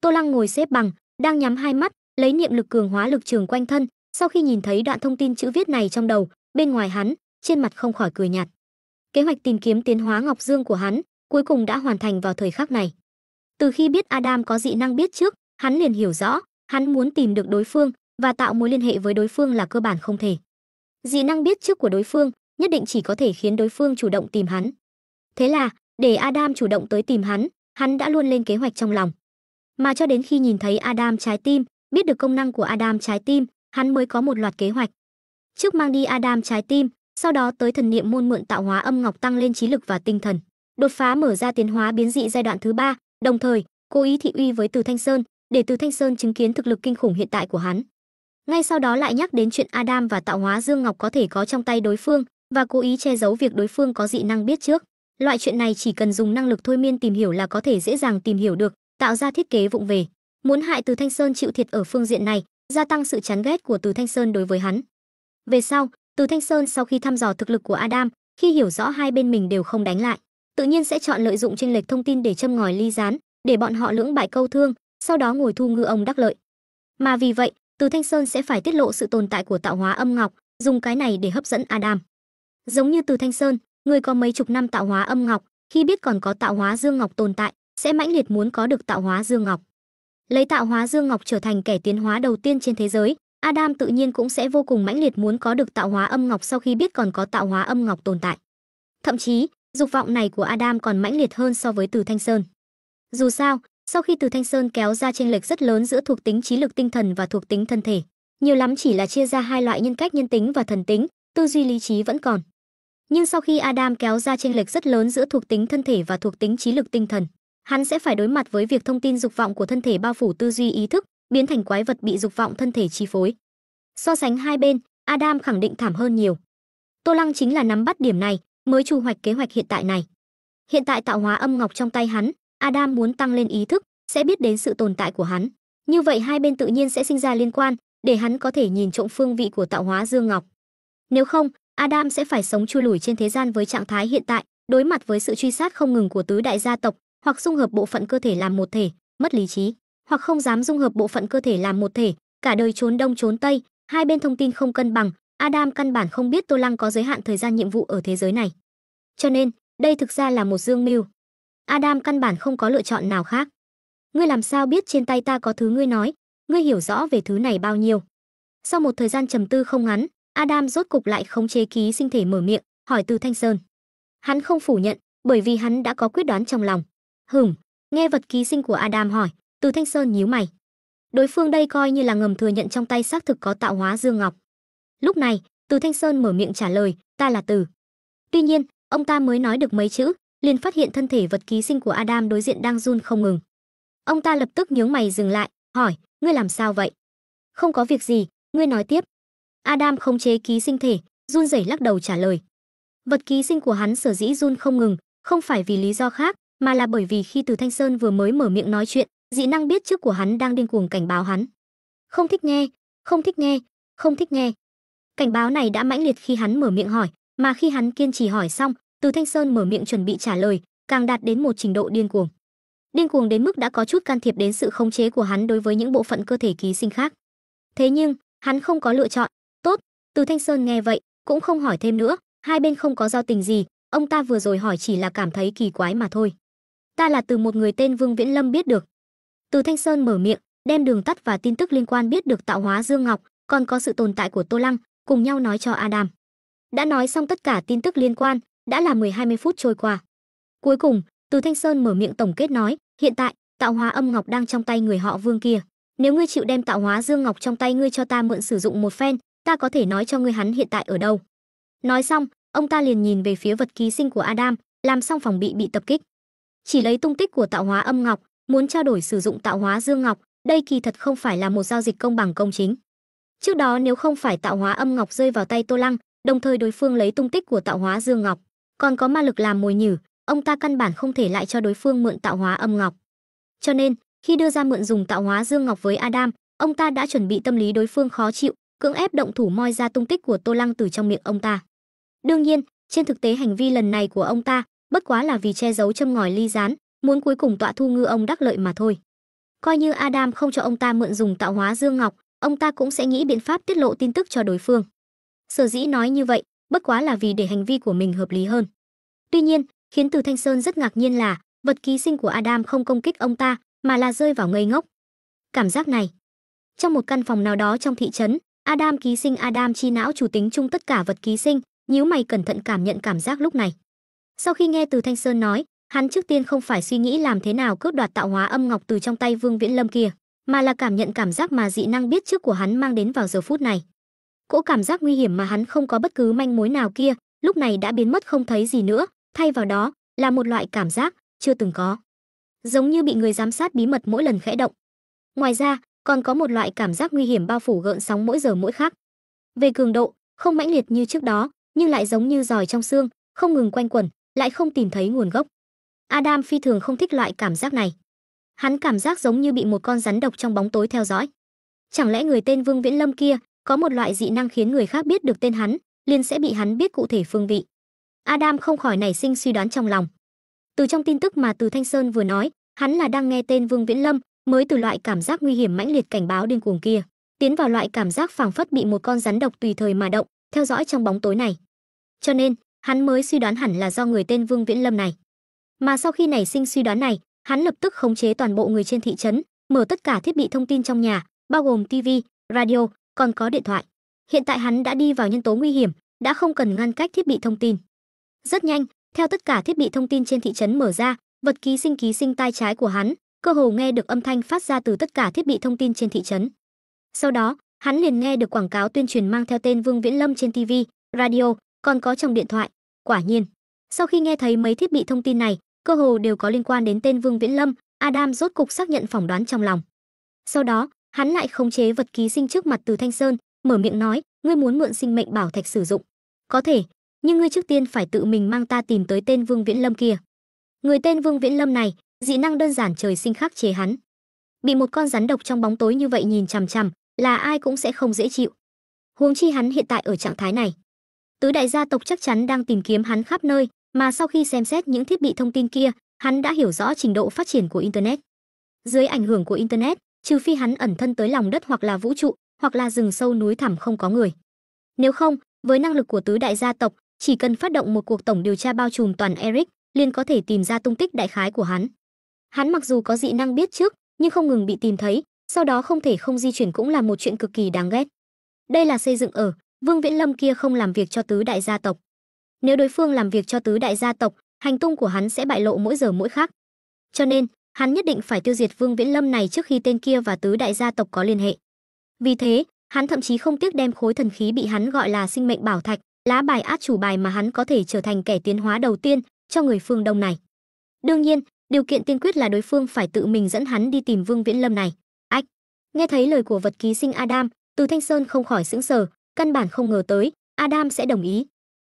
Tô Lăng ngồi xếp bằng, đang nhắm hai mắt, lấy niệm lực cường hóa lực trường quanh thân. Sau khi nhìn thấy đoạn thông tin chữ viết này trong đầu, bên ngoài hắn, trên mặt không khỏi cười nhạt. Kế hoạch tìm kiếm tiến hóa Ngọc Dương của hắn, cuối cùng đã hoàn thành vào thời khắc này. Từ khi biết Adam có dị năng biết trước, hắn liền hiểu rõ, hắn muốn tìm được đối phương và tạo mối liên hệ với đối phương là cơ bản không thể. Dị năng biết trước của đối phương nhất định chỉ có thể khiến đối phương chủ động tìm hắn. Thế là, để Adam chủ động tới tìm hắn đã luôn lên kế hoạch trong lòng. Mà cho đến khi nhìn thấy Adam trái tim, biết được công năng của Adam trái tim, hắn mới có một loạt kế hoạch. Trước mang đi Adam trái tim, sau đó tới thần niệm môn mượn tạo hóa âm ngọc tăng lên trí lực và tinh thần, đột phá mở ra tiến hóa biến dị giai đoạn thứ 3, đồng thời cố ý thị uy với Từ Thanh Sơn, để Từ Thanh Sơn chứng kiến thực lực kinh khủng hiện tại của hắn. Ngay sau đó lại nhắc đến chuyện Adam và tạo hóa Dương Ngọc có thể có trong tay đối phương và cố ý che giấu việc đối phương có dị năng biết trước. Loại chuyện này chỉ cần dùng năng lực thôi miên tìm hiểu là có thể dễ dàng tìm hiểu được, tạo ra thiết kế vụng về. Muốn hại Từ Thanh Sơn chịu thiệt ở phương diện này, gia tăng sự chán ghét của Từ Thanh Sơn đối với hắn. Về sau, Từ Thanh Sơn sau khi thăm dò thực lực của Adam, khi hiểu rõ hai bên mình đều không đánh lại, tự nhiên sẽ chọn lợi dụng chênh lệch thông tin để châm ngòi ly gián, để bọn họ lưỡng bại câu thương, sau đó ngồi thu ngư ông đắc lợi. Mà vì vậy, Từ Thanh Sơn sẽ phải tiết lộ sự tồn tại của tạo hóa âm ngọc, dùng cái này để hấp dẫn Adam. Giống như Từ Thanh Sơn, người có mấy chục năm tạo hóa âm ngọc, khi biết còn có tạo hóa dương ngọc tồn tại, sẽ mãnh liệt muốn có được tạo hóa dương ngọc. Lấy tạo hóa dương ngọc trở thành kẻ tiến hóa đầu tiên trên thế giới, Adam tự nhiên cũng sẽ vô cùng mãnh liệt muốn có được tạo hóa âm ngọc sau khi biết còn có tạo hóa âm ngọc tồn tại. Thậm chí, dục vọng này của Adam còn mãnh liệt hơn so với Từ Thanh Sơn. Dù sao, sau khi Từ Thanh Sơn kéo ra chênh lệch rất lớn giữa thuộc tính trí lực tinh thần và thuộc tính thân thể, nhiều lắm chỉ là chia ra hai loại nhân cách nhân tính và thần tính, tư duy lý trí vẫn còn. Nhưng sau khi Adam kéo ra chênh lệch rất lớn giữa thuộc tính thân thể và thuộc tính trí lực tinh thần, hắn sẽ phải đối mặt với việc thông tin dục vọng của thân thể bao phủ tư duy ý thức, biến thành quái vật bị dục vọng thân thể chi phối. So sánh hai bên, Adam khẳng định thảm hơn nhiều. Tô Lăng chính là nắm bắt điểm này, mới chu hoạch kế hoạch hiện tại này. Hiện tại tạo hóa âm ngọc trong tay hắn, Adam muốn tăng lên ý thức, sẽ biết đến sự tồn tại của hắn. Như vậy hai bên tự nhiên sẽ sinh ra liên quan, để hắn có thể nhìn trộm phương vị của tạo hóa dương ngọc. Nếu không, Adam sẽ phải sống chui lủi trên thế gian với trạng thái hiện tại, đối mặt với sự truy sát không ngừng của tứ đại gia tộc, hoặc dung hợp bộ phận cơ thể làm một thể, mất lý trí, hoặc không dám dung hợp bộ phận cơ thể làm một thể, cả đời trốn đông trốn tây, hai bên thông tin không cân bằng, Adam căn bản không biết Tô Lăng có giới hạn thời gian nhiệm vụ ở thế giới này. Cho nên, đây thực ra là một dương mưu. Adam căn bản không có lựa chọn nào khác. Ngươi làm sao biết trên tay ta có thứ ngươi nói, ngươi hiểu rõ về thứ này bao nhiêu? Sau một thời gian trầm tư không ngắn, Adam rốt cục lại khống chế ký sinh thể mở miệng, hỏi Từ Thanh Sơn. Hắn không phủ nhận, bởi vì hắn đã có quyết đoán trong lòng. Nghe vật ký sinh của Adam hỏi, Từ Thanh Sơn nhíu mày. Đối phương đây coi như là ngầm thừa nhận trong tay xác thực có tạo hóa dương ngọc. Lúc này, Từ Thanh Sơn mở miệng trả lời, ta là Từ. Tuy nhiên, ông ta mới nói được mấy chữ, liền phát hiện thân thể vật ký sinh của Adam đối diện đang run không ngừng. Ông ta lập tức nhướng mày dừng lại, hỏi, ngươi làm sao vậy? Không có việc gì, ngươi nói tiếp. Adam khống chế ký sinh thể, run rẩy lắc đầu trả lời. Vật ký sinh của hắn sở dĩ run không ngừng, không phải vì lý do khác, mà là bởi vì khi Từ Thanh Sơn vừa mới mở miệng nói chuyện, dị năng biết trước của hắn đang điên cuồng cảnh báo hắn. Không thích nghe, không thích nghe, không thích nghe. Cảnh báo này đã mãnh liệt khi hắn mở miệng hỏi, mà khi hắn kiên trì hỏi xong, Từ Thanh Sơn mở miệng chuẩn bị trả lời, càng đạt đến một trình độ điên cuồng. Điên cuồng đến mức đã có chút can thiệp đến sự khống chế của hắn đối với những bộ phận cơ thể ký sinh khác. Thế nhưng, hắn không có lựa chọn. Tốt, Từ Thanh Sơn nghe vậy, cũng không hỏi thêm nữa, hai bên không có giao tình gì, ông ta vừa rồi hỏi chỉ là cảm thấy kỳ quái mà thôi. Ta là từ một người tên Vương Viễn Lâm biết được. Từ Thanh Sơn mở miệng, đem đường tắt và tin tức liên quan biết được tạo hóa dương ngọc, còn có sự tồn tại của Tô Lăng, cùng nhau nói cho Adam. Đã nói xong tất cả tin tức liên quan, đã là 10-20 phút trôi qua. Cuối cùng, Từ Thanh Sơn mở miệng tổng kết nói, hiện tại, tạo hóa âm ngọc đang trong tay người họ Vương kia. Nếu ngươi chịu đem tạo hóa dương ngọc trong tay ngươi cho ta mượn sử dụng một phen, ta có thể nói cho ngươi hắn hiện tại ở đâu. Nói xong, ông ta liền nhìn về phía vật ký sinh của Adam, làm xong phòng bị tập kích. Chỉ lấy tung tích của tạo hóa âm ngọc, muốn trao đổi sử dụng tạo hóa dương ngọc, đây kỳ thật không phải là một giao dịch công bằng công chính. Trước đó nếu không phải tạo hóa âm ngọc rơi vào tay Tô Lăng, đồng thời đối phương lấy tung tích của tạo hóa dương ngọc, còn có ma lực làm mồi nhử, ông ta căn bản không thể lại cho đối phương mượn tạo hóa âm ngọc. Cho nên, khi đưa ra mượn dùng tạo hóa dương ngọc với Adam, ông ta đã chuẩn bị tâm lý đối phương khó chịu, cưỡng ép động thủ moi ra tung tích của Tô Lăng từ trong miệng ông ta. Đương nhiên, trên thực tế hành vi lần này của ông ta bất quá là vì che giấu châm ngòi ly gián, muốn cuối cùng tọa thu ngư ông đắc lợi mà thôi. Coi như Adam không cho ông ta mượn dùng tạo hóa dương ngọc, ông ta cũng sẽ nghĩ biện pháp tiết lộ tin tức cho đối phương. Sở dĩ nói như vậy, bất quá là vì để hành vi của mình hợp lý hơn. Tuy nhiên, khiến Từ Thanh Sơn rất ngạc nhiên là vật ký sinh của Adam không công kích ông ta, mà là rơi vào ngây ngốc. Cảm giác này. Trong một căn phòng nào đó trong thị trấn, Adam ký sinh Adam chi não chủ tính chung tất cả vật ký sinh, nhíu mày cẩn thận cảm nhận cảm giác lúc này. Sau khi nghe Từ Thanh Sơn nói, hắn trước tiên không phải suy nghĩ làm thế nào cướp đoạt tạo hóa âm ngọc từ trong tay Vương Viễn Lâm kia, mà là cảm nhận cảm giác mà dị năng biết trước của hắn mang đến vào giờ phút này. Cỗ cảm giác nguy hiểm mà hắn không có bất cứ manh mối nào kia, lúc này đã biến mất không thấy gì nữa, thay vào đó là một loại cảm giác chưa từng có, giống như bị người giám sát bí mật mỗi lần khẽ động. Ngoài ra, còn có một loại cảm giác nguy hiểm bao phủ gợn sóng mỗi giờ mỗi khác. Về cường độ, không mãnh liệt như trước đó, nhưng lại giống như giòi trong xương, không ngừng quanh quẩn, lại không tìm thấy nguồn gốc. Adam phi thường không thích loại cảm giác này. Hắn cảm giác giống như bị một con rắn độc trong bóng tối theo dõi. Chẳng lẽ người tên Vương Viễn Lâm kia có một loại dị năng khiến người khác biết được tên hắn, liền sẽ bị hắn biết cụ thể phương vị. Adam không khỏi nảy sinh suy đoán trong lòng. Từ trong tin tức mà Từ Thanh Sơn vừa nói, hắn là đang nghe tên Vương Viễn Lâm, mới từ loại cảm giác nguy hiểm mãnh liệt cảnh báo điên cuồng kia, tiến vào loại cảm giác phảng phất bị một con rắn độc tùy thời mà động, theo dõi trong bóng tối này. Cho nên, hắn mới suy đoán hẳn là do người tên Vương Viễn Lâm này. Mà sau khi nảy sinh suy đoán này, hắn lập tức khống chế toàn bộ người trên thị trấn, mở tất cả thiết bị thông tin trong nhà, bao gồm TV, radio, còn có điện thoại. Hiện tại hắn đã đi vào nhân tố nguy hiểm, đã không cần ngăn cách thiết bị thông tin. Rất nhanh, theo tất cả thiết bị thông tin trên thị trấn mở ra, vật ký sinh tai trái của hắn, cơ hồ nghe được âm thanh phát ra từ tất cả thiết bị thông tin trên thị trấn. Sau đó, hắn liền nghe được quảng cáo tuyên truyền mang theo tên Vương Viễn Lâm trên TV, radio, còn có trong điện thoại. Quả nhiên, sau khi nghe thấy mấy thiết bị thông tin này, cơ hồ đều có liên quan đến tên Vương Viễn Lâm, Adam rốt cục xác nhận phỏng đoán trong lòng. Sau đó, hắn lại khống chế vật ký sinh trước mặt Từ Thanh Sơn, mở miệng nói, ngươi muốn mượn sinh mệnh bảo thạch sử dụng. Có thể, nhưng ngươi trước tiên phải tự mình mang ta tìm tới tên Vương Viễn Lâm kia. Người tên Vương Viễn Lâm này, dị năng đơn giản trời sinh khắc chế hắn. Bị một con rắn độc trong bóng tối như vậy nhìn chằm chằm, là ai cũng sẽ không dễ chịu. Huống chi hắn hiện tại ở trạng thái này. Tứ đại gia tộc chắc chắn đang tìm kiếm hắn khắp nơi, mà sau khi xem xét những thiết bị thông tin kia, hắn đã hiểu rõ trình độ phát triển của Internet. Dưới ảnh hưởng của Internet, trừ phi hắn ẩn thân tới lòng đất hoặc là vũ trụ, hoặc là rừng sâu núi thẳm không có người. Nếu không, với năng lực của tứ đại gia tộc, chỉ cần phát động một cuộc tổng điều tra bao trùm toàn Eric, liền có thể tìm ra tung tích đại khái của hắn. Hắn mặc dù có dị năng biết trước, nhưng không ngừng bị tìm thấy, sau đó không thể không di chuyển cũng là một chuyện cực kỳ đáng ghét. Đây là xây dựng ở Vương Viễn Lâm kia không làm việc cho tứ đại gia tộc. Nếu đối phương làm việc cho tứ đại gia tộc, hành tung của hắn sẽ bại lộ mỗi giờ mỗi khác. Cho nên, hắn nhất định phải tiêu diệt Vương Viễn Lâm này trước khi tên kia và tứ đại gia tộc có liên hệ. Vì thế, hắn thậm chí không tiếc đem khối thần khí bị hắn gọi là sinh mệnh bảo thạch, lá bài át chủ bài mà hắn có thể trở thành kẻ tiến hóa đầu tiên cho người phương Đông này. Đương nhiên, điều kiện tiên quyết là đối phương phải tự mình dẫn hắn đi tìm Vương Viễn Lâm này. Ách, nghe thấy lời của vật ký sinh Adam, Từ Thanh Sơn không khỏi sững sờ, căn bản không ngờ tới Adam sẽ đồng ý.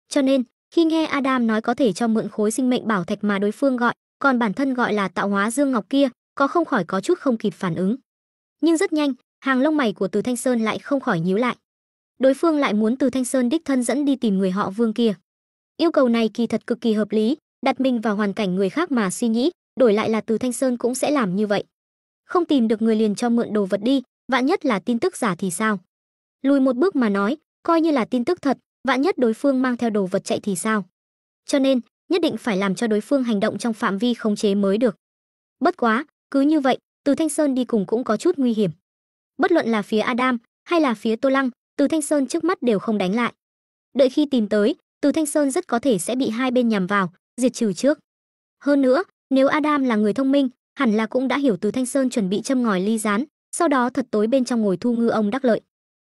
Cho nên, khi nghe Adam nói có thể cho mượn khối sinh mệnh bảo thạch mà đối phương gọi, còn bản thân gọi là tạo hóa dương ngọc kia, có không khỏi có chút không kịp phản ứng. Nhưng rất nhanh, hàng lông mày của Từ Thanh Sơn lại không khỏi nhíu lại. Đối phương lại muốn Từ Thanh Sơn đích thân dẫn đi tìm người họ Vương kia. Yêu cầu này kỳ thật cực kỳ hợp lý, đặt mình vào hoàn cảnh người khác mà suy nghĩ, đổi lại là Từ Thanh Sơn cũng sẽ làm như vậy. Không tìm được người liền cho mượn đồ vật đi, vạn nhất là tin tức giả thì sao? Lùi một bước mà nói, coi như là tin tức thật, vạn nhất đối phương mang theo đồ vật chạy thì sao? Cho nên, nhất định phải làm cho đối phương hành động trong phạm vi khống chế mới được. Bất quá, cứ như vậy, Từ Thanh Sơn đi cùng cũng có chút nguy hiểm. Bất luận là phía Adam hay là phía Tô Lăng, Từ Thanh Sơn trước mắt đều không đánh lại. Đợi khi tìm tới, Từ Thanh Sơn rất có thể sẽ bị hai bên nhằm vào, diệt trừ trước. Hơn nữa, nếu Adam là người thông minh, hẳn là cũng đã hiểu Từ Thanh Sơn chuẩn bị châm ngòi ly gián, sau đó thật tối bên trong ngồi thu ngư ông đắc lợi.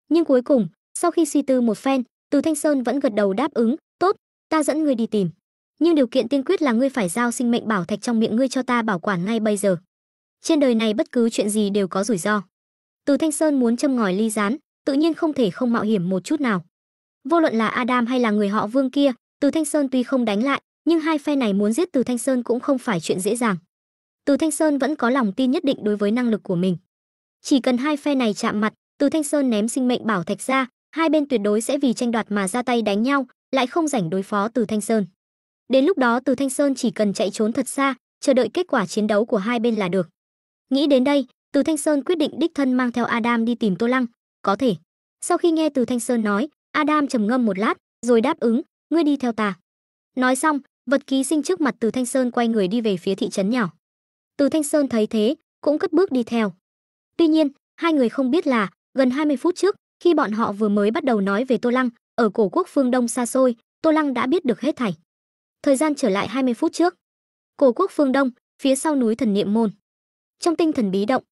Nhưng cuối cùng, sau khi suy tư một phen, Từ Thanh Sơn vẫn gật đầu đáp ứng, "Tốt, ta dẫn ngươi đi tìm. Nhưng điều kiện tiên quyết là ngươi phải giao sinh mệnh bảo thạch trong miệng ngươi cho ta bảo quản ngay bây giờ. Trên đời này bất cứ chuyện gì đều có rủi ro." Từ Thanh Sơn muốn châm ngòi ly gián, tự nhiên không thể không mạo hiểm một chút nào. Vô luận là Adam hay là người họ Vương kia, Từ Thanh Sơn tuy không đánh lại, nhưng hai phe này muốn giết Từ Thanh Sơn cũng không phải chuyện dễ dàng. Từ Thanh Sơn vẫn có lòng tin nhất định đối với năng lực của mình. Chỉ cần hai phe này chạm mặt, Từ Thanh Sơn ném sinh mệnh bảo thạch ra, hai bên tuyệt đối sẽ vì tranh đoạt mà ra tay đánh nhau, lại không rảnh đối phó Từ Thanh Sơn. Đến lúc đó Từ Thanh Sơn chỉ cần chạy trốn thật xa, chờ đợi kết quả chiến đấu của hai bên là được. Nghĩ đến đây, Từ Thanh Sơn quyết định đích thân mang theo Adam đi tìm Tô Lăng. Có thể. Sau khi nghe Từ Thanh Sơn nói, Adam trầm ngâm một lát, rồi đáp ứng, ngươi đi theo ta. Nói xong, vật ký sinh trước mặt Từ Thanh Sơn quay người đi về phía thị trấn nhỏ. Từ Thanh Sơn thấy thế, cũng cất bước đi theo. Tuy nhiên, hai người không biết là, gần 20 phút trước, khi bọn họ vừa mới bắt đầu nói về Tô Lăng, ở cổ quốc phương Đông xa xôi, Tô Lăng đã biết được hết thảy. Thời gian trở lại 20 phút trước. Cổ quốc phương Đông, phía sau núi Thần Niệm Môn. Trong tinh thần bí động,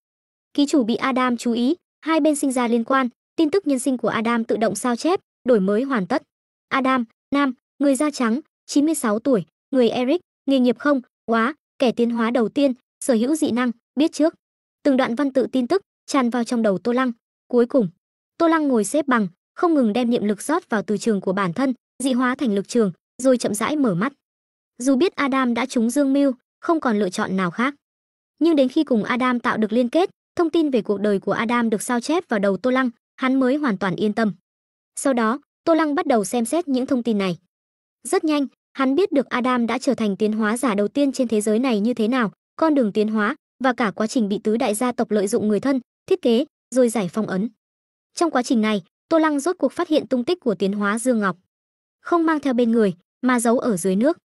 ký chủ bị Adam chú ý, hai bên sinh ra liên quan, tin tức nhân sinh của Adam tự động sao chép, đổi mới hoàn tất. Adam, nam, người da trắng, 96 tuổi, người Eric, nghề nghiệp không, quá, kẻ tiến hóa đầu tiên, sở hữu dị năng, biết trước. Từng đoạn văn tự tin tức tràn vào trong đầu Tô Lăng. Cuối cùng, Tô Lăng ngồi xếp bằng, không ngừng đem niệm lực rót vào từ trường của bản thân, dị hóa thành lực trường, rồi chậm rãi mở mắt. Dù biết Adam đã trúng dương mưu, không còn lựa chọn nào khác, nhưng đến khi cùng Adam tạo được liên kết, thông tin về cuộc đời của Adam được sao chép vào đầu Tô Lăng, hắn mới hoàn toàn yên tâm. Sau đó, Tô Lăng bắt đầu xem xét những thông tin này. Rất nhanh, hắn biết được Adam đã trở thành tiến hóa giả đầu tiên trên thế giới này như thế nào, con đường tiến hóa và cả quá trình bị tứ đại gia tộc lợi dụng người thân, thiết kế, rồi giải phong ấn. Trong quá trình này, Tô Lăng rốt cuộc phát hiện tung tích của tiến hóa Dương Ngọc, không mang theo bên người, mà giấu ở dưới nước.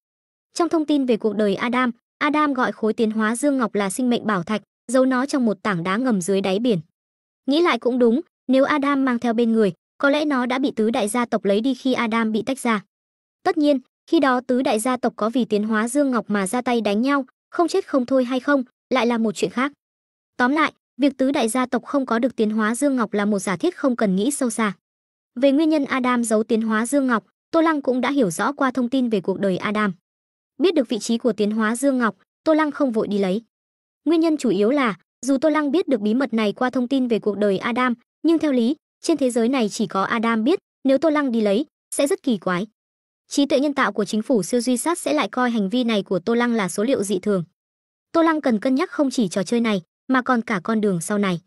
Trong thông tin về cuộc đời Adam, Adam gọi khối tiến hóa Dương Ngọc là sinh mệnh bảo thạch, giấu nó trong một tảng đá ngầm dưới đáy biển. Nghĩ lại cũng đúng, nếu Adam mang theo bên người, có lẽ nó đã bị tứ đại gia tộc lấy đi khi Adam bị tách ra. Tất nhiên, khi đó tứ đại gia tộc có vì tiến hóa Dương Ngọc mà ra tay đánh nhau, không chết không thôi hay không, lại là một chuyện khác. Tóm lại, việc tứ đại gia tộc không có được tiến hóa Dương Ngọc là một giả thiết không cần nghĩ sâu xa. Về nguyên nhân Adam giấu tiến hóa Dương Ngọc, Tô Lăng cũng đã hiểu rõ qua thông tin về cuộc đời Adam. Biết được vị trí của tiến hóa Dương Ngọc, Tô Lăng không vội đi lấy. Nguyên nhân chủ yếu là, dù Tô Lăng biết được bí mật này qua thông tin về cuộc đời Adam, nhưng theo lý, trên thế giới này chỉ có Adam biết, nếu Tô Lăng đi lấy, sẽ rất kỳ quái. Trí tuệ nhân tạo của chính phủ siêu duy sát sẽ lại coi hành vi này của Tô Lăng là số liệu dị thường. Tô Lăng cần cân nhắc không chỉ trò chơi này, mà còn cả con đường sau này.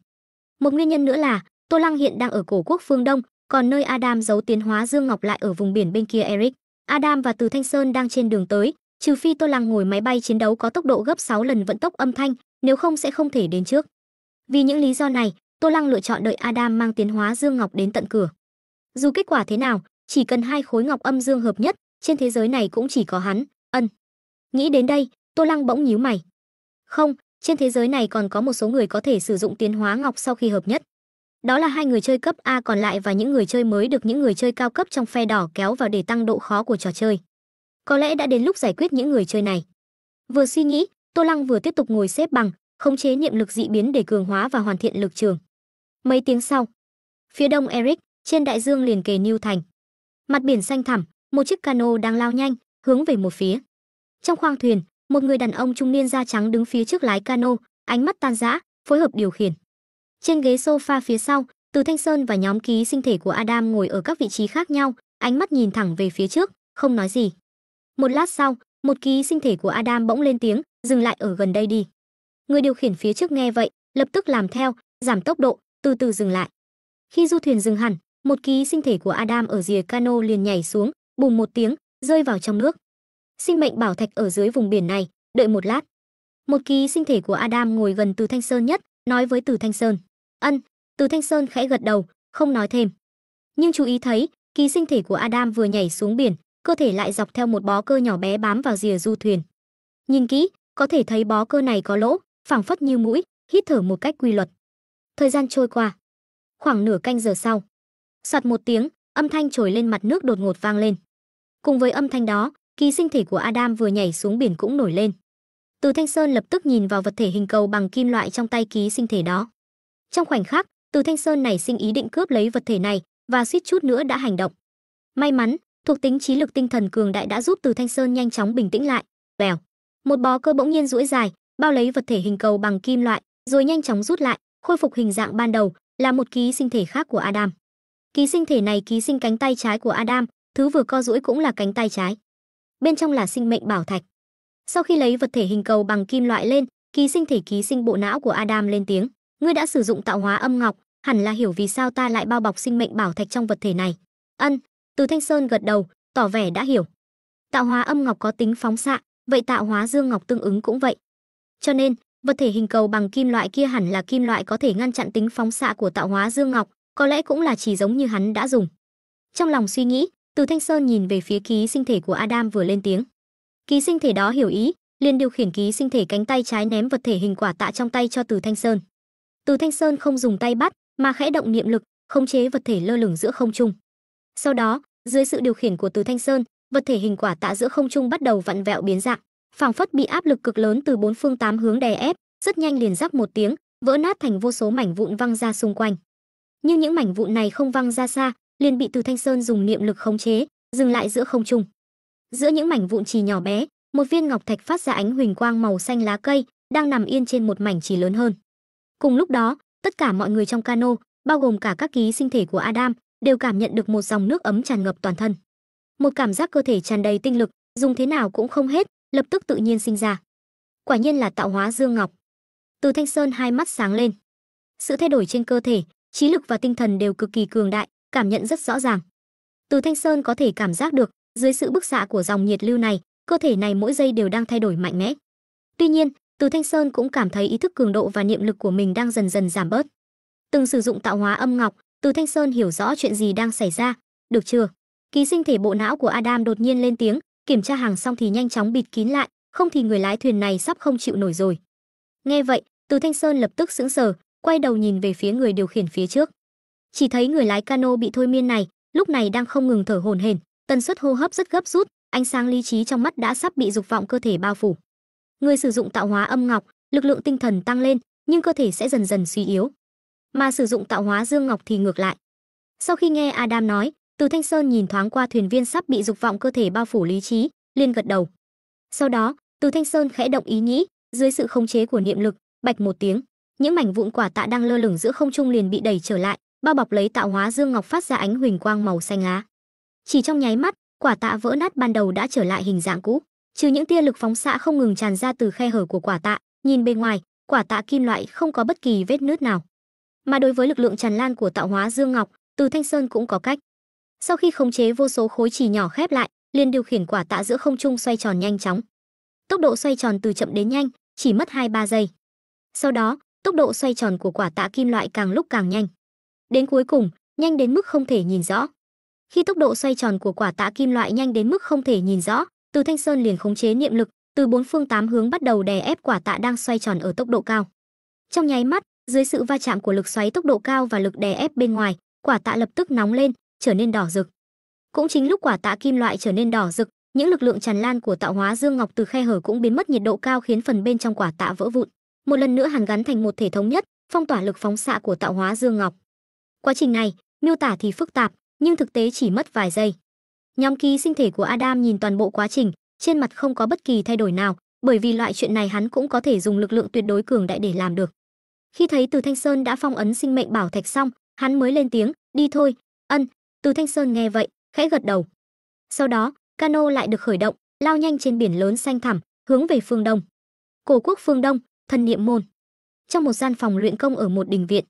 Một nguyên nhân nữa là, Tô Lăng hiện đang ở cổ quốc phương Đông, còn nơi Adam giấu tiến hóa Dương Ngọc lại ở vùng biển bên kia Eric. Adam và Từ Thanh Sơn đang trên đường tới, trừ phi Tô Lăng ngồi máy bay chiến đấu có tốc độ gấp 6 lần vận tốc âm thanh, nếu không sẽ không thể đến trước. Vì những lý do này, Tô Lăng lựa chọn đợi Adam mang tiến hóa Dương Ngọc đến tận cửa. Dù kết quả thế nào, chỉ cần hai khối ngọc âm dương hợp nhất, trên thế giới này cũng chỉ có hắn, Ân. Nghĩ đến đây, Tô Lăng bỗng nhíu mày. Không, trên thế giới này còn có một số người có thể sử dụng tiến hóa ngọc sau khi hợp nhất. Đó là hai người chơi cấp A còn lại và những người chơi mới được những người chơi cao cấp trong phe đỏ kéo vào để tăng độ khó của trò chơi. Có lẽ đã đến lúc giải quyết những người chơi này. Vừa suy nghĩ, Tô Lăng vừa tiếp tục ngồi xếp bằng, khống chế niệm lực dị biến để cường hóa và hoàn thiện lực trường. Mấy tiếng sau, phía đông Eric, trên đại dương liền kề New Thành. Mặt biển xanh thẳm, một chiếc cano đang lao nhanh, hướng về một phía. Trong khoang thuyền, một người đàn ông trung niên da trắng đứng phía trước lái cano, ánh mắt tan rã, phối hợp điều khiển. Trên ghế sofa phía sau, Từ Thanh Sơn và nhóm ký sinh thể của Adam ngồi ở các vị trí khác nhau, ánh mắt nhìn thẳng về phía trước, không nói gì. Một lát sau, một ký sinh thể của Adam bỗng lên tiếng, dừng lại ở gần đây đi. Người điều khiển phía trước nghe vậy, lập tức làm theo, giảm tốc độ, từ từ dừng lại. Khi du thuyền dừng hẳn, một ký sinh thể của Adam ở rìa cano liền nhảy xuống, bùm một tiếng, rơi vào trong nước. Sinh mệnh bảo thạch ở dưới vùng biển này, đợi một lát. Một ký sinh thể của Adam ngồi gần Từ Thanh Sơn nhất, nói với Từ Thanh Sơn. Ân. Từ Thanh Sơn khẽ gật đầu, không nói thêm. Nhưng chú ý thấy, ký sinh thể của Adam vừa nhảy xuống biển, cơ thể lại dọc theo một bó cơ nhỏ bé bám vào rìa du thuyền. Nhìn kỹ, có thể thấy bó cơ này có lỗ, phảng phất như mũi, hít thở một cách quy luật. Thời gian trôi qua. Khoảng nửa canh giờ sau, soạt một tiếng, âm thanh trồi lên mặt nước đột ngột vang lên. Cùng với âm thanh đó, ký sinh thể của Adam vừa nhảy xuống biển cũng nổi lên. Từ Thanh Sơn lập tức nhìn vào vật thể hình cầu bằng kim loại trong tay ký sinh thể đó. Trong khoảnh khắc, Từ Thanh Sơn nảy sinh ý định cướp lấy vật thể này và suýt chút nữa đã hành động. May mắn, thuộc tính trí lực tinh thần cường đại đã giúp Từ Thanh Sơn nhanh chóng bình tĩnh lại. Bèo, một bó cơ bỗng nhiên duỗi dài, bao lấy vật thể hình cầu bằng kim loại, rồi nhanh chóng rút lại, khôi phục hình dạng ban đầu, là một ký sinh thể khác của Adam. Ký sinh thể này ký sinh cánh tay trái của Adam, thứ vừa co duỗi cũng là cánh tay trái. Bên trong là sinh mệnh bảo thạch. Sau khi lấy vật thể hình cầu bằng kim loại lên, ký sinh thể ký sinh bộ não của Adam lên tiếng, ngươi đã sử dụng tạo hóa âm ngọc, hẳn là hiểu vì sao ta lại bao bọc sinh mệnh bảo thạch trong vật thể này. Ân. Từ Thanh Sơn gật đầu, tỏ vẻ đã hiểu. Tạo hóa âm ngọc có tính phóng xạ, vậy tạo hóa dương ngọc tương ứng cũng vậy. Cho nên, Vật thể hình cầu bằng kim loại kia hẳn là kim loại có thể ngăn chặn tính phóng xạ của tạo hóa dương ngọc, có lẽ cũng là chỉ giống như hắn đã dùng. Trong lòng suy nghĩ, Từ Thanh Sơn nhìn về phía ký sinh thể của Adam vừa lên tiếng. Ký sinh thể đó hiểu ý, liền điều khiển ký sinh thể cánh tay trái ném vật thể hình quả tạ trong tay cho Từ Thanh Sơn. Từ Thanh Sơn không dùng tay bắt, mà khẽ động niệm lực, khống chế vật thể lơ lửng giữa không trung. Sau đó, dưới sự điều khiển của Từ Thanh Sơn, vật thể hình quả tạ giữa không trung bắt đầu vặn vẹo biến dạng, phảng phất bị áp lực cực lớn từ bốn phương tám hướng đè ép, rất nhanh liền rắc một tiếng, vỡ nát thành vô số mảnh vụn văng ra xung quanh. Nhưng những mảnh vụn này không văng ra xa, liền bị Từ Thanh Sơn dùng niệm lực khống chế, dừng lại giữa không trung. Giữa những mảnh vụn chì nhỏ bé, một viên ngọc thạch phát ra ánh huỳnh quang màu xanh lá cây, đang nằm yên trên một mảnh chì lớn hơn. Cùng lúc đó, tất cả mọi người trong cano, bao gồm cả các ký sinh thể của Adam, đều cảm nhận được một dòng nước ấm tràn ngập toàn thân. Một cảm giác cơ thể tràn đầy tinh lực, dùng thế nào cũng không hết, lập tức tự nhiên sinh ra. Quả nhiên là tạo hóa dương ngọc. Từ Thanh Sơn hai mắt sáng lên. Sự thay đổi trên cơ thể, trí lực và tinh thần đều cực kỳ cường đại, cảm nhận rất rõ ràng. Từ Thanh Sơn có thể cảm giác được, dưới sự bức xạ của dòng nhiệt lưu này, cơ thể này mỗi giây đều đang thay đổi mạnh mẽ. Tuy nhiên, Từ Thanh Sơn cũng cảm thấy ý thức cường độ và niệm lực của mình đang dần dần giảm bớt. Từng sử dụng tạo hóa âm ngọc, Từ Thanh Sơn hiểu rõ chuyện gì đang xảy ra. Được chưa? Ký sinh thể bộ não của Adam đột nhiên lên tiếng, kiểm tra hàng xong thì nhanh chóng bịt kín lại, không thì người lái thuyền này sắp không chịu nổi rồi. Nghe vậy, Từ Thanh Sơn lập tức sững sờ, quay đầu nhìn về phía người điều khiển phía trước. Chỉ thấy người lái cano bị thôi miên này, lúc này đang không ngừng thở hổn hển, tần suất hô hấp rất gấp rút, ánh sáng lý trí trong mắt đã sắp bị dục vọng cơ thể bao phủ. Người sử dụng tạo hóa âm ngọc, lực lượng tinh thần tăng lên, nhưng cơ thể sẽ dần dần suy yếu. Mà sử dụng tạo hóa dương ngọc thì ngược lại. Sau khi nghe Adam nói, Từ Thanh Sơn nhìn thoáng qua thuyền viên sắp bị dục vọng cơ thể bao phủ lý trí, liền gật đầu. Sau đó, Từ Thanh Sơn khẽ động ý nghĩ, dưới sự khống chế của niệm lực, bạch một tiếng, những mảnh vụn quả tạ đang lơ lửng giữa không trung liền bị đẩy trở lại, bao bọc lấy tạo hóa dương ngọc phát ra ánh huỳnh quang màu xanh lá. Chỉ trong nháy mắt, quả tạ vỡ nát ban đầu đã trở lại hình dạng cũ, trừ những tia lực phóng xạ không ngừng tràn ra từ khe hở của quả tạ, nhìn bên ngoài, quả tạ kim loại không có bất kỳ vết nứt nào. Mà đối với lực lượng tràn lan của tạo hóa dương ngọc, Từ Thanh Sơn cũng có cách. Sau khi khống chế vô số khối chì nhỏ khép lại, liền điều khiển quả tạ giữa không trung xoay tròn nhanh chóng. Tốc độ xoay tròn từ chậm đến nhanh, chỉ mất 2-3 giây. Sau đó, tốc độ xoay tròn của quả tạ kim loại càng lúc càng nhanh. Đến cuối cùng, nhanh đến mức không thể nhìn rõ. Khi tốc độ xoay tròn của quả tạ kim loại nhanh đến mức không thể nhìn rõ, Từ Thanh Sơn liền khống chế niệm lực, từ bốn phương tám hướng bắt đầu đè ép quả tạ đang xoay tròn ở tốc độ cao. Trong nháy mắt, dưới sự va chạm của lực xoáy tốc độ cao và lực đè ép bên ngoài, quả tạ lập tức nóng lên, trở nên đỏ rực. Cũng chính lúc quả tạ kim loại trở nên đỏ rực, những lực lượng tràn lan của tạo hóa dương ngọc từ khe hở cũng biến mất nhiệt độ cao khiến phần bên trong quả tạ vỡ vụn. Một lần nữa hàn gắn thành một thể thống nhất, phong tỏa lực phóng xạ của tạo hóa dương ngọc. Quá trình này, miêu tả thì phức tạp, nhưng thực tế chỉ mất vài giây. Nhóm ký sinh thể của Adam nhìn toàn bộ quá trình, trên mặt không có bất kỳ thay đổi nào, bởi vì loại chuyện này hắn cũng có thể dùng lực lượng tuyệt đối cường đại để làm được. Khi thấy Từ Thanh Sơn đã phong ấn sinh mệnh bảo thạch xong, hắn mới lên tiếng, "Đi thôi." "Ân." Từ Thanh Sơn nghe vậy, khẽ gật đầu. Sau đó, cano lại được khởi động, lao nhanh trên biển lớn xanh thẳm, hướng về phương đông. Cổ quốc phương Đông, Thần Niệm Môn. Trong một gian phòng luyện công ở một đình viện,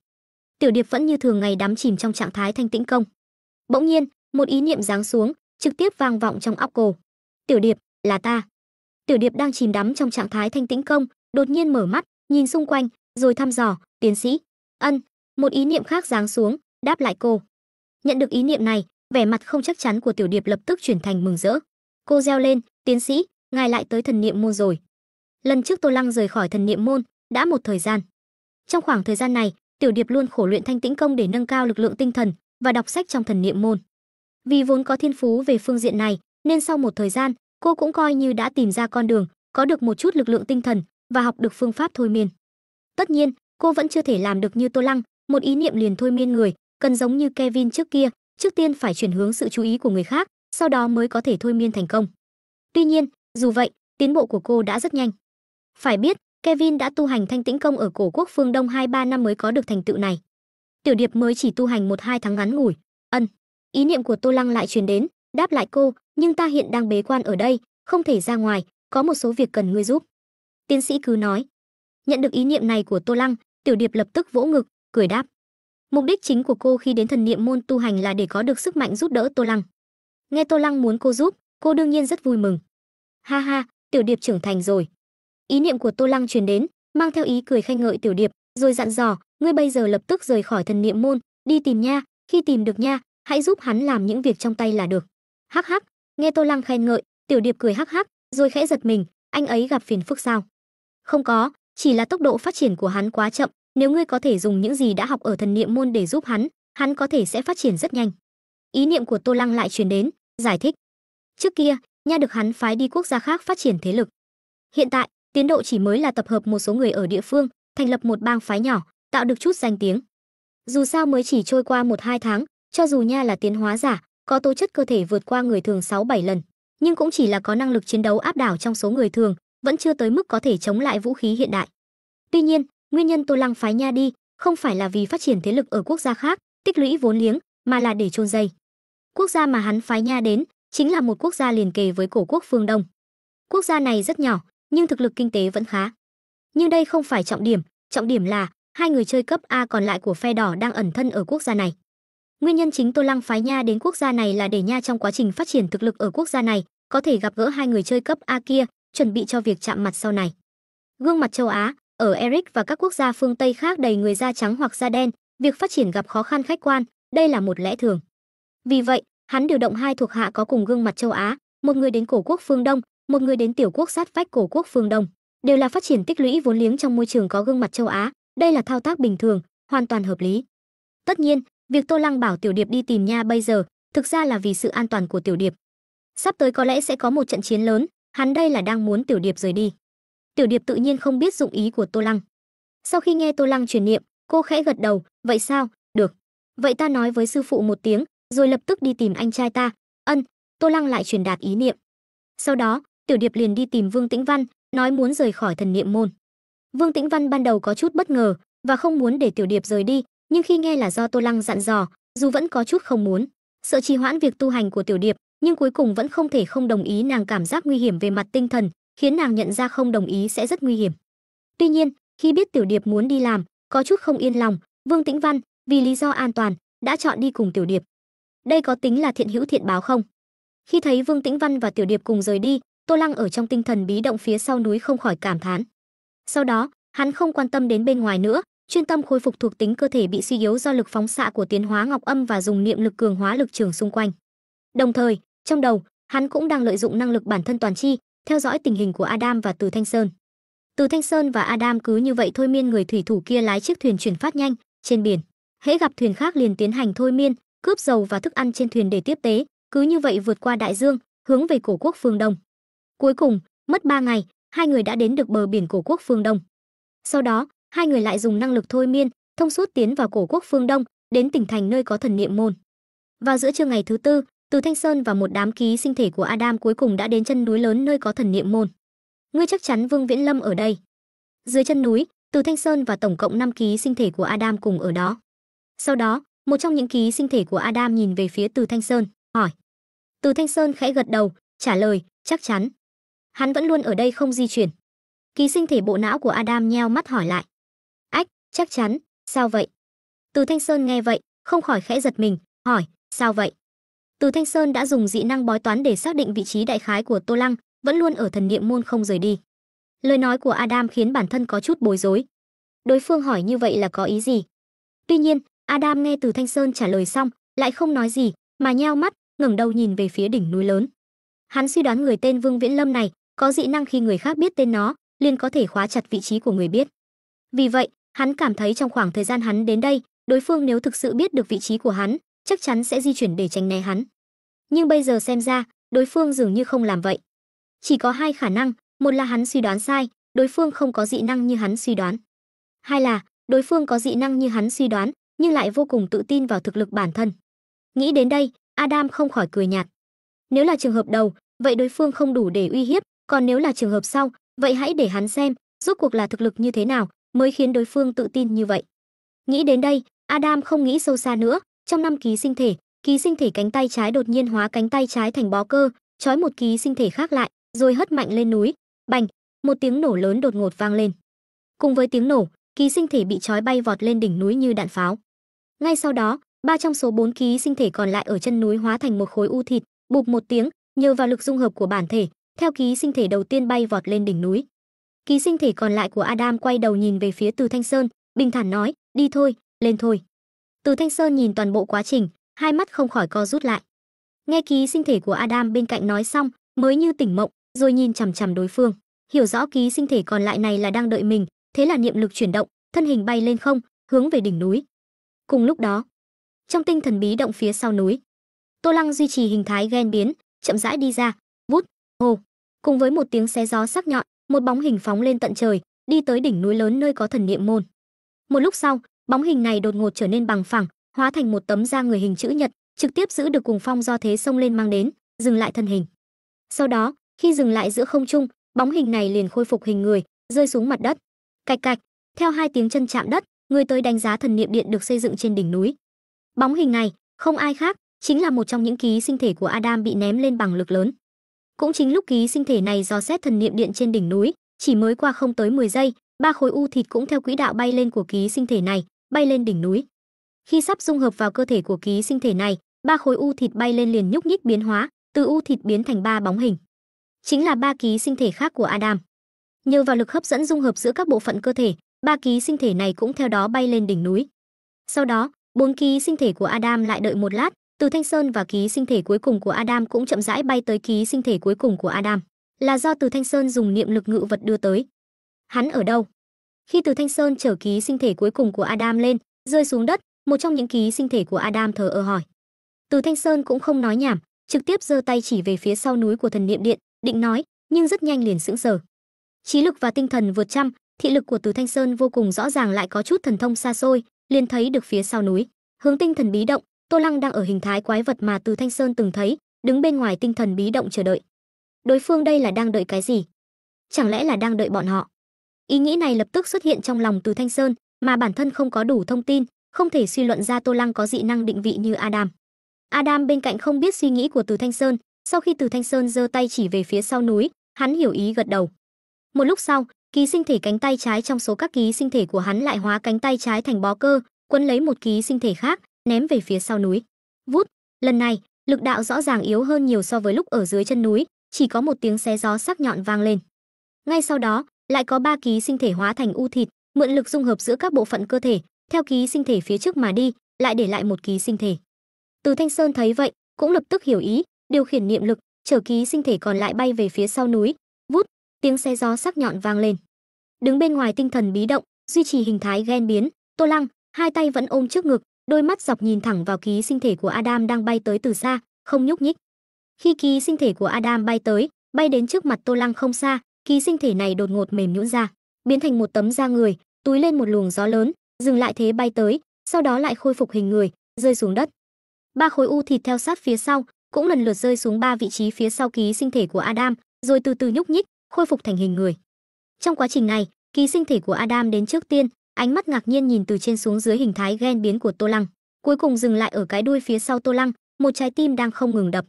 Tiểu Điệp vẫn như thường ngày đắm chìm trong trạng thái thanh tĩnh công. Bỗng nhiên, một ý niệm giáng xuống, trực tiếp vang vọng trong óc cô. "Tiểu Điệp, là ta." Tiểu Điệp đang chìm đắm trong trạng thái thanh tĩnh công, đột nhiên mở mắt, nhìn xung quanh, rồi thăm dò, "Tiến sĩ." "Ân." Một ý niệm khác giáng xuống, đáp lại cô. Nhận được ý niệm này, vẻ mặt không chắc chắn của Tiểu Điệp lập tức chuyển thành mừng rỡ. Cô reo lên, "Tiến sĩ, ngài lại tới Thần Niệm Môn rồi." Lần trước Tô Lăng rời khỏi Thần Niệm Môn đã một thời gian. Trong khoảng thời gian này, Tiểu Điệp luôn khổ luyện thanh tĩnh công để nâng cao lực lượng tinh thần và đọc sách trong Thần Niệm Môn. Vì vốn có thiên phú về phương diện này, nên sau một thời gian, cô cũng coi như đã tìm ra con đường, có được một chút lực lượng tinh thần và học được phương pháp thôi miên. Tất nhiên, cô vẫn chưa thể làm được như Tô Lăng, một ý niệm liền thôi miên người, cần giống như Kevin trước kia, trước tiên phải chuyển hướng sự chú ý của người khác, sau đó mới có thể thôi miên thành công. Tuy nhiên, dù vậy, tiến bộ của cô đã rất nhanh. Phải biết, Kevin đã tu hành thanh tĩnh công ở cổ quốc phương Đông 2-3 năm mới có được thành tựu này. Tiểu Điệp mới chỉ tu hành 1-2 tháng ngắn ngủi. "Ân." Ý niệm của Tô Lăng lại truyền đến, đáp lại cô, "Nhưng ta hiện đang bế quan ở đây, không thể ra ngoài, có một số việc cần ngươi giúp." "Tiến sĩ cứ nói." Nhận được ý niệm này của Tô Lăng, Tiểu Điệp lập tức vỗ ngực, cười đáp. Mục đích chính của cô khi đến Thần Niệm Môn tu hành là để có được sức mạnh giúp đỡ Tô Lăng. Nghe Tô Lăng muốn cô giúp, cô đương nhiên rất vui mừng. "Ha ha, Tiểu Điệp trưởng thành rồi." Ý niệm của Tô Lăng truyền đến, mang theo ý cười khen ngợi Tiểu Điệp, rồi dặn dò, ngươi bây giờ lập tức rời khỏi thần niệm môn, đi tìm nha, khi tìm được nha, hãy giúp hắn làm những việc trong tay là được. Hắc hắc, nghe Tô Lăng khen ngợi, Tiểu Điệp cười hắc hắc, rồi khẽ giật mình, anh ấy gặp phiền phức sao? Không có, chỉ là tốc độ phát triển của hắn quá chậm, nếu ngươi có thể dùng những gì đã học ở thần niệm môn để giúp hắn có thể sẽ phát triển rất nhanh. Ý niệm của Tô Lăng lại truyền đến, giải thích. Trước kia, nha được hắn phái đi quốc gia khác phát triển thế lực. Hiện tại, tiến độ chỉ mới là tập hợp một số người ở địa phương, thành lập một bang phái nhỏ, tạo được chút danh tiếng. Dù sao mới chỉ trôi qua 1-2 tháng, cho dù nha là tiến hóa giả, có tố chất cơ thể vượt qua người thường 6-7 lần, nhưng cũng chỉ là có năng lực chiến đấu áp đảo trong số người thường, vẫn chưa tới mức có thể chống lại vũ khí hiện đại. Tuy nhiên, nguyên nhân Tô Lăng phái nha đi, không phải là vì phát triển thế lực ở quốc gia khác, tích lũy vốn liếng, mà là để chôn dây. Quốc gia mà hắn phái nha đến, chính là một quốc gia liền kề với cổ quốc phương Đông. Quốc gia này rất nhỏ, nhưng thực lực kinh tế vẫn khá. Nhưng đây không phải trọng điểm là hai người chơi cấp A còn lại của phe đỏ đang ẩn thân ở quốc gia này. Nguyên nhân chính Tô Lăng phái nha đến quốc gia này là để nha trong quá trình phát triển thực lực ở quốc gia này, có thể gặp gỡ hai người chơi cấp A kia, chuẩn bị cho việc chạm mặt sau này. Gương mặt châu Á, ở Eric và các quốc gia phương Tây khác đầy người da trắng hoặc da đen, việc phát triển gặp khó khăn khách quan, đây là một lẽ thường. Vì vậy, hắn điều động hai thuộc hạ có cùng gương mặt châu Á, một người đến cổ quốc phương Đông, một người đến tiểu quốc sát vách cổ quốc phương Đông, đều là phát triển tích lũy vốn liếng trong môi trường có gương mặt châu Á, đây là thao tác bình thường, hoàn toàn hợp lý. Tất nhiên, việc Tô Lăng bảo Tiểu Điệp đi tìm nha bây giờ, thực ra là vì sự an toàn của Tiểu Điệp. Sắp tới có lẽ sẽ có một trận chiến lớn, hắn đây là đang muốn Tiểu Điệp rời đi. Tiểu Điệp tự nhiên không biết dụng ý của Tô Lăng. Sau khi nghe Tô Lăng truyền niệm, cô khẽ gật đầu, vậy sao? Được. Vậy ta nói với sư phụ một tiếng, rồi lập tức đi tìm anh trai ta. Ân, Tô Lăng lại truyền đạt ý niệm. Sau đó, Tiểu Điệp liền đi tìm Vương Tĩnh Văn, nói muốn rời khỏi thần niệm môn. Vương Tĩnh Văn ban đầu có chút bất ngờ và không muốn để Tiểu Điệp rời đi, nhưng khi nghe là do Tô Lăng dặn dò, dù vẫn có chút không muốn, sợ trì hoãn việc tu hành của Tiểu Điệp, nhưng cuối cùng vẫn không thể không đồng ý. Nàng cảm giác nguy hiểm về mặt tinh thần, khiến nàng nhận ra không đồng ý sẽ rất nguy hiểm. Tuy nhiên, khi biết Tiểu Điệp muốn đi làm, có chút không yên lòng, Vương Tĩnh Văn, vì lý do an toàn, đã chọn đi cùng Tiểu Điệp. Đây có tính là thiện hữu thiện báo không? Khi thấy Vương Tĩnh Văn và Tiểu Điệp cùng rời đi, Tô Lăng ở trong tinh thần bí động phía sau núi không khỏi cảm thán. Sau đó, hắn không quan tâm đến bên ngoài nữa, chuyên tâm khôi phục thuộc tính cơ thể bị suy yếu do lực phóng xạ của tiến hóa ngọc âm và dùng niệm lực cường hóa lực trường xung quanh. Đồng thời, trong đầu, hắn cũng đang lợi dụng năng lực bản thân toàn chi, theo dõi tình hình của Adam và Từ Thanh Sơn. Từ Thanh Sơn và Adam cứ như vậy thôi miên người thủy thủ kia lái chiếc thuyền chuyển phát nhanh trên biển. Hễ gặp thuyền khác liền tiến hành thôi miên, cướp dầu và thức ăn trên thuyền để tiếp tế, cứ như vậy vượt qua đại dương, hướng về cổ quốc phương Đông. Cuối cùng, mất 3 ngày, hai người đã đến được bờ biển cổ quốc phương Đông. Sau đó, hai người lại dùng năng lực thôi miên, thông suốt tiến vào cổ quốc phương Đông, đến tỉnh thành nơi có thần niệm môn. Vào giữa trưa ngày thứ tư, Từ Thanh Sơn và một đám ký sinh thể của Adam cuối cùng đã đến chân núi lớn nơi có thần niệm môn. Ngươi chắc chắn Vương Viễn Lâm ở đây. Dưới chân núi, Từ Thanh Sơn và tổng cộng 5 ký sinh thể của Adam cùng ở đó. Sau đó, một trong những ký sinh thể của Adam nhìn về phía Từ Thanh Sơn, hỏi. Từ Thanh Sơn khẽ gật đầu, trả lời, chắc chắn. Hắn vẫn luôn ở đây không di chuyển. Ký sinh thể bộ não của Adam nheo mắt hỏi lại. Ách, chắc chắn, sao vậy? Từ Thanh Sơn nghe vậy, không khỏi khẽ giật mình, hỏi, sao vậy? Từ Thanh Sơn đã dùng dị năng bói toán để xác định vị trí đại khái của Tô Lăng, vẫn luôn ở thần niệm môn không rời đi. Lời nói của Adam khiến bản thân có chút bối rối. Đối phương hỏi như vậy là có ý gì? Tuy nhiên, Adam nghe Từ Thanh Sơn trả lời xong, lại không nói gì, mà nheo mắt, ngẩng đầu nhìn về phía đỉnh núi lớn. Hắn suy đoán người tên Vương Viễn Lâm này có dị năng, khi người khác biết tên nó, liền có thể khóa chặt vị trí của người biết. Vì vậy, hắn cảm thấy trong khoảng thời gian hắn đến đây, đối phương nếu thực sự biết được vị trí của hắn, chắc chắn sẽ di chuyển để tránh né hắn. Nhưng bây giờ xem ra, đối phương dường như không làm vậy. Chỉ có hai khả năng, một là hắn suy đoán sai, đối phương không có dị năng như hắn suy đoán. Hai là, đối phương có dị năng như hắn suy đoán, nhưng lại vô cùng tự tin vào thực lực bản thân. Nghĩ đến đây, Adam không khỏi cười nhạt. Nếu là trường hợp đầu, vậy đối phương không đủ để uy hiếp, còn nếu là trường hợp sau, vậy hãy để hắn xem, rốt cuộc là thực lực như thế nào, mới khiến đối phương tự tin như vậy. Nghĩ đến đây, Adam không nghĩ sâu xa nữa, trong 5 ký sinh thể cánh tay trái đột nhiên hóa cánh tay trái thành bó cơ, trói một ký sinh thể khác lại, rồi hất mạnh lên núi. Bành, một tiếng nổ lớn đột ngột vang lên. Cùng với tiếng nổ, ký sinh thể bị trói bay vọt lên đỉnh núi như đạn pháo. Ngay sau đó, 3 trong số 4 ký sinh thể còn lại ở chân núi hóa thành một khối u thịt, bụp một tiếng, nhờ vào lực dung hợp của bản thể, theo ký sinh thể đầu tiên bay vọt lên đỉnh núi. Ký sinh thể còn lại của Adam quay đầu nhìn về phía Từ Thanh Sơn, bình thản nói, đi thôi, lên thôi. Từ Thanh Sơn nhìn toàn bộ quá trình, hai mắt không khỏi co rút lại. Nghe ký sinh thể của Adam bên cạnh nói xong, mới như tỉnh mộng, rồi nhìn chằm chằm đối phương, hiểu rõ ký sinh thể còn lại này là đang đợi mình, thế là niệm lực chuyển động, thân hình bay lên không, hướng về đỉnh núi. Cùng lúc đó, trong tinh thần bí động phía sau núi, Tô Lăng duy trì hình thái ghen biến, chậm rãi đi ra, vút, hồ, cùng với một tiếng xé gió sắc nhọn, một bóng hình phóng lên tận trời, đi tới đỉnh núi lớn nơi có thần niệm môn. Một lúc sau, bóng hình này đột ngột trở nên bằng phẳng, hóa thành một tấm da người hình chữ nhật, trực tiếp giữ được cùng phong do thế xông lên mang đến, dừng lại thân hình. Sau đó, khi dừng lại giữa không trung, bóng hình này liền khôi phục hình người, rơi xuống mặt đất. Cạch cạch, theo hai tiếng chân chạm đất, người tới đánh giá thần niệm điện được xây dựng trên đỉnh núi. Bóng hình này không ai khác, chính là một trong những ký sinh thể của Adam bị ném lên bằng lực lớn. Cũng chính lúc ký sinh thể này dò xét thần niệm điện trên đỉnh núi, chỉ mới qua không tới 10 giây, ba khối u thịt cũng theo quỹ đạo bay lên của ký sinh thể này, bay lên đỉnh núi. Khi sắp dung hợp vào cơ thể của ký sinh thể này, ba khối u thịt bay lên liền nhúc nhích biến hóa, từ u thịt biến thành ba bóng hình. Chính là ba ký sinh thể khác của Adam. Nhờ vào lực hấp dẫn dung hợp giữa các bộ phận cơ thể, ba ký sinh thể này cũng theo đó bay lên đỉnh núi. Sau đó, bốn ký sinh thể của Adam lại đợi một lát, Từ Thanh Sơn và ký sinh thể cuối cùng của Adam cũng chậm rãi bay tới ký sinh thể cuối cùng của Adam, là do Từ Thanh Sơn dùng niệm lực ngự vật đưa tới. Hắn ở đâu? Khi Từ Thanh Sơn chở ký sinh thể cuối cùng của Adam lên, rơi xuống đất, một trong những ký sinh thể của Adam thờ ơ hỏi. Từ Thanh Sơn cũng không nói nhảm, trực tiếp giơ tay chỉ về phía sau núi của thần niệm điện, định nói, nhưng rất nhanh liền sững sờ. Trí lực và tinh thần vượt trăm, thị lực của Từ Thanh Sơn vô cùng rõ ràng, lại có chút thần thông xa xôi, liền thấy được phía sau núi, hướng tinh thần bí động, Tô Lăng đang ở hình thái quái vật mà Từ Thanh Sơn từng thấy, đứng bên ngoài tinh thần bí động chờ đợi. Đối phương đây là đang đợi cái gì? Chẳng lẽ là đang đợi bọn họ? Ý nghĩ này lập tức xuất hiện trong lòng Từ Thanh Sơn, mà bản thân không có đủ thông tin, không thể suy luận ra Tô Lăng có dị năng định vị như Adam. Adam bên cạnh không biết suy nghĩ của Từ Thanh Sơn, sau khi Từ Thanh Sơn giơ tay chỉ về phía sau núi, hắn hiểu ý gật đầu. Một lúc sau, ký sinh thể cánh tay trái trong số các ký sinh thể của hắn lại hóa cánh tay trái thành bó cơ, quấn lấy một ký sinh thể khác, ném về phía sau núi. Vút, lần này, lực đạo rõ ràng yếu hơn nhiều so với lúc ở dưới chân núi, chỉ có một tiếng xé gió sắc nhọn vang lên. Ngay sau đó, lại có ba ký sinh thể hóa thành u thịt, mượn lực dung hợp giữa các bộ phận cơ thể, theo ký sinh thể phía trước mà đi, lại để lại một ký sinh thể. Từ Thanh Sơn thấy vậy, cũng lập tức hiểu ý, điều khiển niệm lực, chở ký sinh thể còn lại bay về phía sau núi. Vút, tiếng xé gió sắc nhọn vang lên. Đứng bên ngoài tinh thần bí động, duy trì hình thái ghen biến, Tô Lăng, hai tay vẫn ôm trước ngực, đôi mắt dọc nhìn thẳng vào ký sinh thể của Adam đang bay tới từ xa, không nhúc nhích. Khi ký sinh thể của Adam bay tới, bay đến trước mặt Tô Lăng không xa, ký sinh thể này đột ngột mềm nhũn ra, biến thành một tấm da người, túi lên một luồng gió lớn, dừng lại thế bay tới, sau đó lại khôi phục hình người, rơi xuống đất. Ba khối u thịt theo sát phía sau, cũng lần lượt rơi xuống ba vị trí phía sau ký sinh thể của Adam, rồi từ từ nhúc nhích, khôi phục thành hình người. Trong quá trình này, ký sinh thể của Adam đến trước tiên, ánh mắt ngạc nhiên nhìn từ trên xuống dưới hình thái ghen biến của Tô Lăng, cuối cùng dừng lại ở cái đuôi phía sau Tô Lăng, một trái tim đang không ngừng đập.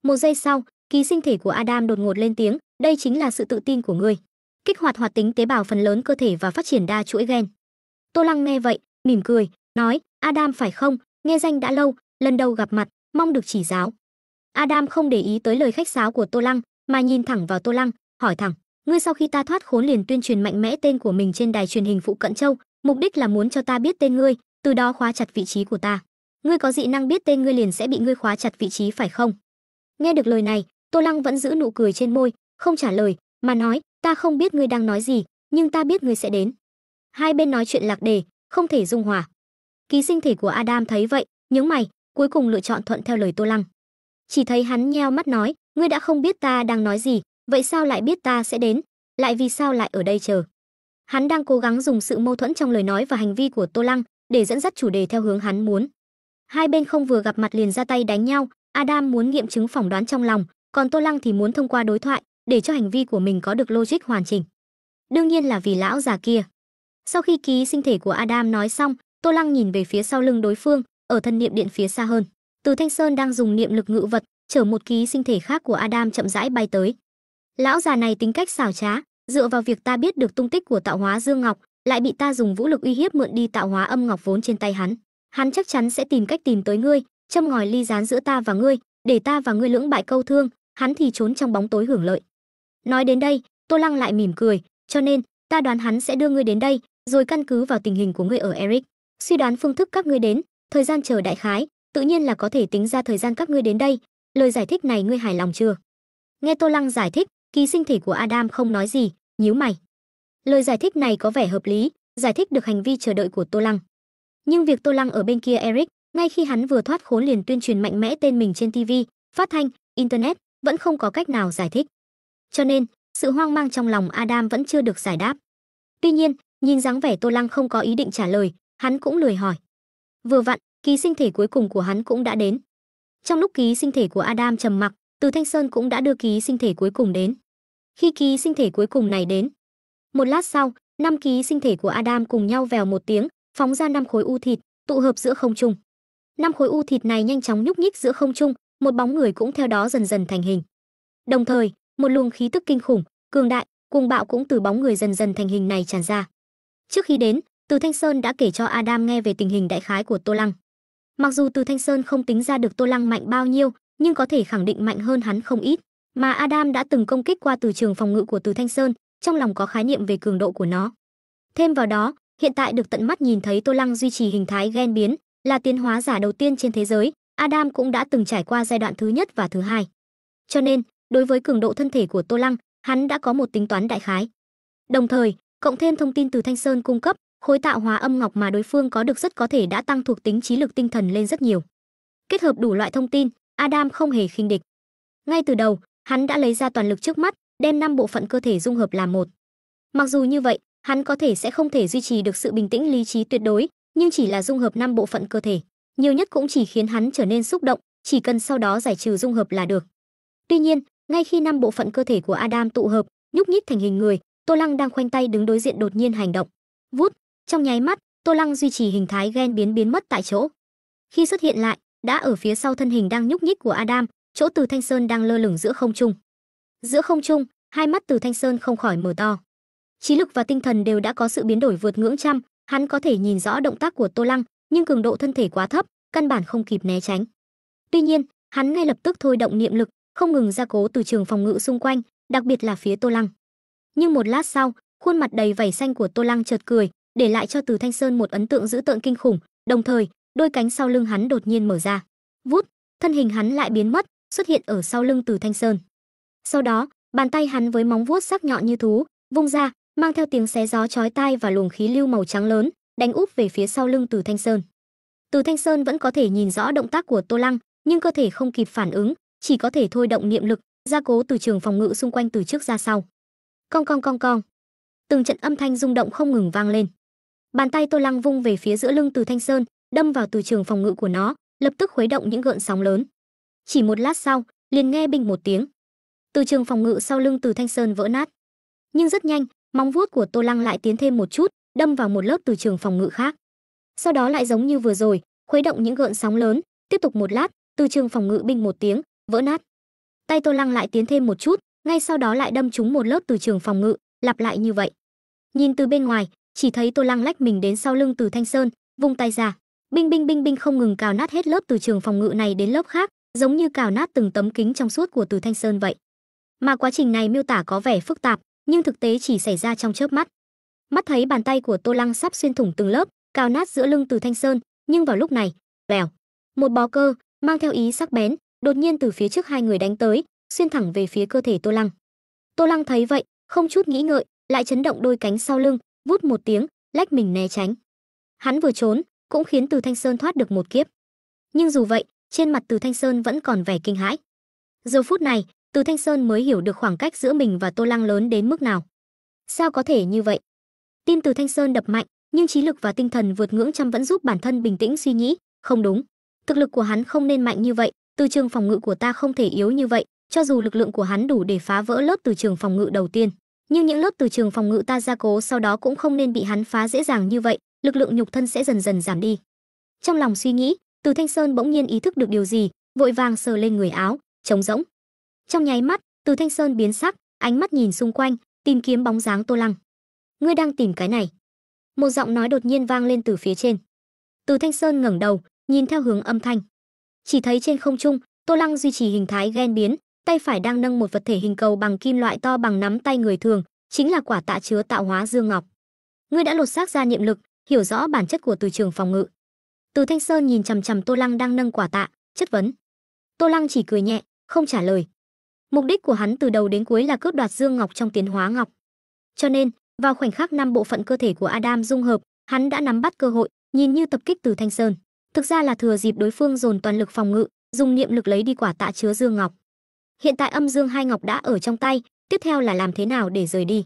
Một giây sau, ký sinh thể của Adam đột ngột lên tiếng, đây chính là sự tự tin của ngươi. Kích hoạt hoạt tính tế bào phần lớn cơ thể và phát triển đa chuỗi gen. Tô Lăng nghe vậy, mỉm cười, nói, Adam phải không, nghe danh đã lâu, lần đầu gặp mặt, mong được chỉ giáo. Adam không để ý tới lời khách sáo của Tô Lăng, mà nhìn thẳng vào Tô Lăng, hỏi thẳng, ngươi sau khi ta thoát khốn liền tuyên truyền mạnh mẽ tên của mình trên đài truyền hình phụ cận châu, mục đích là muốn cho ta biết tên ngươi, từ đó khóa chặt vị trí của ta. Ngươi có dị năng biết tên ngươi liền sẽ bị ngươi khóa chặt vị trí phải không? Nghe được lời này, Tô Lăng vẫn giữ nụ cười trên môi, không trả lời, mà nói, ta không biết ngươi đang nói gì, nhưng ta biết ngươi sẽ đến. Hai bên nói chuyện lạc đề, không thể dung hòa. Ký sinh thể của Adam thấy vậy, nhướng mày, cuối cùng lựa chọn thuận theo lời Tô Lăng. Chỉ thấy hắn nheo mắt nói, ngươi đã không biết ta đang nói gì, vậy sao lại biết ta sẽ đến, lại vì sao lại ở đây chờ? Hắn đang cố gắng dùng sự mâu thuẫn trong lời nói và hành vi của Tô Lăng để dẫn dắt chủ đề theo hướng hắn muốn. Hai bên không vừa gặp mặt liền ra tay đánh nhau, Adam muốn nghiệm chứng phỏng đoán trong lòng, còn Tô Lăng thì muốn thông qua đối thoại để cho hành vi của mình có được logic hoàn chỉnh. Đương nhiên là vì lão già kia. Sau khi ký sinh thể của Adam nói xong, Tô Lăng nhìn về phía sau lưng đối phương, ở thân niệm điện phía xa hơn, Từ Thanh Sơn đang dùng niệm lực ngự vật chở một ký sinh thể khác của Adam chậm rãi bay tới. Lão già này tính cách xảo trá, dựa vào việc ta biết được tung tích của tạo hóa Dương Ngọc, lại bị ta dùng vũ lực uy hiếp mượn đi tạo hóa âm ngọc vốn trên tay hắn. Hắn chắc chắn sẽ tìm cách tìm tới ngươi, châm ngòi ly gián giữa ta và ngươi, để ta và ngươi lưỡng bại câu thương, hắn thì trốn trong bóng tối hưởng lợi. Nói đến đây, Tô Lăng lại mỉm cười, Cho nên, ta đoán hắn sẽ đưa ngươi đến đây, rồi căn cứ vào tình hình của ngươi ở Eric, suy đoán phương thức các ngươi đến, thời gian chờ đại khái, tự nhiên là có thể tính ra thời gian các ngươi đến đây. Lời giải thích này ngươi hài lòng chưa? Nghe Tô Lăng giải thích, ký sinh thể của Adam không nói gì, nhíu mày. Lời giải thích này có vẻ hợp lý, giải thích được hành vi chờ đợi của Tô Lăng. Nhưng việc Tô Lăng ở bên kia Eric, ngay khi hắn vừa thoát khốn liền tuyên truyền mạnh mẽ tên mình trên TV, phát thanh, internet, vẫn không có cách nào giải thích. Cho nên, sự hoang mang trong lòng Adam vẫn chưa được giải đáp. Tuy nhiên, nhìn dáng vẻ Tô Lăng không có ý định trả lời, hắn cũng lười hỏi. Vừa vặn, ký sinh thể cuối cùng của hắn cũng đã đến. Trong lúc ký sinh thể của Adam trầm mặc, Từ Thanh Sơn cũng đã đưa ký sinh thể cuối cùng đến. Khi ký sinh thể cuối cùng này đến, một lát sau, 5 ký sinh thể của Adam cùng nhau vèo một tiếng, phóng ra 5 khối u thịt, tụ hợp giữa không trung. 5 khối u thịt này nhanh chóng nhúc nhích giữa không trung, một bóng người cũng theo đó dần dần thành hình. Đồng thời, một luồng khí tức kinh khủng, cường đại, cuồng bạo cũng từ bóng người dần dần thành hình này tràn ra. Trước khi đến, Từ Thanh Sơn đã kể cho Adam nghe về tình hình đại khái của Tô Lăng. Mặc dù Từ Thanh Sơn không tính ra được Tô Lăng mạnh bao nhiêu, nhưng có thể khẳng định mạnh hơn hắn không ít, mà Adam đã từng công kích qua từ trường phòng ngự của Từ Thanh Sơn, trong lòng có khái niệm về cường độ của nó. Thêm vào đó, hiện tại được tận mắt nhìn thấy Tô Lăng duy trì hình thái gen biến, là tiến hóa giả đầu tiên trên thế giới, Adam cũng đã từng trải qua giai đoạn thứ nhất và thứ hai. Cho nên, đối với cường độ thân thể của Tô Lăng, hắn đã có một tính toán đại khái. Đồng thời, cộng thêm thông tin từ Thanh Sơn cung cấp, khối tạo hóa âm ngọc mà đối phương có được rất có thể đã tăng thuộc tính trí lực tinh thần lên rất nhiều. Kết hợp đủ loại thông tin, Adam không hề khinh địch. Ngay từ đầu, hắn đã lấy ra toàn lực trước mắt, đem 5 bộ phận cơ thể dung hợp làm một. Mặc dù như vậy, hắn có thể sẽ không thể duy trì được sự bình tĩnh lý trí tuyệt đối, nhưng chỉ là dung hợp 5 bộ phận cơ thể, nhiều nhất cũng chỉ khiến hắn trở nên xúc động, chỉ cần sau đó giải trừ dung hợp là được. Tuy nhiên, ngay khi 5 bộ phận cơ thể của Adam tụ hợp, nhúc nhích thành hình người, Tô Lăng đang khoanh tay đứng đối diện đột nhiên hành động. Vút, trong nháy mắt, Tô Lăng duy trì hình thái gen biến mất tại chỗ. Khi xuất hiện lại, đã ở phía sau thân hình đang nhúc nhích của Adam, chỗ Từ Thanh Sơn đang lơ lửng giữa không trung. Giữa không trung, hai mắt Từ Thanh Sơn không khỏi mở to. Trí lực và tinh thần đều đã có sự biến đổi vượt ngưỡng trăm, hắn có thể nhìn rõ động tác của Tô Lăng, nhưng cường độ thân thể quá thấp, căn bản không kịp né tránh. Tuy nhiên, hắn ngay lập tức thôi động niệm lực, không ngừng gia cố từ trường phòng ngự xung quanh, đặc biệt là phía Tô Lăng. Nhưng một lát sau, khuôn mặt đầy vảy xanh của Tô Lăng chợt cười, để lại cho Từ Thanh Sơn một ấn tượng dữ tợn kinh khủng, đồng thời, đôi cánh sau lưng hắn đột nhiên mở ra. Vút, thân hình hắn lại biến mất, xuất hiện ở sau lưng Từ Thanh Sơn. Sau đó, bàn tay hắn với móng vuốt sắc nhọn như thú, vung ra, mang theo tiếng xé gió chói tai và luồng khí lưu màu trắng lớn, đánh úp về phía sau lưng Từ Thanh Sơn. Từ Thanh Sơn vẫn có thể nhìn rõ động tác của Tô Lăng, nhưng cơ thể không kịp phản ứng, chỉ có thể thôi động niệm lực, gia cố từ trường phòng ngự xung quanh từ trước ra sau. Cong cong cong cong. Từng trận âm thanh rung động không ngừng vang lên. Bàn tay Tô Lăng vung về phía giữa lưng Từ Thanh Sơn, đâm vào từ trường phòng ngự của nó, lập tức khuấy động những gợn sóng lớn. Chỉ một lát sau, liền nghe binh một tiếng. Từ trường phòng ngự sau lưng Từ Thanh Sơn vỡ nát. Nhưng rất nhanh, móng vuốt của Tô Lăng lại tiến thêm một chút, đâm vào một lớp từ trường phòng ngự khác. Sau đó lại giống như vừa rồi, khuấy động những gợn sóng lớn, tiếp tục một lát, từ trường phòng ngự binh một tiếng, vỡ nát. Tay Tô Lăng lại tiến thêm một chút, ngay sau đó lại đâm trúng một lớp từ trường phòng ngự, lặp lại như vậy. Nhìn từ bên ngoài, chỉ thấy Tô Lăng lách mình đến sau lưng Từ Thanh Sơn, vung tay ra, binh binh binh binh không ngừng cào nát hết lớp từ trường phòng ngự này đến lớp khác, giống như cào nát từng tấm kính trong suốt của Từ Thanh Sơn vậy. Mà quá trình này miêu tả có vẻ phức tạp, nhưng thực tế chỉ xảy ra trong chớp mắt. Mắt thấy bàn tay của Tô Lăng sắp xuyên thủng từng lớp, cào nát giữa lưng Từ Thanh Sơn, nhưng vào lúc này, bèo, một bó cơ mang theo ý sắc bén, đột nhiên từ phía trước hai người đánh tới, xuyên thẳng về phía cơ thể Tô Lăng. Tô Lăng thấy vậy, không chút nghĩ ngợi, lại chấn động đôi cánh sau lưng, vút một tiếng, lách mình né tránh. Hắn vừa trốn, cũng khiến Từ Thanh Sơn thoát được một kiếp. Nhưng dù vậy, trên mặt Từ Thanh Sơn vẫn còn vẻ kinh hãi. Giờ phút này, Từ Thanh Sơn mới hiểu được khoảng cách giữa mình và Tô Lăng lớn đến mức nào. Sao có thể như vậy? Tim Từ Thanh Sơn đập mạnh, nhưng trí lực và tinh thần vượt ngưỡng trăm vẫn giúp bản thân bình tĩnh suy nghĩ, không đúng. Thực lực của hắn không nên mạnh như vậy, từ trường phòng ngự của ta không thể yếu như vậy, cho dù lực lượng của hắn đủ để phá vỡ lớp từ trường phòng ngự đầu tiên, nhưng những lớp từ trường phòng ngự ta gia cố sau đó cũng không nên bị hắn phá dễ dàng như vậy, lực lượng nhục thân sẽ dần dần giảm đi. Trong lòng suy nghĩ, Từ Thanh Sơn bỗng nhiên ý thức được điều gì, vội vàng sờ lên người áo, trống rỗng. Trong nháy mắt, Từ Thanh Sơn biến sắc, ánh mắt nhìn xung quanh, tìm kiếm bóng dáng Tô Lăng. Ngươi đang tìm cái này? Một giọng nói đột nhiên vang lên từ phía trên. Từ Thanh Sơn ngẩng đầu, nhìn theo hướng âm thanh. Chỉ thấy trên không trung, Tô Lăng duy trì hình thái gen biến, tay phải đang nâng một vật thể hình cầu bằng kim loại to bằng nắm tay người thường, chính là quả tạ chứa tạo hóa dương ngọc. Ngươi đã lột xác ra niệm lực, hiểu rõ bản chất của từ trường phòng ngự. Từ Thanh Sơn nhìn chằm chằm Tô Lăng đang nâng quả tạ, chất vấn. Tô Lăng chỉ cười nhẹ, không trả lời. Mục đích của hắn từ đầu đến cuối là cướp đoạt dương ngọc trong tiến hóa ngọc. Cho nên, vào khoảnh khắc 5 bộ phận cơ thể của Adam dung hợp, hắn đã nắm bắt cơ hội, nhìn như tập kích Từ Thanh Sơn, thực ra là thừa dịp đối phương dồn toàn lực phòng ngự, dùng niệm lực lấy đi quả tạ chứa dương ngọc. Hiện tại âm dương hai ngọc đã ở trong tay, tiếp theo là làm thế nào để rời đi.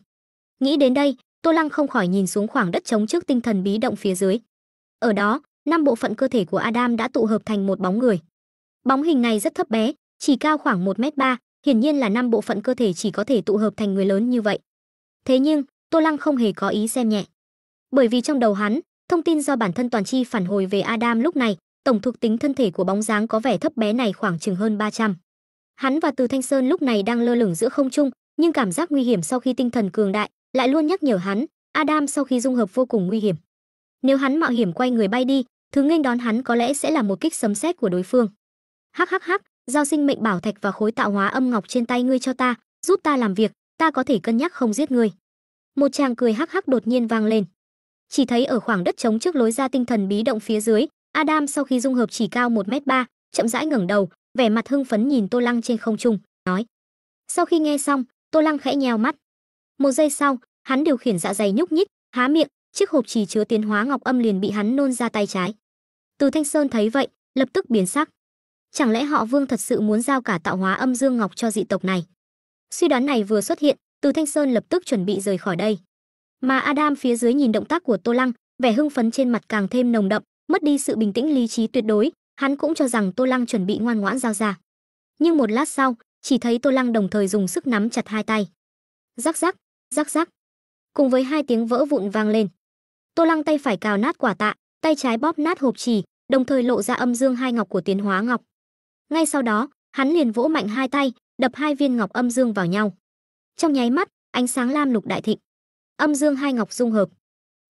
Nghĩ đến đây, Tô Lăng không khỏi nhìn xuống khoảng đất trống trước tinh thần bí động phía dưới. Ở đó, 5 bộ phận cơ thể của Adam đã tụ hợp thành một bóng người. Bóng hình này rất thấp bé, chỉ cao khoảng 1m3, hiển nhiên là 5 bộ phận cơ thể chỉ có thể tụ hợp thành người lớn như vậy. Thế nhưng, Tô Lăng không hề có ý xem nhẹ. Bởi vì trong đầu hắn, thông tin do bản thân toàn chi phản hồi về Adam lúc này, tổng thuộc tính thân thể của bóng dáng có vẻ thấp bé này khoảng chừng hơn 300. Hắn và Từ Thanh Sơn lúc này đang lơ lửng giữa không trung, nhưng cảm giác nguy hiểm sau khi tinh thần cường đại lại luôn nhắc nhở hắn, Adam sau khi dung hợp vô cùng nguy hiểm. Nếu hắn mạo hiểm quay người bay đi, thứ nghênh đón hắn có lẽ sẽ là một kích sấm sét của đối phương. Hắc hắc hắc, giao sinh mệnh bảo thạch và khối tạo hóa âm ngọc trên tay ngươi cho ta, giúp ta làm việc, ta có thể cân nhắc không giết ngươi. Một tràng cười hắc hắc đột nhiên vang lên. Chỉ thấy ở khoảng đất trống trước lối ra tinh thần bí động phía dưới, Adam sau khi dung hợp chỉ cao 1m3, chậm rãi ngẩng đầu, vẻ mặt hưng phấn nhìn Tô Lăng trên không trung, nói. Sau khi nghe xong, Tô Lăng khẽ nheo mắt. Một giây sau, hắn điều khiển dạ dày nhúc nhích, há miệng, chiếc hộp chỉ chứa tiến hóa ngọc âm liền bị hắn nôn ra tay trái. Từ Thanh Sơn thấy vậy, lập tức biến sắc. Chẳng lẽ họ Vương thật sự muốn giao cả tạo hóa âm dương ngọc cho dị tộc này? Suy đoán này vừa xuất hiện, Từ Thanh Sơn lập tức chuẩn bị rời khỏi đây. Mà Adam phía dưới nhìn động tác của Tô Lăng, vẻ hưng phấn trên mặt càng thêm nồng đậm, mất đi sự bình tĩnh lý trí tuyệt đối, hắn cũng cho rằng Tô Lăng chuẩn bị ngoan ngoãn giao ra. Nhưng một lát sau, chỉ thấy Tô Lăng đồng thời dùng sức nắm chặt hai tay. Rắc rắc, rắc rắc. Cùng với hai tiếng vỡ vụn vang lên. Tô Lăng tay phải cào nát quả tạ, tay trái bóp nát hộp chỉ, đồng thời lộ ra âm dương hai ngọc của tiến hóa ngọc. Ngay sau đó, hắn liền vỗ mạnh hai tay, đập hai viên ngọc âm dương vào nhau. Trong nháy mắt, ánh sáng lam lục đại thịnh. Âm dương hai ngọc dung hợp.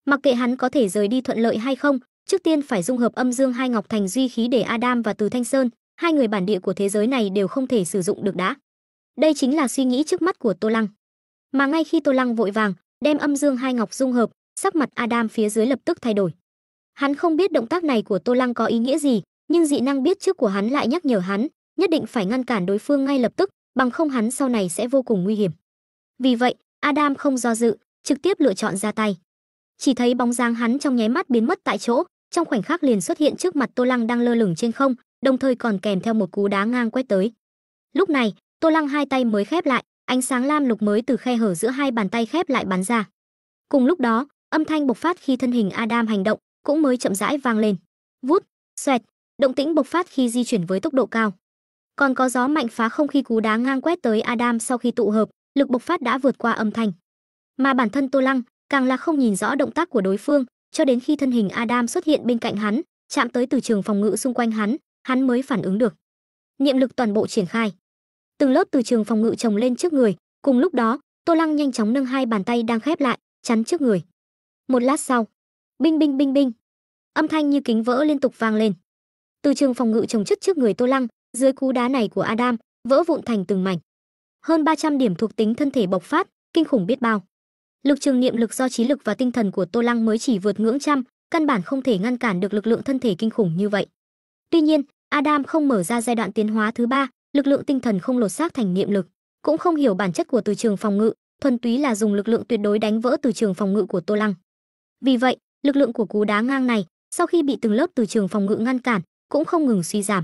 Mặc kệ hắn có thể rời đi thuận lợi hay không, trước tiên phải dung hợp âm dương hai ngọc thành duy khí để Adam và Từ Thanh Sơn, hai người bản địa của thế giới này đều không thể sử dụng được đã. Đây chính là suy nghĩ trước mắt của Tô Lăng. Mà ngay khi Tô Lăng vội vàng đem âm dương hai ngọc dung hợp, sắc mặt Adam phía dưới lập tức thay đổi. Hắn không biết động tác này của Tô Lăng có ý nghĩa gì, nhưng dị năng biết trước của hắn lại nhắc nhở hắn, nhất định phải ngăn cản đối phương ngay lập tức, bằng không hắn sau này sẽ vô cùng nguy hiểm. Vì vậy, Adam không do dự, trực tiếp lựa chọn ra tay. Chỉ thấy bóng dáng hắn trong nháy mắt biến mất tại chỗ, trong khoảnh khắc liền xuất hiện trước mặt Tô Lăng đang lơ lửng trên không, đồng thời còn kèm theo một cú đá ngang quét tới. Lúc này, Tô Lăng hai tay mới khép lại, ánh sáng lam lục mới từ khe hở giữa hai bàn tay khép lại bắn ra. Cùng lúc đó, âm thanh bộc phát khi thân hình Adam hành động cũng mới chậm rãi vang lên. Vút, xoẹt, động tĩnh bộc phát khi di chuyển với tốc độ cao. Còn có gió mạnh phá không khi cú đá ngang quét tới Adam sau khi tụ hợp, lực bộc phát đã vượt qua âm thanh. Mà bản thân Tô Lăng càng là không nhìn rõ động tác của đối phương, cho đến khi thân hình Adam xuất hiện bên cạnh hắn, chạm tới từ trường phòng ngự xung quanh hắn mới phản ứng được. Niệm lực toàn bộ triển khai. Từng lớp từ trường phòng ngự chồng lên trước người, cùng lúc đó, Tô Lăng nhanh chóng nâng hai bàn tay đang khép lại, chắn trước người. Một lát sau, binh binh binh binh, âm thanh như kính vỡ liên tục vang lên. Từ trường phòng ngự chồng chất trước người Tô Lăng, dưới cú đá này của Adam, vỡ vụn thành từng mảnh. Hơn 300 điểm thuộc tính thân thể bộc phát, kinh khủng biết bao. Lực trường niệm lực do trí lực và tinh thần của Tô Lăng mới chỉ vượt ngưỡng trăm, căn bản không thể ngăn cản được lực lượng thân thể kinh khủng như vậy. Tuy nhiên, Adam không mở ra giai đoạn tiến hóa thứ 3, lực lượng tinh thần không lột xác thành niệm lực, cũng không hiểu bản chất của từ trường phòng ngự, thuần túy là dùng lực lượng tuyệt đối đánh vỡ từ trường phòng ngự của Tô Lăng. Vì vậy, lực lượng của cú đá ngang này, sau khi bị từng lớp từ trường phòng ngự ngăn cản, cũng không ngừng suy giảm.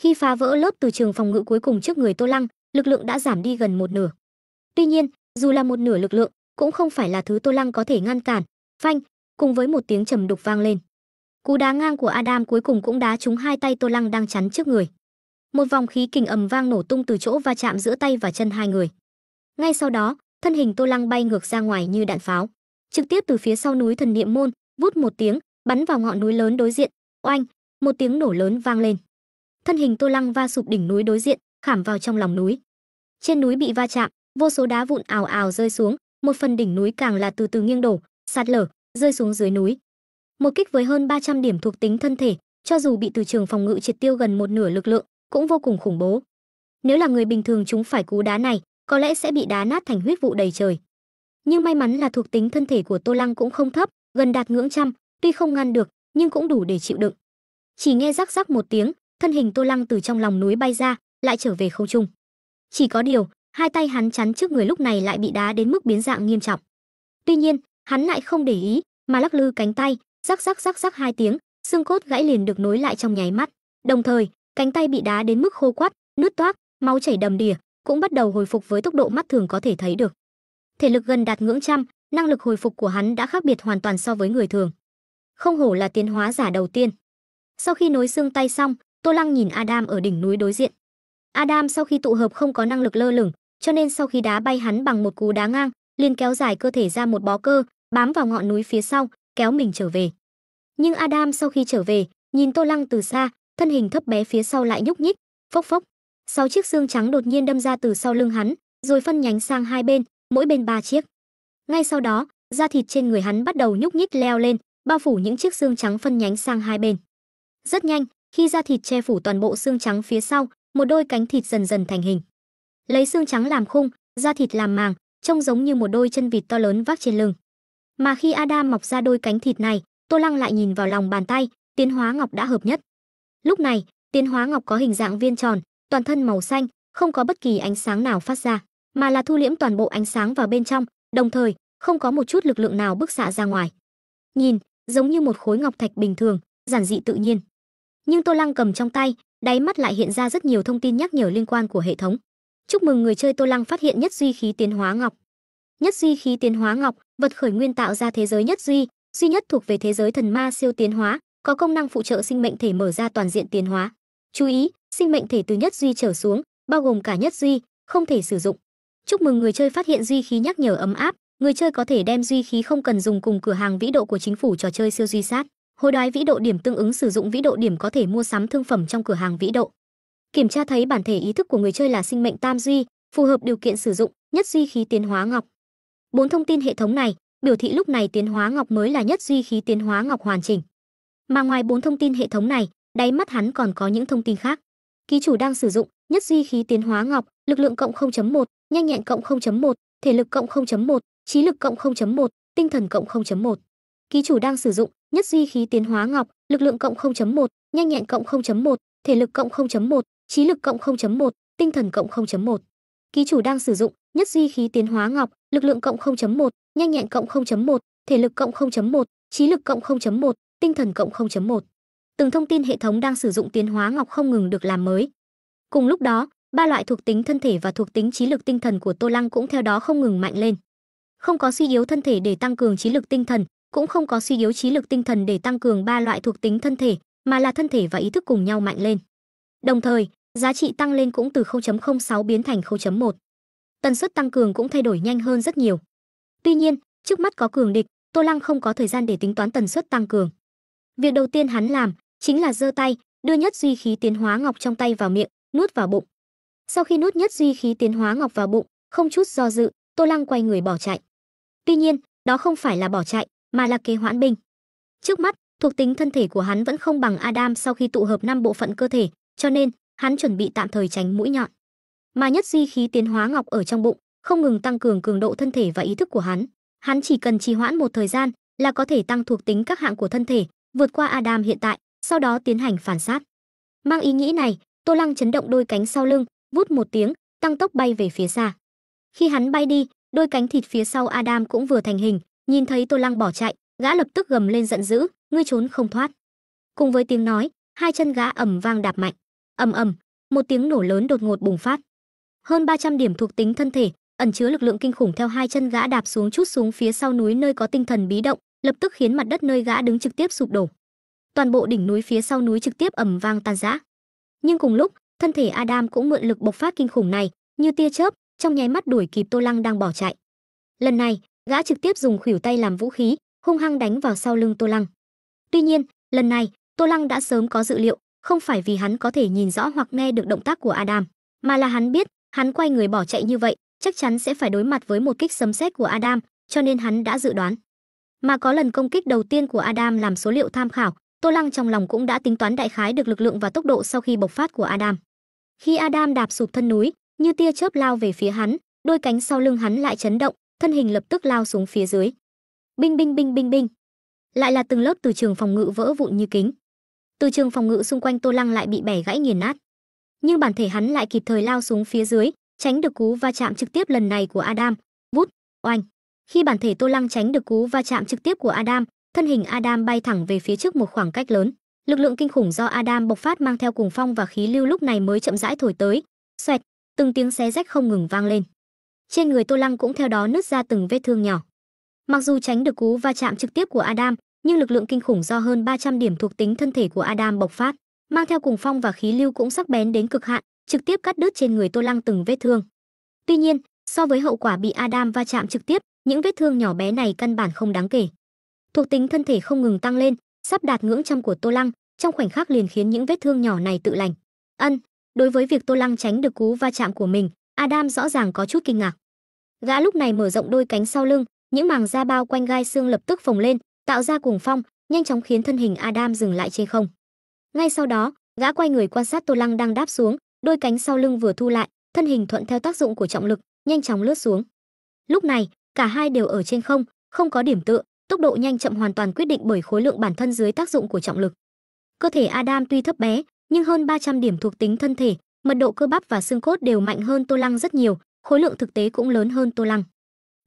Khi phá vỡ lớp từ trường phòng ngự cuối cùng trước người Tô Lăng, lực lượng đã giảm đi gần một nửa. Tuy nhiên, dù là một nửa lực lượng, cũng không phải là thứ Tô Lăng có thể ngăn cản. Phanh, cùng với một tiếng trầm đục vang lên. Cú đá ngang của Adam cuối cùng cũng đá trúng hai tay Tô Lăng đang chắn trước người. Một vòng khí kình ầm vang nổ tung từ chỗ va chạm giữa tay và chân hai người. Ngay sau đó, thân hình Tô Lăng bay ngược ra ngoài như đạn pháo, trực tiếp từ phía sau núi Thần Niệm Môn, vút một tiếng, bắn vào ngọn núi lớn đối diện. Oanh, một tiếng nổ lớn vang lên. Thân hình Tô Lăng va sụp đỉnh núi đối diện, khảm vào trong lòng núi. Trên núi bị va chạm, vô số đá vụn ào ào rơi xuống, một phần đỉnh núi càng là từ từ nghiêng đổ, sạt lở, rơi xuống dưới núi. Một kích với hơn 300 điểm thuộc tính thân thể, cho dù bị từ trường phòng ngự triệt tiêu gần một nửa lực lượng, cũng vô cùng khủng bố. Nếu là người bình thường chúng phải cú đá này, có lẽ sẽ bị đá nát thành huyết vụ đầy trời. Nhưng may mắn là thuộc tính thân thể của Tô Lăng cũng không thấp, gần đạt ngưỡng trăm, tuy không ngăn được, nhưng cũng đủ để chịu đựng. Chỉ nghe rắc rắc một tiếng, thân hình Tô Lăng từ trong lòng núi bay ra, lại trở về không trung. Chỉ có điều, hai tay hắn chắn trước người lúc này lại bị đá đến mức biến dạng nghiêm trọng. Tuy nhiên, hắn lại không để ý, mà lắc lư cánh tay, rắc rắc hai tiếng, xương cốt gãy liền được nối lại trong nháy mắt. Đồng thời, cánh tay bị đá đến mức khô quắt, nứt toác, máu chảy đầm đìa, cũng bắt đầu hồi phục với tốc độ mắt thường có thể thấy được. Thể lực gần đạt ngưỡng trăm, năng lực hồi phục của hắn đã khác biệt hoàn toàn so với người thường. Không hổ là tiến hóa giả đầu tiên. Sau khi nối xương tay xong, Tô Lăng nhìn Adam ở đỉnh núi đối diện. Adam sau khi tụ hợp không có năng lực lơ lửng, cho nên sau khi đá bay hắn bằng một cú đá ngang, liền kéo dài cơ thể ra một bó cơ, bám vào ngọn núi phía sau, kéo mình trở về. Nhưng Adam sau khi trở về, nhìn Tô Lăng từ xa, thân hình thấp bé phía sau lại nhúc nhích, phốc phốc. 6 chiếc xương trắng đột nhiên đâm ra từ sau lưng hắn, rồi phân nhánh sang hai bên, mỗi bên 3 chiếc. Ngay sau đó, da thịt trên người hắn bắt đầu nhúc nhích leo lên, bao phủ những chiếc xương trắng phân nhánh sang hai bên. Rất nhanh, khi da thịt che phủ toàn bộ xương trắng phía sau, một đôi cánh thịt dần dần thành hình. Lấy xương trắng làm khung, da thịt làm màng, trông giống như một đôi chân vịt to lớn vác trên lưng. Mà khi Adam mọc ra đôi cánh thịt này, Tô Lăng lại nhìn vào lòng bàn tay, tiến hóa ngọc đã hợp nhất. Lúc này, tiến hóa ngọc có hình dạng viên tròn, toàn thân màu xanh, không có bất kỳ ánh sáng nào phát ra, mà là thu liễm toàn bộ ánh sáng vào bên trong, đồng thời, không có một chút lực lượng nào bức xạ ra ngoài. Nhìn, giống như một khối ngọc thạch bình thường, giản dị tự nhiên. Nhưng Tô Lăng cầm trong tay, đáy mắt lại hiện ra rất nhiều thông tin nhắc nhở liên quan của hệ thống. Chúc mừng người chơi, Tô Lăng phát hiện nhất duy khí tiến hóa ngọc. Nhất duy khí tiến hóa ngọc, vật khởi nguyên tạo ra thế giới nhất duy, duy nhất thuộc về thế giới thần ma siêu tiến hóa, có công năng phụ trợ sinh mệnh thể mở ra toàn diện tiến hóa. Chú ý, sinh mệnh thể từ nhất duy trở xuống, bao gồm cả nhất duy, không thể sử dụng. Chúc mừng người chơi phát hiện duy khí nhắc nhở ấm áp, người chơi có thể đem duy khí không cần dùng cùng cửa hàng vĩ độ của chính phủ trò chơi siêu duy sát. Hối đoái vĩ độ điểm tương ứng sử dụng vĩ độ điểm có thể mua sắm thương phẩm trong cửa hàng vĩ độ. Kiểm tra thấy bản thể ý thức của người chơi là sinh mệnh tam duy, phù hợp điều kiện sử dụng nhất duy khí tiến hóa ngọc. 4 thông tin hệ thống này biểu thị lúc này tiến hóa ngọc mới là nhất duy khí tiến hóa ngọc hoàn chỉnh. Mà ngoài 4 thông tin hệ thống này, đáy mắt hắn còn có những thông tin khác. Ký chủ đang sử dụng nhất duy khí tiến hóa ngọc, lực lượng cộng 0.1, nhanh nhẹn cộng 0.1, thể lực cộng 0.1, trí lực cộng 0.1, tinh thần cộng 0.1. Ký chủ đang sử dụng nhất duy khí tiến hóa ngọc, lực lượng cộng 0.1, nhanh nhẹn cộng 0.1, thể lực cộng 0.1, trí lực cộng 0.1, tinh thần cộng 0.1. Ký chủ đang sử dụng nhất duy khí tiến hóa ngọc, lực lượng cộng 0.1, nhanh nhẹn cộng 0.1, thể lực cộng 0.1, trí lực cộng 0.1, tinh thần cộng 0.1. Từng thông tin hệ thống đang sử dụng tiến hóa ngọc không ngừng được làm mới. Cùng lúc đó, 3 loại thuộc tính thân thể và thuộc tính trí lực tinh thần của Tô Lăng cũng theo đó không ngừng mạnh lên. Không có suy yếu thân thể để tăng cường trí lực tinh thần, cũng không có suy yếu trí lực tinh thần để tăng cường 3 loại thuộc tính thân thể, mà là thân thể và ý thức cùng nhau mạnh lên. Đồng thời, giá trị tăng lên cũng từ 0.06 biến thành 0.1. Tần suất tăng cường cũng thay đổi nhanh hơn rất nhiều. Tuy nhiên, trước mắt có cường địch, Tô Lăng không có thời gian để tính toán tần suất tăng cường. Việc đầu tiên hắn làm chính là giơ tay, đưa nhất duy khí tiến hóa ngọc trong tay vào miệng, nuốt vào bụng. Sau khi nuốt nhất duy khí tiến hóa ngọc vào bụng, không chút do dự, Tô Lăng quay người bỏ chạy. Tuy nhiên, đó không phải là bỏ chạy, mà là kế hoãn binh. Trước mắt, thuộc tính thân thể của hắn vẫn không bằng Adam sau khi tụ hợp 5 bộ phận cơ thể, cho nên hắn chuẩn bị tạm thời tránh mũi nhọn. Mà nhất duy khí tiến hóa ngọc ở trong bụng, không ngừng tăng cường cường độ thân thể và ý thức của hắn. Hắn chỉ cần trì hoãn một thời gian là có thể tăng thuộc tính các hạng của thân thể, vượt qua Adam hiện tại, sau đó tiến hành phản sát. Mang ý nghĩ này, Tô Lăng chấn động đôi cánh sau lưng, vút một tiếng, tăng tốc bay về phía xa. Khi hắn bay đi, đôi cánh thịt phía sau Adam cũng vừa thành hình, nhìn thấy Tô Lăng bỏ chạy, gã lập tức gầm lên giận dữ, ngươi trốn không thoát. Cùng với tiếng nói, hai chân gã ầm vang đạp mạnh. Ầm ầm, một tiếng nổ lớn đột ngột bùng phát. Hơn 300 điểm thuộc tính thân thể, ẩn chứa lực lượng kinh khủng theo hai chân gã đạp xuống chút xuống phía sau núi nơi có tinh thần bí động, lập tức khiến mặt đất nơi gã đứng trực tiếp sụp đổ. Toàn bộ đỉnh núi phía sau núi trực tiếp ầm vang tan rã. Nhưng cùng lúc, thân thể Adam cũng mượn lực bộc phát kinh khủng này, như tia chớp, trong nháy mắt đuổi kịp Tô Lăng đang bỏ chạy. Lần này, gã trực tiếp dùng khuỷu tay làm vũ khí, hung hăng đánh vào sau lưng Tô Lăng. Tuy nhiên, lần này, Tô Lăng đã sớm có dự liệu, không phải vì hắn có thể nhìn rõ hoặc nghe được động tác của Adam, mà là hắn biết, hắn quay người bỏ chạy như vậy, chắc chắn sẽ phải đối mặt với một kích sấm sét của Adam, cho nên hắn đã dự đoán. Mà có lần công kích đầu tiên của Adam làm số liệu tham khảo, Tô Lăng trong lòng cũng đã tính toán đại khái được lực lượng và tốc độ sau khi bộc phát của Adam. Khi Adam đạp sụp thân núi, như tia chớp lao về phía hắn, đôi cánh sau lưng hắn lại chấn động, thân hình lập tức lao xuống phía dưới. Binh binh binh binh binh. Lại là từng lớp từ trường phòng ngự vỡ vụn như kính. Từ trường phòng ngự xung quanh Tô Lăng lại bị bẻ gãy nghiền nát. Nhưng bản thể hắn lại kịp thời lao xuống phía dưới, tránh được cú va chạm trực tiếp lần này của Adam. Vút, oanh. Khi bản thể Tô Lăng tránh được cú va chạm trực tiếp của Adam, thân hình Adam bay thẳng về phía trước một khoảng cách lớn. Lực lượng kinh khủng do Adam bộc phát mang theo cuồng phong và khí lưu lúc này mới chậm rãi thổi tới. Xoẹt, từng tiếng xé rách không ngừng vang lên. Trên người Tô Lăng cũng theo đó nứt ra từng vết thương nhỏ. Mặc dù tránh được cú va chạm trực tiếp của Adam, nhưng lực lượng kinh khủng do hơn 300 điểm thuộc tính thân thể của Adam bộc phát, mang theo cuồng phong và khí lưu cũng sắc bén đến cực hạn, trực tiếp cắt đứt trên người Tô Lăng từng vết thương. Tuy nhiên, so với hậu quả bị Adam va chạm trực tiếp, những vết thương nhỏ bé này căn bản không đáng kể. Thuộc tính thân thể không ngừng tăng lên, sắp đạt ngưỡng trăm của Tô Lăng, trong khoảnh khắc liền khiến những vết thương nhỏ này tự lành. Đối với việc Tô Lăng tránh được cú va chạm của mình, Adam rõ ràng có chút kinh ngạc. Gã lúc này mở rộng đôi cánh sau lưng, những màng da bao quanh gai xương lập tức phồng lên, tạo ra cuồng phong, nhanh chóng khiến thân hình Adam dừng lại trên không. Ngay sau đó, gã quay người quan sát Tô Lăng đang đáp xuống, đôi cánh sau lưng vừa thu lại, thân hình thuận theo tác dụng của trọng lực, nhanh chóng lướt xuống. Lúc này, cả hai đều ở trên không, không có điểm tựa, tốc độ nhanh chậm hoàn toàn quyết định bởi khối lượng bản thân dưới tác dụng của trọng lực. Cơ thể Adam tuy thấp bé, nhưng hơn 300 điểm thuộc tính thân thể, mật độ cơ bắp và xương cốt đều mạnh hơn Tô Lăng rất nhiều, khối lượng thực tế cũng lớn hơn Tô Lăng.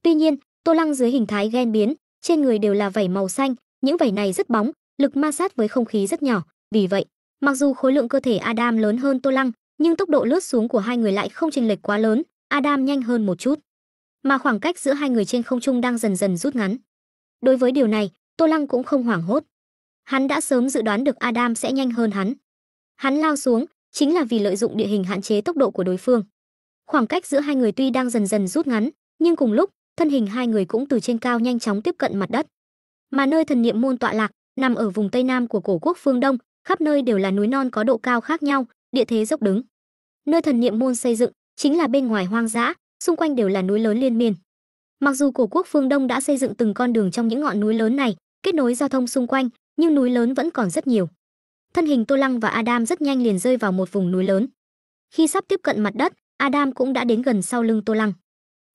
Tuy nhiên, Tô Lăng dưới hình thái gen biến, trên người đều là vảy màu xanh, những vảy này rất bóng, lực ma sát với không khí rất nhỏ, vì vậy, mặc dù khối lượng cơ thể Adam lớn hơn Tô Lăng, nhưng tốc độ lướt xuống của hai người lại không chênh lệch quá lớn, Adam nhanh hơn một chút, mà khoảng cách giữa hai người trên không trung đang dần dần rút ngắn. Đối với điều này, Tô Lăng cũng không hoảng hốt. Hắn đã sớm dự đoán được Adam sẽ nhanh hơn hắn. Hắn lao xuống chính là vì lợi dụng địa hình hạn chế tốc độ của đối phương. Khoảng cách giữa hai người tuy đang dần dần rút ngắn, nhưng cùng lúc, thân hình hai người cũng từ trên cao nhanh chóng tiếp cận mặt đất. Mà nơi thần niệm môn tọa lạc, nằm ở vùng tây nam của cổ quốc phương Đông, khắp nơi đều là núi non có độ cao khác nhau, địa thế dốc đứng. Nơi thần niệm môn xây dựng chính là bên ngoài hoang dã, xung quanh đều là núi lớn liên miên. Mặc dù cổ quốc phương Đông đã xây dựng từng con đường trong những ngọn núi lớn này, kết nối giao thông xung quanh, nhưng núi lớn vẫn còn rất nhiều. Thân hình Tô Lăng và Adam rất nhanh liền rơi vào một vùng núi lớn. Khi sắp tiếp cận mặt đất, Adam cũng đã đến gần sau lưng Tô Lăng.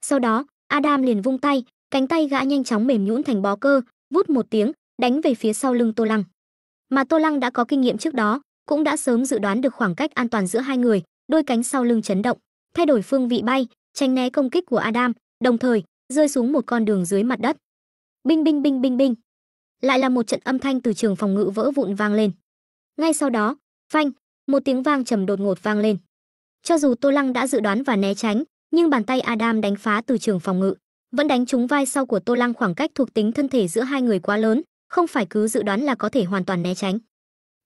Sau đó, Adam liền vung tay, cánh tay gã nhanh chóng mềm nhũn thành bó cơ, vút một tiếng, đánh về phía sau lưng Tô Lăng. Mà Tô Lăng đã có kinh nghiệm trước đó, cũng đã sớm dự đoán được khoảng cách an toàn giữa hai người, đôi cánh sau lưng chấn động, thay đổi phương vị bay, tránh né công kích của Adam, đồng thời rơi xuống một con đường dưới mặt đất. Binh binh binh binh binh. Lại là một trận âm thanh từ trường phòng ngự vỡ vụn vang lên. Ngay sau đó, phanh, một tiếng vang trầm đột ngột vang lên. Cho dù Tô Lăng đã dự đoán và né tránh, nhưng bàn tay Adam đánh phá từ trường phòng ngự, vẫn đánh trúng vai sau của Tô Lăng. Khoảng cách thuộc tính thân thể giữa hai người quá lớn, không phải cứ dự đoán là có thể hoàn toàn né tránh.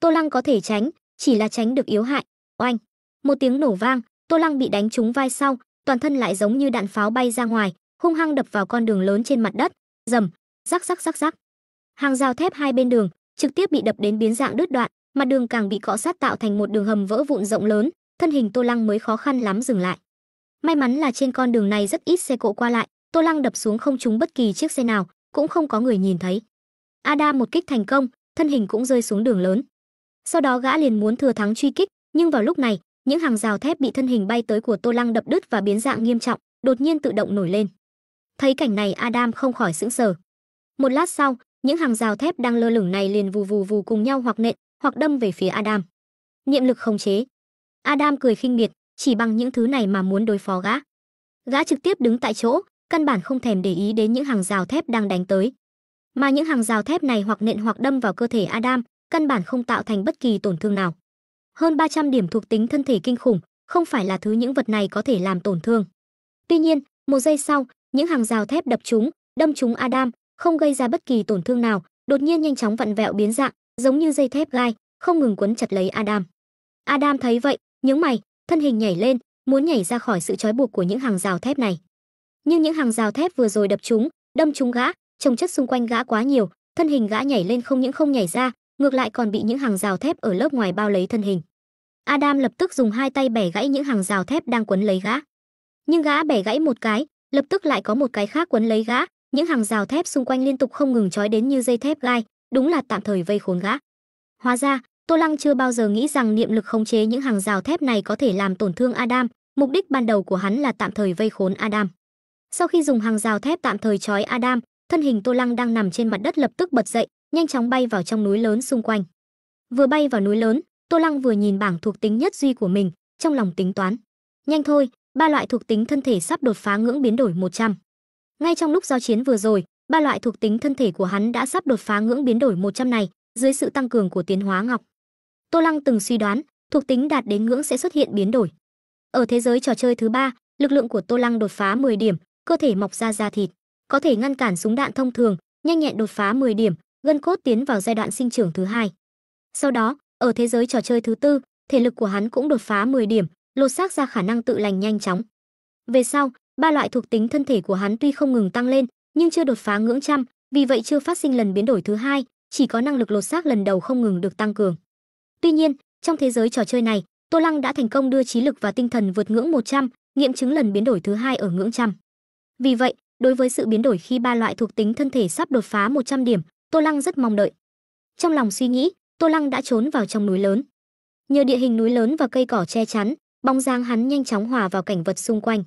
Tô Lăng có thể tránh, chỉ là tránh được yếu hại. Oanh, một tiếng nổ vang, Tô Lăng bị đánh trúng vai sau, toàn thân lại giống như đạn pháo bay ra ngoài, hung hăng đập vào con đường lớn trên mặt đất. Rầm, rắc rắc rắc rắc. Hàng rào thép hai bên đường trực tiếp bị đập đến biến dạng đứt đoạn, mặt đường càng bị cọ sát tạo thành một đường hầm vỡ vụn rộng lớn, thân hình Tô Lăng mới khó khăn lắm dừng lại. May mắn là trên con đường này rất ít xe cộ qua lại, Tô Lăng đập xuống không trúng bất kỳ chiếc xe nào, cũng không có người nhìn thấy. Adam một kích thành công, thân hình cũng rơi xuống đường lớn. Sau đó gã liền muốn thừa thắng truy kích, nhưng vào lúc này, những hàng rào thép bị thân hình bay tới của Tô Lăng đập đứt và biến dạng nghiêm trọng, đột nhiên tự động nổi lên. Thấy cảnh này, Adam không khỏi sững sờ. Một lát sau, những hàng rào thép đang lơ lửng này liền vù vù vù cùng nhau hoặc nện, hoặc đâm về phía Adam. Niệm lực khống chế. Adam cười khinh miệt, chỉ bằng những thứ này mà muốn đối phó gã. Gã trực tiếp đứng tại chỗ, căn bản không thèm để ý đến những hàng rào thép đang đánh tới. Mà những hàng rào thép này hoặc nện hoặc đâm vào cơ thể Adam, căn bản không tạo thành bất kỳ tổn thương nào. Hơn 300 điểm thuộc tính thân thể kinh khủng, không phải là thứ những vật này có thể làm tổn thương. Tuy nhiên, một giây sau, những hàng rào thép đâm trúng Adam, không gây ra bất kỳ tổn thương nào, đột nhiên nhanh chóng vặn vẹo biến dạng, giống như dây thép gai, không ngừng quấn chặt lấy Adam. Adam thấy vậy, nhướng mày, thân hình nhảy lên, muốn nhảy ra khỏi sự trói buộc của những hàng rào thép này. Nhưng những hàng rào thép vừa rồi đâm trúng gã, chồng chất xung quanh gã quá nhiều, thân hình gã nhảy lên không những không nhảy ra, ngược lại còn bị những hàng rào thép ở lớp ngoài bao lấy thân hình. Adam lập tức dùng hai tay bẻ gãy những hàng rào thép đang quấn lấy gã. Nhưng gã bẻ gãy một cái, lập tức lại có một cái khác quấn lấy gã, những hàng rào thép xung quanh liên tục không ngừng trói đến như dây thép gai, đúng là tạm thời vây khốn gã. Hóa ra, Tô Lăng chưa bao giờ nghĩ rằng niệm lực khống chế những hàng rào thép này có thể làm tổn thương Adam, mục đích ban đầu của hắn là tạm thời vây khốn Adam. Sau khi dùng hàng rào thép tạm thời trói Adam, thân hình Tô Lăng đang nằm trên mặt đất lập tức bật dậy, nhanh chóng bay vào trong núi lớn xung quanh. Vừa bay vào núi lớn, Tô Lăng vừa nhìn bảng thuộc tính nhất duy của mình, trong lòng tính toán. Nhanh thôi, ba loại thuộc tính thân thể sắp đột phá ngưỡng biến đổi 100. Ngay trong lúc giao chiến vừa rồi, ba loại thuộc tính thân thể của hắn đã sắp đột phá ngưỡng biến đổi 100 này, dưới sự tăng cường của tiến hóa ngọc. Tô Lăng từng suy đoán, thuộc tính đạt đến ngưỡng sẽ xuất hiện biến đổi. Ở thế giới trò chơi thứ 3, lực lượng của Tô Lăng đột phá 10 điểm, cơ thể mọc ra da thịt, có thể ngăn cản súng đạn thông thường, nhanh nhẹn đột phá 10 điểm, gân cốt tiến vào giai đoạn sinh trưởng thứ 2. Sau đó, ở thế giới trò chơi thứ 4, thể lực của hắn cũng đột phá 10 điểm, lột xác ra khả năng tự lành nhanh chóng. Về sau, ba loại thuộc tính thân thể của hắn tuy không ngừng tăng lên, nhưng chưa đột phá ngưỡng trăm, vì vậy chưa phát sinh lần biến đổi thứ 2, chỉ có năng lực lột xác lần đầu không ngừng được tăng cường. Tuy nhiên, trong thế giới trò chơi này, Tô Lăng đã thành công đưa trí lực và tinh thần vượt ngưỡng 100, nghiệm chứng lần biến đổi thứ 2 ở ngưỡng trăm. Vì vậy, đối với sự biến đổi khi ba loại thuộc tính thân thể sắp đột phá 100 điểm, Tô Lăng rất mong đợi. Trong lòng suy nghĩ, Tô Lăng đã trốn vào trong núi lớn. Nhờ địa hình núi lớn và cây cỏ che chắn, bóng dáng hắn nhanh chóng hòa vào cảnh vật xung quanh.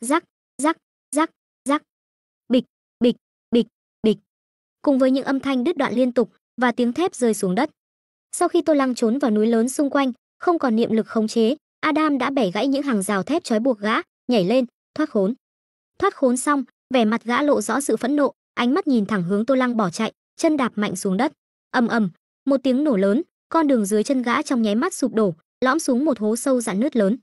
Rắc, rắc, rắc, rắc. Bịch, bịch, bịch, bịch. Cùng với những âm thanh đứt đoạn liên tục và tiếng thép rơi xuống đất. Sau khi Tô Lăng trốn vào núi lớn xung quanh, không còn niệm lực khống chế, Adam đã bẻ gãy những hàng rào thép trói buộc gã, nhảy lên, thoát khốn. Thoát khốn xong, vẻ mặt gã lộ rõ sự phẫn nộ, ánh mắt nhìn thẳng hướng Tô Lăng bỏ chạy, chân đạp mạnh xuống đất. Ầm ầm, một tiếng nổ lớn, con đường dưới chân gã trong nháy mắt sụp đổ, lõm xuống một hố sâu rạn nứt lớn.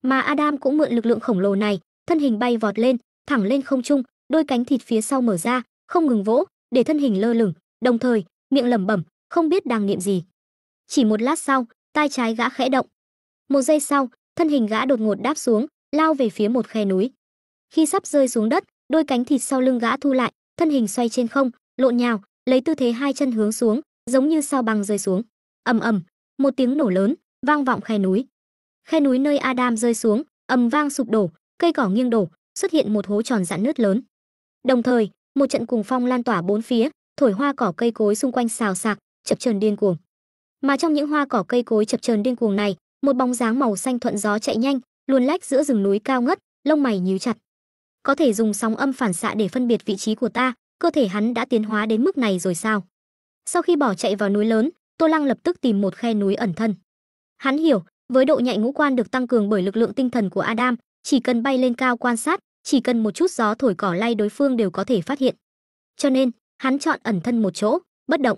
Mà Adam cũng mượn lực lượng khổng lồ này, thân hình bay vọt lên, thẳng lên không trung, đôi cánh thịt phía sau mở ra, không ngừng vỗ, để thân hình lơ lửng, đồng thời miệng lẩm bẩm, không biết đang niệm gì. Chỉ một lát sau, tai trái gã khẽ động. Một giây sau, thân hình gã đột ngột đáp xuống, lao về phía một khe núi. Khi sắp rơi xuống đất, đôi cánh thịt sau lưng gã thu lại, thân hình xoay trên không, lộn nhào, lấy tư thế hai chân hướng xuống, giống như sao băng rơi xuống. Ầm ầm, một tiếng nổ lớn vang vọng khe núi. Khe núi nơi Adam rơi xuống, ầm vang sụp đổ, cây cỏ nghiêng đổ, xuất hiện một hố tròn rạn nứt lớn. Đồng thời, một trận cuồng phong lan tỏa bốn phía, thổi hoa cỏ cây cối xung quanh xào xạc, chập chờn điên cuồng. Mà trong những hoa cỏ cây cối chập chờn điên cuồng này, một bóng dáng màu xanh thuận gió chạy nhanh, luồn lách giữa rừng núi cao ngất, lông mày nhíu chặt. Có thể dùng sóng âm phản xạ để phân biệt vị trí của ta, cơ thể hắn đã tiến hóa đến mức này rồi sao? Sau khi bỏ chạy vào núi lớn, Tô Lăng lập tức tìm một khe núi ẩn thân. Hắn hiểu, với độ nhạy ngũ quan được tăng cường bởi lực lượng tinh thần của Adam, chỉ cần bay lên cao quan sát, chỉ cần một chút gió thổi cỏ lay đối phương đều có thể phát hiện. Cho nên, hắn chọn ẩn thân một chỗ, bất động.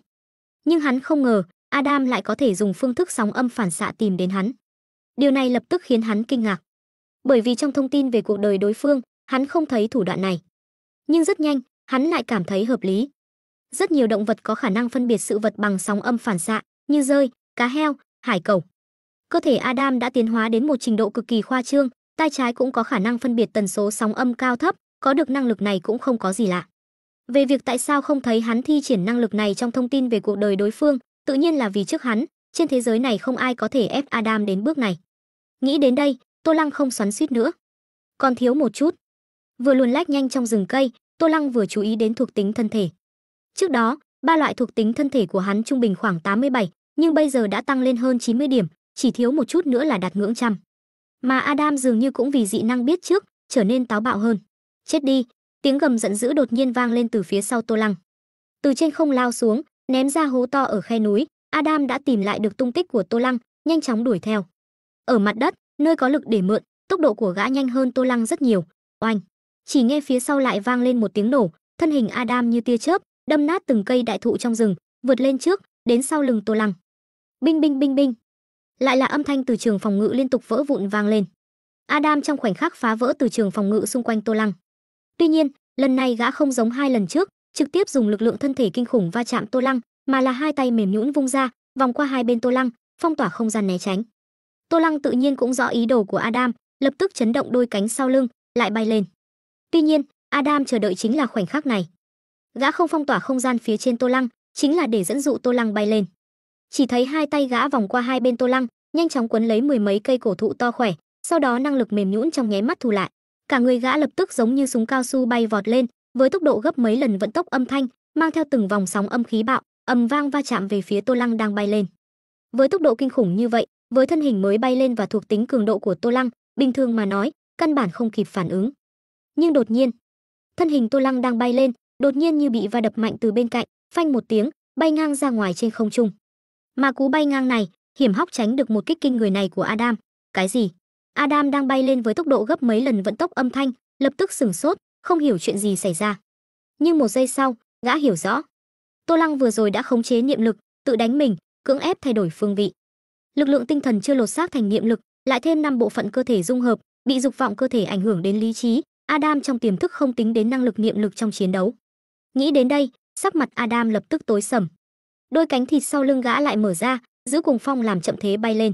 Nhưng hắn không ngờ, Adam lại có thể dùng phương thức sóng âm phản xạ tìm đến hắn. Điều này lập tức khiến hắn kinh ngạc. Bởi vì trong thông tin về cuộc đời đối phương, hắn không thấy thủ đoạn này. Nhưng rất nhanh, hắn lại cảm thấy hợp lý. Rất nhiều động vật có khả năng phân biệt sự vật bằng sóng âm phản xạ, như dơi, cá heo, hải cẩu. Cơ thể Adam đã tiến hóa đến một trình độ cực kỳ khoa trương, tai trái cũng có khả năng phân biệt tần số sóng âm cao thấp, có được năng lực này cũng không có gì lạ. Về việc tại sao không thấy hắn thi triển năng lực này trong thông tin về cuộc đời đối phương, tự nhiên là vì trước hắn, trên thế giới này không ai có thể ép Adam đến bước này. Nghĩ đến đây, Tô Lăng không xoắn xuýt nữa. Còn thiếu một chút. Vừa luồn lách nhanh trong rừng cây, Tô Lăng vừa chú ý đến thuộc tính thân thể. Trước đó, ba loại thuộc tính thân thể của hắn trung bình khoảng 87, nhưng bây giờ đã tăng lên hơn 90 điểm, chỉ thiếu một chút nữa là đạt ngưỡng trăm. Mà Adam dường như cũng vì dị năng biết trước, trở nên táo bạo hơn. Chết đi, tiếng gầm giận dữ đột nhiên vang lên từ phía sau Tô Lăng. Từ trên không lao xuống, ném ra hố to ở khe núi, Adam đã tìm lại được tung tích của Tô Lăng, nhanh chóng đuổi theo. Ở mặt đất, nơi có lực để mượn, tốc độ của gã nhanh hơn Tô Lăng rất nhiều. Oanh! Chỉ nghe phía sau lại vang lên một tiếng nổ, thân hình Adam như tia chớp, đâm nát từng cây đại thụ trong rừng, vượt lên trước, đến sau lưng Tô Lăng. Binh binh binh binh. Lại là âm thanh từ trường phòng ngự liên tục vỡ vụn vang lên. Adam trong khoảnh khắc phá vỡ từ trường phòng ngự xung quanh Tô Lăng. Tuy nhiên, lần này gã không giống hai lần trước, trực tiếp dùng lực lượng thân thể kinh khủng va chạm Tô Lăng, mà là hai tay mềm nhũn vung ra, vòng qua hai bên Tô Lăng, phong tỏa không gian né tránh. Tô Lăng tự nhiên cũng rõ ý đồ của Adam, lập tức chấn động đôi cánh sau lưng, lại bay lên. Tuy nhiên, Adam chờ đợi chính là khoảnh khắc này. Gã không phong tỏa không gian phía trên Tô Lăng, chính là để dẫn dụ Tô Lăng bay lên. Chỉ thấy hai tay gã vòng qua hai bên Tô Lăng, nhanh chóng quấn lấy mười mấy cây cổ thụ to khỏe, sau đó năng lực mềm nhũn trong nháy mắt thu lại. Cả người gã lập tức giống như súng cao su bay vọt lên, với tốc độ gấp mấy lần vận tốc âm thanh, mang theo từng vòng sóng âm khí bạo, ầm vang va chạm về phía Tô Lăng đang bay lên. Với tốc độ kinh khủng như vậy, với thân hình mới bay lên và thuộc tính cường độ của Tô Lăng, bình thường mà nói, căn bản không kịp phản ứng. Nhưng đột nhiên, thân hình Tô Lăng đang bay lên, đột nhiên như bị va đập mạnh từ bên cạnh, phanh một tiếng, bay ngang ra ngoài trên không trung. Mà cú bay ngang này, hiểm hóc tránh được một kích kinh người này của Adam. Cái gì? Adam đang bay lên với tốc độ gấp mấy lần vận tốc âm thanh, lập tức sửng sốt, không hiểu chuyện gì xảy ra. Nhưng một giây sau, gã hiểu rõ. Tô Lăng vừa rồi đã khống chế niệm lực, tự đánh mình, cưỡng ép thay đổi phương vị. Lực lượng tinh thần chưa lột xác thành niệm lực, lại thêm 5 bộ phận cơ thể dung hợp, bị dục vọng cơ thể ảnh hưởng đến lý trí, Adam trong tiềm thức không tính đến năng lực niệm lực trong chiến đấu. Nghĩ đến đây, sắc mặt Adam lập tức tối sầm. Đôi cánh thịt sau lưng gã lại mở ra, giữ cùng phong làm chậm thế bay lên.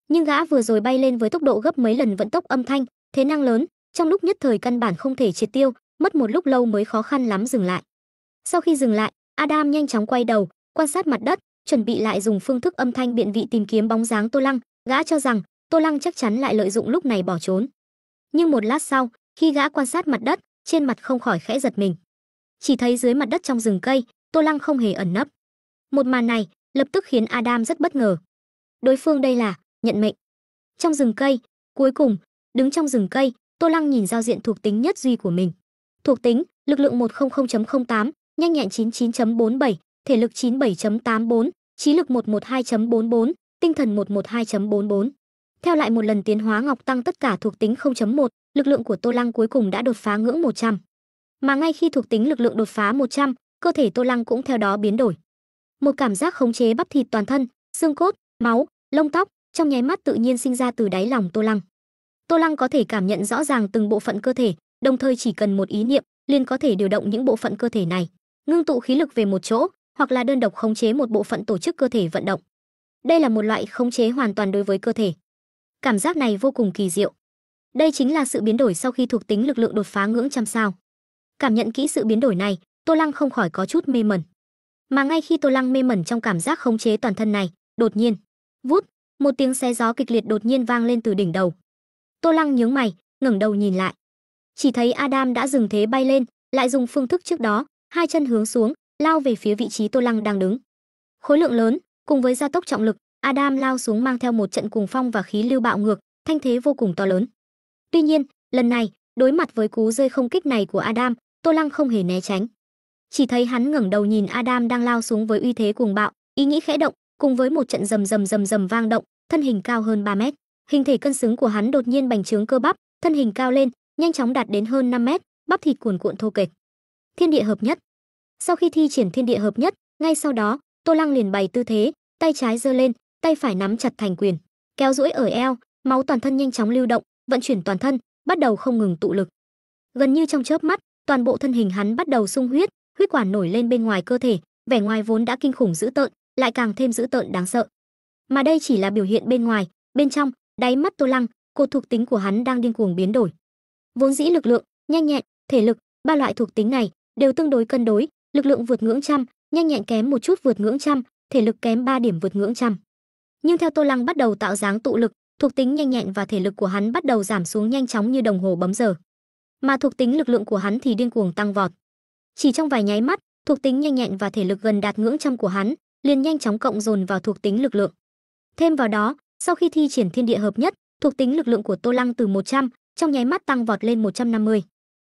Nhưng gã vừa rồi bay lên với tốc độ gấp mấy lần vận tốc âm thanh, thế năng lớn, trong lúc nhất thời căn bản không thể triệt tiêu, mất một lúc lâu mới khó khăn lắm dừng lại. Sau khi dừng lại, Adam nhanh chóng quay đầu, quan sát mặt đất, chuẩn bị lại dùng phương thức âm thanh biện vị tìm kiếm bóng dáng Tô Lăng, gã cho rằng Tô Lăng chắc chắn lại lợi dụng lúc này bỏ trốn. Nhưng một lát sau, khi gã quan sát mặt đất, trên mặt không khỏi khẽ giật mình. Chỉ thấy dưới mặt đất trong rừng cây, Tô Lăng không hề ẩn nấp. Một màn này lập tức khiến Adam rất bất ngờ. Đối phương đây là nhận mệnh. Trong rừng cây, cuối cùng, đứng trong rừng cây, Tô Lăng nhìn giao diện thuộc tính nhất duy của mình. Thuộc tính: lực lượng 100.08, nhanh nhẹn 99.47, thể lực 97.84, trí lực 112.44, tinh thần 112.44. Theo lại một lần tiến hóa ngọc tăng tất cả thuộc tính 0.1, lực lượng của Tô Lăng cuối cùng đã đột phá ngưỡng 100. Mà ngay khi thuộc tính lực lượng đột phá 100, cơ thể Tô Lăng cũng theo đó biến đổi. Một cảm giác khống chế bắp thịt toàn thân, xương cốt, máu, lông tóc trong nháy mắt tự nhiên sinh ra từ đáy lòng Tô Lăng. Tô Lăng có thể cảm nhận rõ ràng từng bộ phận cơ thể, đồng thời chỉ cần một ý niệm, liền có thể điều động những bộ phận cơ thể này, ngưng tụ khí lực về một chỗ, hoặc là đơn độc khống chế một bộ phận tổ chức cơ thể vận động. Đây là một loại khống chế hoàn toàn đối với cơ thể. Cảm giác này vô cùng kỳ diệu. Đây chính là sự biến đổi sau khi thuộc tính lực lượng đột phá ngưỡng trăm sao. Cảm nhận kỹ sự biến đổi này, Tô Lăng không khỏi có chút mê mẩn. Mà ngay khi Tô Lăng mê mẩn trong cảm giác khống chế toàn thân này, đột nhiên, vút, một tiếng xé gió kịch liệt đột nhiên vang lên từ đỉnh đầu. Tô Lăng nhướng mày, ngẩng đầu nhìn lại. Chỉ thấy Adam đã dừng thế bay lên, lại dùng phương thức trước đó, hai chân hướng xuống, lao về phía vị trí Tô Lăng đang đứng. Khối lượng lớn, cùng với gia tốc trọng lực, Adam lao xuống mang theo một trận cuồng phong và khí lưu bạo ngược, thanh thế vô cùng to lớn. Tuy nhiên, lần này, đối mặt với cú rơi không kích này của Adam, Tô Lăng không hề né tránh. Chỉ thấy hắn ngẩng đầu nhìn Adam đang lao xuống với uy thế cuồng bạo, ý nghĩ khẽ động, cùng với một trận rầm rầm rầm rầm vang động, thân hình cao hơn 3 mét. Hình thể cân xứng của hắn đột nhiên bành trướng cơ bắp, thân hình cao lên, nhanh chóng đạt đến hơn 5 mét, bắp thịt cuồn cuộn thô kệch. Thiên địa hợp nhất. Sau khi thi triển thiên địa hợp nhất, ngay sau đó, Tô Lăng liền bày tư thế, tay trái giơ lên, tay phải nắm chặt thành quyền, kéo duỗi ở eo, máu toàn thân nhanh chóng lưu động, vận chuyển toàn thân, bắt đầu không ngừng tụ lực. Gần như trong chớp mắt, toàn bộ thân hình hắn bắt đầu sung huyết, huyết quản nổi lên bên ngoài cơ thể, vẻ ngoài vốn đã kinh khủng dữ tợn, lại càng thêm dữ tợn đáng sợ. Mà đây chỉ là biểu hiện bên ngoài, bên trong, đáy mắt Tô Lăng, cột thuộc tính của hắn đang điên cuồng biến đổi. Vốn dĩ lực lượng, nhanh nhẹn, thể lực, ba loại thuộc tính này đều tương đối cân đối, lực lượng vượt ngưỡng trăm, nhanh nhẹn kém một chút vượt ngưỡng trăm, thể lực kém 3 điểm vượt ngưỡng trăm. Nhưng theo Tô Lăng bắt đầu tạo dáng tụ lực, thuộc tính nhanh nhẹn và thể lực của hắn bắt đầu giảm xuống nhanh chóng như đồng hồ bấm giờ. Mà thuộc tính lực lượng của hắn thì điên cuồng tăng vọt. Chỉ trong vài nháy mắt, thuộc tính nhanh nhẹn và thể lực gần đạt ngưỡng trăm của hắn, liền nhanh chóng cộng dồn vào thuộc tính lực lượng. Thêm vào đó, sau khi thi triển thiên địa hợp nhất, thuộc tính lực lượng của Tô Lăng từ 100 trong nháy mắt tăng vọt lên 150.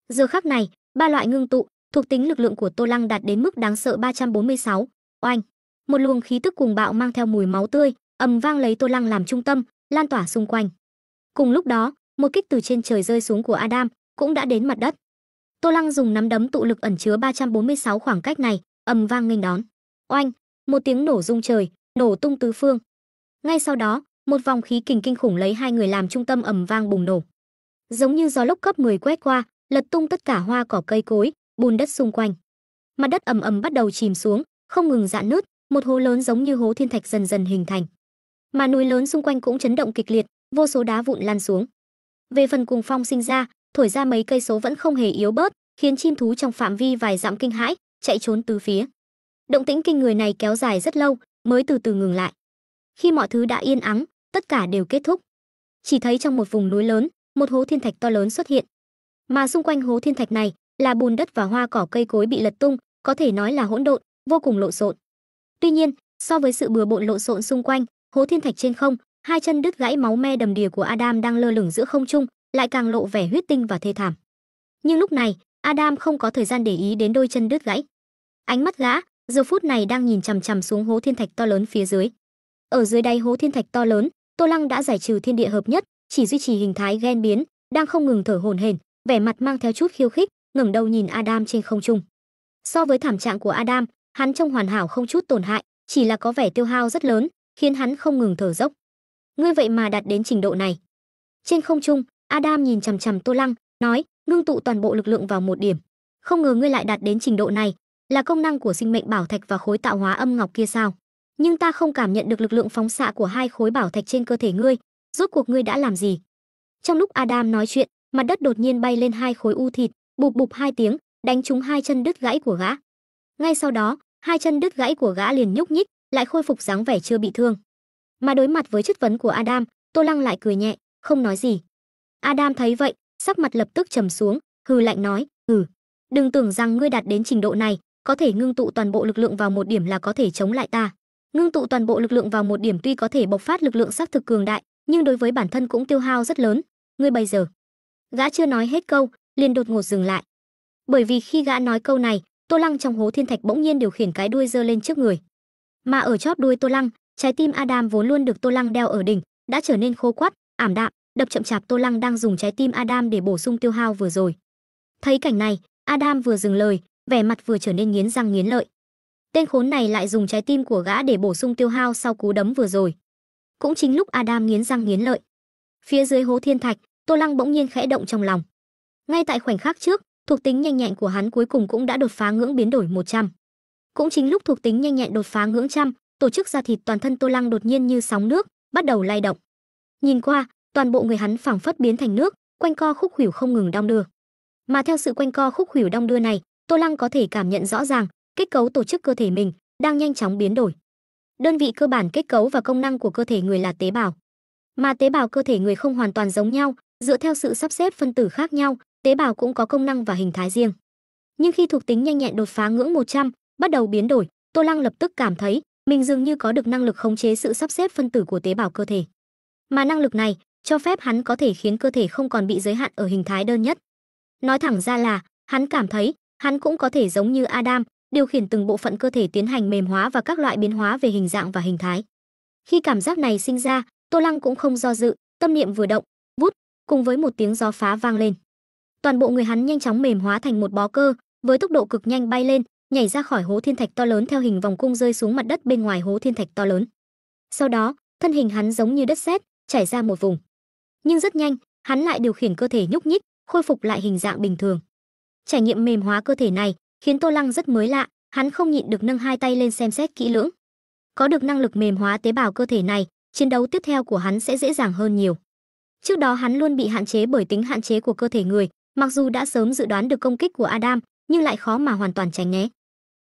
Giờ khắc này, ba loại ngưng tụ, thuộc tính lực lượng của Tô Lăng đạt đến mức đáng sợ 346. Oanh! Một luồng khí tức cuồng bạo mang theo mùi máu tươi, ầm vang lấy Tô Lăng làm trung tâm, lan tỏa xung quanh. Cùng lúc đó, một kích từ trên trời rơi xuống của Adam cũng đã đến mặt đất. Tô Lăng dùng nắm đấm tụ lực ẩn chứa 346 khoảng cách này, ầm vang nghênh đón. Oanh! Một tiếng nổ rung trời, nổ tung tứ phương. Ngay sau đó, một vòng khí kình kinh khủng lấy hai người làm trung tâm ầm vang bùng nổ. Giống như gió lốc cấp 10 quét qua, lật tung tất cả hoa cỏ cây cối, bùn đất xung quanh. Mặt đất ầm ầm bắt đầu chìm xuống, không ngừng rạn nứt, một hố lớn giống như hố thiên thạch dần dần hình thành. Mà núi lớn xung quanh cũng chấn động kịch liệt, vô số đá vụn lan xuống. Về phần cuồng phong sinh ra, thổi ra mấy cây số vẫn không hề yếu bớt, khiến chim thú trong phạm vi vài dặm kinh hãi, chạy trốn tứ phía. Động tĩnh kinh người này kéo dài rất lâu, mới từ từ ngừng lại. Khi mọi thứ đã yên ắng, tất cả đều kết thúc. Chỉ thấy trong một vùng núi lớn, một hố thiên thạch to lớn xuất hiện. Mà xung quanh hố thiên thạch này là bùn đất và hoa cỏ cây cối bị lật tung, có thể nói là hỗn độn, vô cùng lộn xộn. Tuy nhiên, so với sự bừa bộn lộn xộn xung quanh, hố thiên thạch trên không, hai chân đứt gãy máu me đầm đìa của Adam đang lơ lửng giữa không trung, lại càng lộ vẻ huyết tinh và thê thảm. Nhưng lúc này, Adam không có thời gian để ý đến đôi chân đứt gãy. Ánh mắt gã giờ phút này đang nhìn chằm chằm xuống hố thiên thạch to lớn phía dưới. Ở dưới đáy hố thiên thạch to lớn, Tô Lăng đã giải trừ thiên địa hợp nhất, chỉ duy trì hình thái gen biến, đang không ngừng thở hổn hển, vẻ mặt mang theo chút khiêu khích, ngẩng đầu nhìn Adam trên không trung. So với thảm trạng của Adam, hắn trông hoàn hảo không chút tổn hại, chỉ là có vẻ tiêu hao rất lớn, khiến hắn không ngừng thở dốc. Ngươi vậy mà đạt đến trình độ này. Trên không trung, Adam nhìn chằm chằm Tô Lăng, nói, ngưng tụ toàn bộ lực lượng vào một điểm. Không ngờ ngươi lại đạt đến trình độ này, là công năng của sinh mệnh bảo thạch và khối tạo hóa âm ngọc kia sao? Nhưng ta không cảm nhận được lực lượng phóng xạ của hai khối bảo thạch trên cơ thể ngươi, rốt cuộc ngươi đã làm gì? Trong lúc Adam nói chuyện, mặt đất đột nhiên bay lên hai khối u thịt, bụp bụp hai tiếng, đánh trúng hai chân đứt gãy của gã. Ngay sau đó, hai chân đứt gãy của gã liền nhúc nhích, lại khôi phục dáng vẻ chưa bị thương. Mà đối mặt với chất vấn của Adam, Tô Lăng lại cười nhẹ, không nói gì. Adam thấy vậy, sắc mặt lập tức trầm xuống, hừ lạnh nói, đừng tưởng rằng ngươi đạt đến trình độ này, có thể ngưng tụ toàn bộ lực lượng vào một điểm là có thể chống lại ta. Ngưng tụ toàn bộ lực lượng vào một điểm tuy có thể bộc phát lực lượng xác thực cường đại, nhưng đối với bản thân cũng tiêu hao rất lớn. Ngươi bây giờ. Gã chưa nói hết câu, liền đột ngột dừng lại. Bởi vì khi gã nói câu này, Tô Lăng trong hố thiên thạch bỗng nhiên điều khiển cái đuôi giơ lên trước người. Mà ở chóp đuôi Tô Lăng, trái tim Adam vốn luôn được Tô Lăng đeo ở đỉnh, đã trở nên khô quắt, ảm đạm, đập chậm chạp. Tô Lăng đang dùng trái tim Adam để bổ sung tiêu hao vừa rồi. Thấy cảnh này, Adam vừa dừng lời, vẻ mặt vừa trở nên nghiến răng nghiến lợi. Tên khốn này lại dùng trái tim của gã để bổ sung tiêu hao sau cú đấm vừa rồi. Cũng chính lúc Adam nghiến răng nghiến lợi, phía dưới hố thiên thạch, Tô Lăng bỗng nhiên khẽ động trong lòng. Ngay tại khoảnh khắc trước, thuộc tính nhanh nhẹn của hắn cuối cùng cũng đã đột phá ngưỡng biến đổi 100. Cũng chính lúc thuộc tính nhanh nhẹn đột phá ngưỡng trăm, tổ chức da thịt toàn thân Tô Lăng đột nhiên như sóng nước, bắt đầu lay động. Nhìn qua, toàn bộ người hắn phảng phất biến thành nước, quanh co khúc khuỷu không ngừng đong đưa. Mà theo sự quanh co khúc khuỷu đong đưa này, Tô Lăng có thể cảm nhận rõ ràng, kết cấu tổ chức cơ thể mình đang nhanh chóng biến đổi. Đơn vị cơ bản kết cấu và công năng của cơ thể người là tế bào. Mà tế bào cơ thể người không hoàn toàn giống nhau, dựa theo sự sắp xếp phân tử khác nhau, tế bào cũng có công năng và hình thái riêng. Nhưng khi thuộc tính nhanh nhẹn đột phá ngưỡng 100, bắt đầu biến đổi, Tô Lăng lập tức cảm thấy mình dường như có được năng lực khống chế sự sắp xếp phân tử của tế bào cơ thể. Mà năng lực này cho phép hắn có thể khiến cơ thể không còn bị giới hạn ở hình thái đơn nhất. Nói thẳng ra là, hắn cảm thấy hắn cũng có thể giống như Adam, điều khiển từng bộ phận cơ thể tiến hành mềm hóa và các loại biến hóa về hình dạng và hình thái. Khi cảm giác này sinh ra, Tô Lăng cũng không do dự, tâm niệm vừa động, vút, cùng với một tiếng gió phá vang lên. Toàn bộ người hắn nhanh chóng mềm hóa thành một bó cơ, với tốc độ cực nhanh bay lên, nhảy ra khỏi hố thiên thạch to lớn theo hình vòng cung rơi xuống mặt đất bên ngoài hố thiên thạch to lớn. Sau đó, thân hình hắn giống như đất sét, chảy ra một vùng. Nhưng rất nhanh, hắn lại điều khiển cơ thể nhúc nhích, khôi phục lại hình dạng bình thường. Trải nghiệm mềm hóa cơ thể này khiến Tô Lăng rất mới lạ, hắn không nhịn được nâng hai tay lên xem xét kỹ lưỡng. Có được năng lực mềm hóa tế bào cơ thể này, chiến đấu tiếp theo của hắn sẽ dễ dàng hơn nhiều. Trước đó hắn luôn bị hạn chế bởi tính hạn chế của cơ thể người, mặc dù đã sớm dự đoán được công kích của Adam, nhưng lại khó mà hoàn toàn tránh né.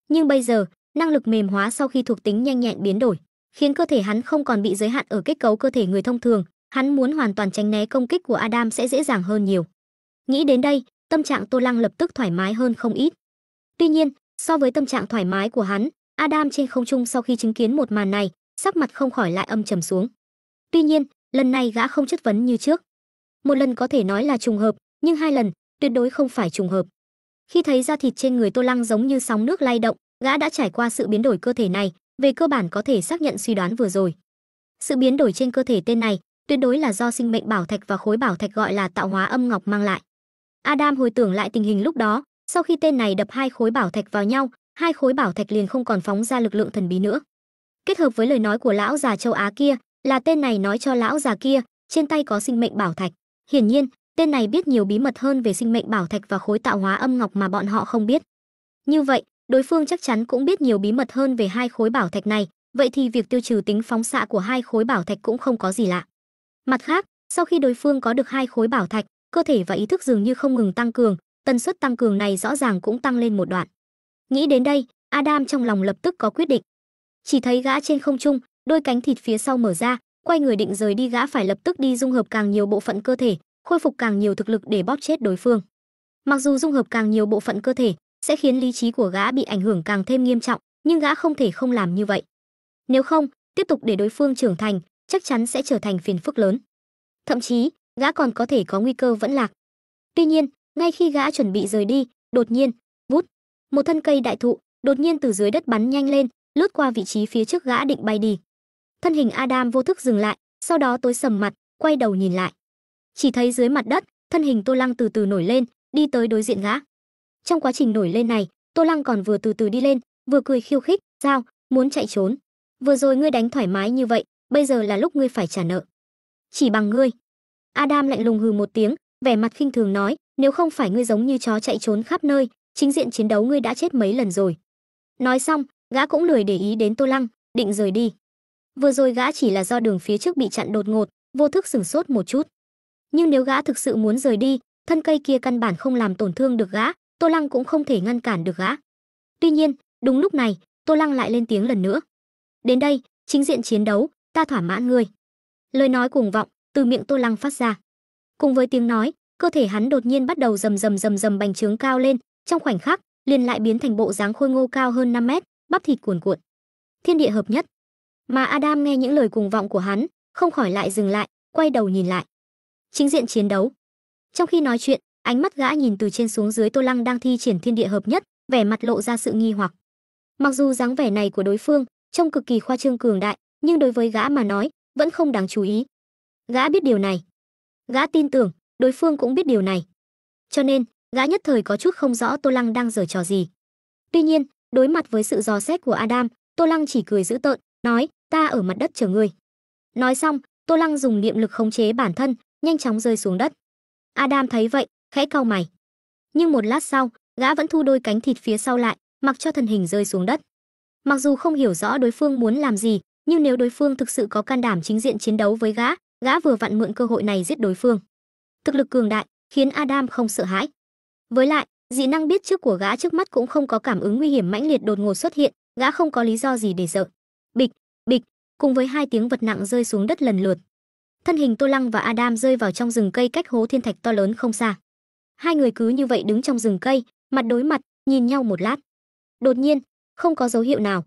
Nhưng bây giờ, năng lực mềm hóa sau khi thuộc tính nhanh nhẹn biến đổi, khiến cơ thể hắn không còn bị giới hạn ở kết cấu cơ thể người thông thường, hắn muốn hoàn toàn tránh né công kích của Adam sẽ dễ dàng hơn nhiều. Nghĩ đến đây, tâm trạng Tô Lăng lập tức thoải mái hơn không ít. Tuy nhiên, so với tâm trạng thoải mái của hắn, Adam trên không trung sau khi chứng kiến một màn này, sắc mặt không khỏi lại âm trầm xuống. Tuy nhiên, lần này gã không chất vấn như trước. Một lần có thể nói là trùng hợp, nhưng hai lần tuyệt đối không phải trùng hợp. Khi thấy da thịt trên người Tô Lăng giống như sóng nước lay động, gã đã trải qua sự biến đổi cơ thể này, về cơ bản có thể xác nhận suy đoán vừa rồi. Sự biến đổi trên cơ thể tên này tuyệt đối là do sinh mệnh bảo thạch và khối bảo thạch gọi là tạo hóa âm ngọc mang lại. Adam hồi tưởng lại tình hình lúc đó, sau khi tên này đập hai khối bảo thạch vào nhau, hai khối bảo thạch liền không còn phóng ra lực lượng thần bí nữa. Kết hợp với lời nói của lão già châu Á kia, là tên này nói cho lão già kia, trên tay có sinh mệnh bảo thạch. Hiển nhiên, tên này biết nhiều bí mật hơn về sinh mệnh bảo thạch và khối tạo hóa âm ngọc mà bọn họ không biết. Như vậy, đối phương chắc chắn cũng biết nhiều bí mật hơn về hai khối bảo thạch này, vậy thì việc tiêu trừ tính phóng xạ của hai khối bảo thạch cũng không có gì lạ. Mặt khác, sau khi đối phương có được hai khối bảo thạch, cơ thể và ý thức dường như không ngừng tăng cường, tần suất tăng cường này rõ ràng cũng tăng lên một đoạn. Nghĩ đến đây, Adam trong lòng lập tức có quyết định. Chỉ thấy gã trên không trung, đôi cánh thịt phía sau mở ra, quay người định rời đi, gã phải lập tức đi dung hợp càng nhiều bộ phận cơ thể, khôi phục càng nhiều thực lực để bóp chết đối phương. Mặc dù dung hợp càng nhiều bộ phận cơ thể sẽ khiến lý trí của gã bị ảnh hưởng càng thêm nghiêm trọng, nhưng gã không thể không làm như vậy. Nếu không, tiếp tục để đối phương trưởng thành, chắc chắn sẽ trở thành phiền phức lớn. Thậm chí, gã còn có thể có nguy cơ vẫn lạc. Tuy nhiên, Ngay khi gã chuẩn bị rời đi, đột nhiên, vút, một thân cây đại thụ đột nhiên từ dưới đất bắn nhanh lên, lướt qua vị trí phía trước gã định bay đi. Thân hình Adam vô thức dừng lại, sau đó tối sầm mặt, quay đầu nhìn lại. Chỉ thấy dưới mặt đất, thân hình Tô Lăng từ từ nổi lên, đi tới đối diện gã. Trong quá trình nổi lên này, Tô Lăng còn vừa từ từ đi lên, vừa cười khiêu khích, "Sao, muốn chạy trốn? Vừa rồi ngươi đánh thoải mái như vậy, bây giờ là lúc ngươi phải trả nợ. Chỉ bằng ngươi." Adam lạnh lùng hừ một tiếng, vẻ mặt khinh thường nói, "Nếu không phải ngươi giống như chó chạy trốn khắp nơi, chính diện chiến đấu ngươi đã chết mấy lần rồi." Nói xong, gã cũng lười để ý đến Tô Lăng, định rời đi. Vừa rồi gã chỉ là do đường phía trước bị chặn đột ngột, vô thức sửng sốt một chút. Nhưng nếu gã thực sự muốn rời đi, thân cây kia căn bản không làm tổn thương được gã, Tô Lăng cũng không thể ngăn cản được gã. Tuy nhiên, đúng lúc này, Tô Lăng lại lên tiếng lần nữa. "Đến đây, chính diện chiến đấu, ta thỏa mãn ngươi." Lời nói cuồng vọng từ miệng Tô Lăng phát ra. Cùng với tiếng nói, cơ thể hắn đột nhiên bắt đầu rầm bành trướng cao lên, trong khoảnh khắc, liền lại biến thành bộ dáng khôi ngô cao hơn 5 mét, bắp thịt cuồn cuộn. Thiên địa hợp nhất. Mà Adam nghe những lời cuồng vọng của hắn, không khỏi lại dừng lại, quay đầu nhìn lại. Chính diện chiến đấu. Trong khi nói chuyện, ánh mắt gã nhìn từ trên xuống dưới Tô Lăng đang thi triển thiên địa hợp nhất, vẻ mặt lộ ra sự nghi hoặc. Mặc dù dáng vẻ này của đối phương trông cực kỳ khoa trương cường đại, nhưng đối với gã mà nói, vẫn không đáng chú ý. Gã biết điều này. Gã tin tưởng, đối phương cũng biết điều này. Cho nên, gã nhất thời có chút không rõ Tô Lăng đang giở trò gì. Tuy nhiên, đối mặt với sự dò xét của Adam, Tô Lăng chỉ cười dữ tợn, nói, "Ta ở mặt đất chờ ngươi." Nói xong, Tô Lăng dùng niệm lực khống chế bản thân, nhanh chóng rơi xuống đất. Adam thấy vậy, khẽ cau mày. Nhưng một lát sau, gã vẫn thu đôi cánh thịt phía sau lại, mặc cho thân hình rơi xuống đất. Mặc dù không hiểu rõ đối phương muốn làm gì, nhưng nếu đối phương thực sự có can đảm chính diện chiến đấu với gã, gã vừa vặn mượn cơ hội này giết đối phương. Thực lực cường đại khiến Adam không sợ hãi. Với lại, dị năng biết trước của gã trước mắt cũng không có cảm ứng nguy hiểm mãnh liệt đột ngột xuất hiện, gã không có lý do gì để sợ. Bịch, bịch, cùng với hai tiếng vật nặng rơi xuống đất lần lượt. Thân hình Tô Lăng và Adam rơi vào trong rừng cây cách hố thiên thạch to lớn không xa. Hai người cứ như vậy đứng trong rừng cây, mặt đối mặt, nhìn nhau một lát. Đột nhiên, không có dấu hiệu nào,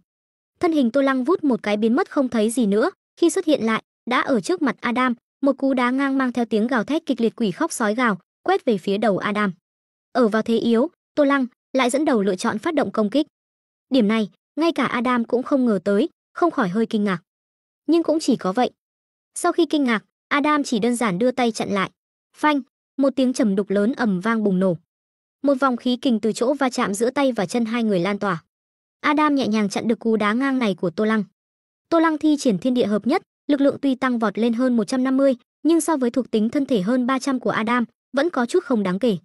thân hình Tô Lăng vút một cái biến mất không thấy gì nữa, khi xuất hiện lại, đã ở trước mặt Adam, một cú đá ngang mang theo tiếng gào thét kịch liệt quỷ khóc sói gào, quét về phía đầu Adam. Ở vào thế yếu, Tô Lăng lại dẫn đầu lựa chọn phát động công kích. Điểm này, ngay cả Adam cũng không ngờ tới, không khỏi hơi kinh ngạc. Nhưng cũng chỉ có vậy. Sau khi kinh ngạc, Adam chỉ đơn giản đưa tay chặn lại. Phanh, một tiếng trầm đục lớn ầm vang bùng nổ. Một vòng khí kình từ chỗ va chạm giữa tay và chân hai người lan tỏa. Adam nhẹ nhàng chặn được cú đá ngang này của Tô Lăng. Tô Lăng thi triển thiên địa hợp nhất, lực lượng tuy tăng vọt lên hơn 150, nhưng so với thuộc tính thân thể hơn 300 của Adam, vẫn có chút không đáng kể.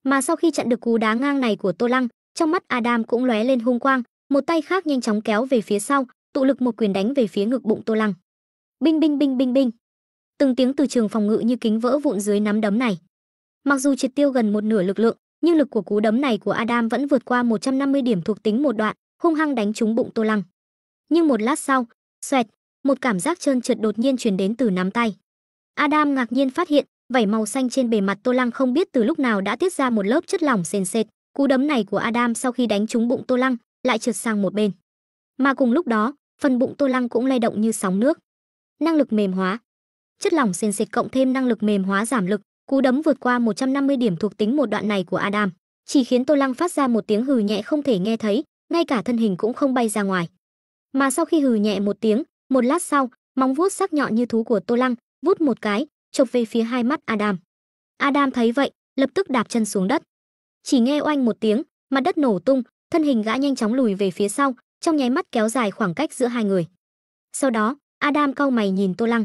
Mà sau khi chặn được cú đá ngang này của Tô Lăng, trong mắt Adam cũng lóe lên hung quang, một tay khác nhanh chóng kéo về phía sau, tụ lực một quyền đánh về phía ngực bụng Tô Lăng. Binh binh binh binh binh. Từng tiếng từ trường phòng ngự như kính vỡ vụn dưới nắm đấm này. Mặc dù triệt tiêu gần một nửa lực lượng, nhưng lực của cú đấm này của Adam vẫn vượt qua 150 điểm thuộc tính một đoạn, hung hăng đánh trúng bụng Tô Lăng. Nhưng một lát sau, xoẹt, một cảm giác trơn trượt đột nhiên truyền đến từ nắm tay. Adam ngạc nhiên phát hiện, vảy màu xanh trên bề mặt Tô Lăng không biết từ lúc nào đã tiết ra một lớp chất lỏng sền sệt. Cú đấm này của Adam sau khi đánh trúng bụng Tô Lăng, lại trượt sang một bên. Mà cùng lúc đó, phần bụng Tô Lăng cũng lay động như sóng nước. Năng lực mềm hóa. Chất lỏng sền sệt cộng thêm năng lực mềm hóa giảm lực, cú đấm vượt qua 150 điểm thuộc tính một đoạn này của Adam, chỉ khiến Tô Lăng phát ra một tiếng hừ nhẹ không thể nghe thấy, ngay cả thân hình cũng không bay ra ngoài. Mà sau khi hừ nhẹ một tiếng, một lát sau, móng vuốt sắc nhọn như thú của Tô Lăng vút một cái, chộp về phía hai mắt Adam. Adam thấy vậy, lập tức đạp chân xuống đất. Chỉ nghe oanh một tiếng, mặt đất nổ tung, thân hình gã nhanh chóng lùi về phía sau, trong nháy mắt kéo dài khoảng cách giữa hai người. Sau đó, Adam cau mày nhìn Tô Lăng.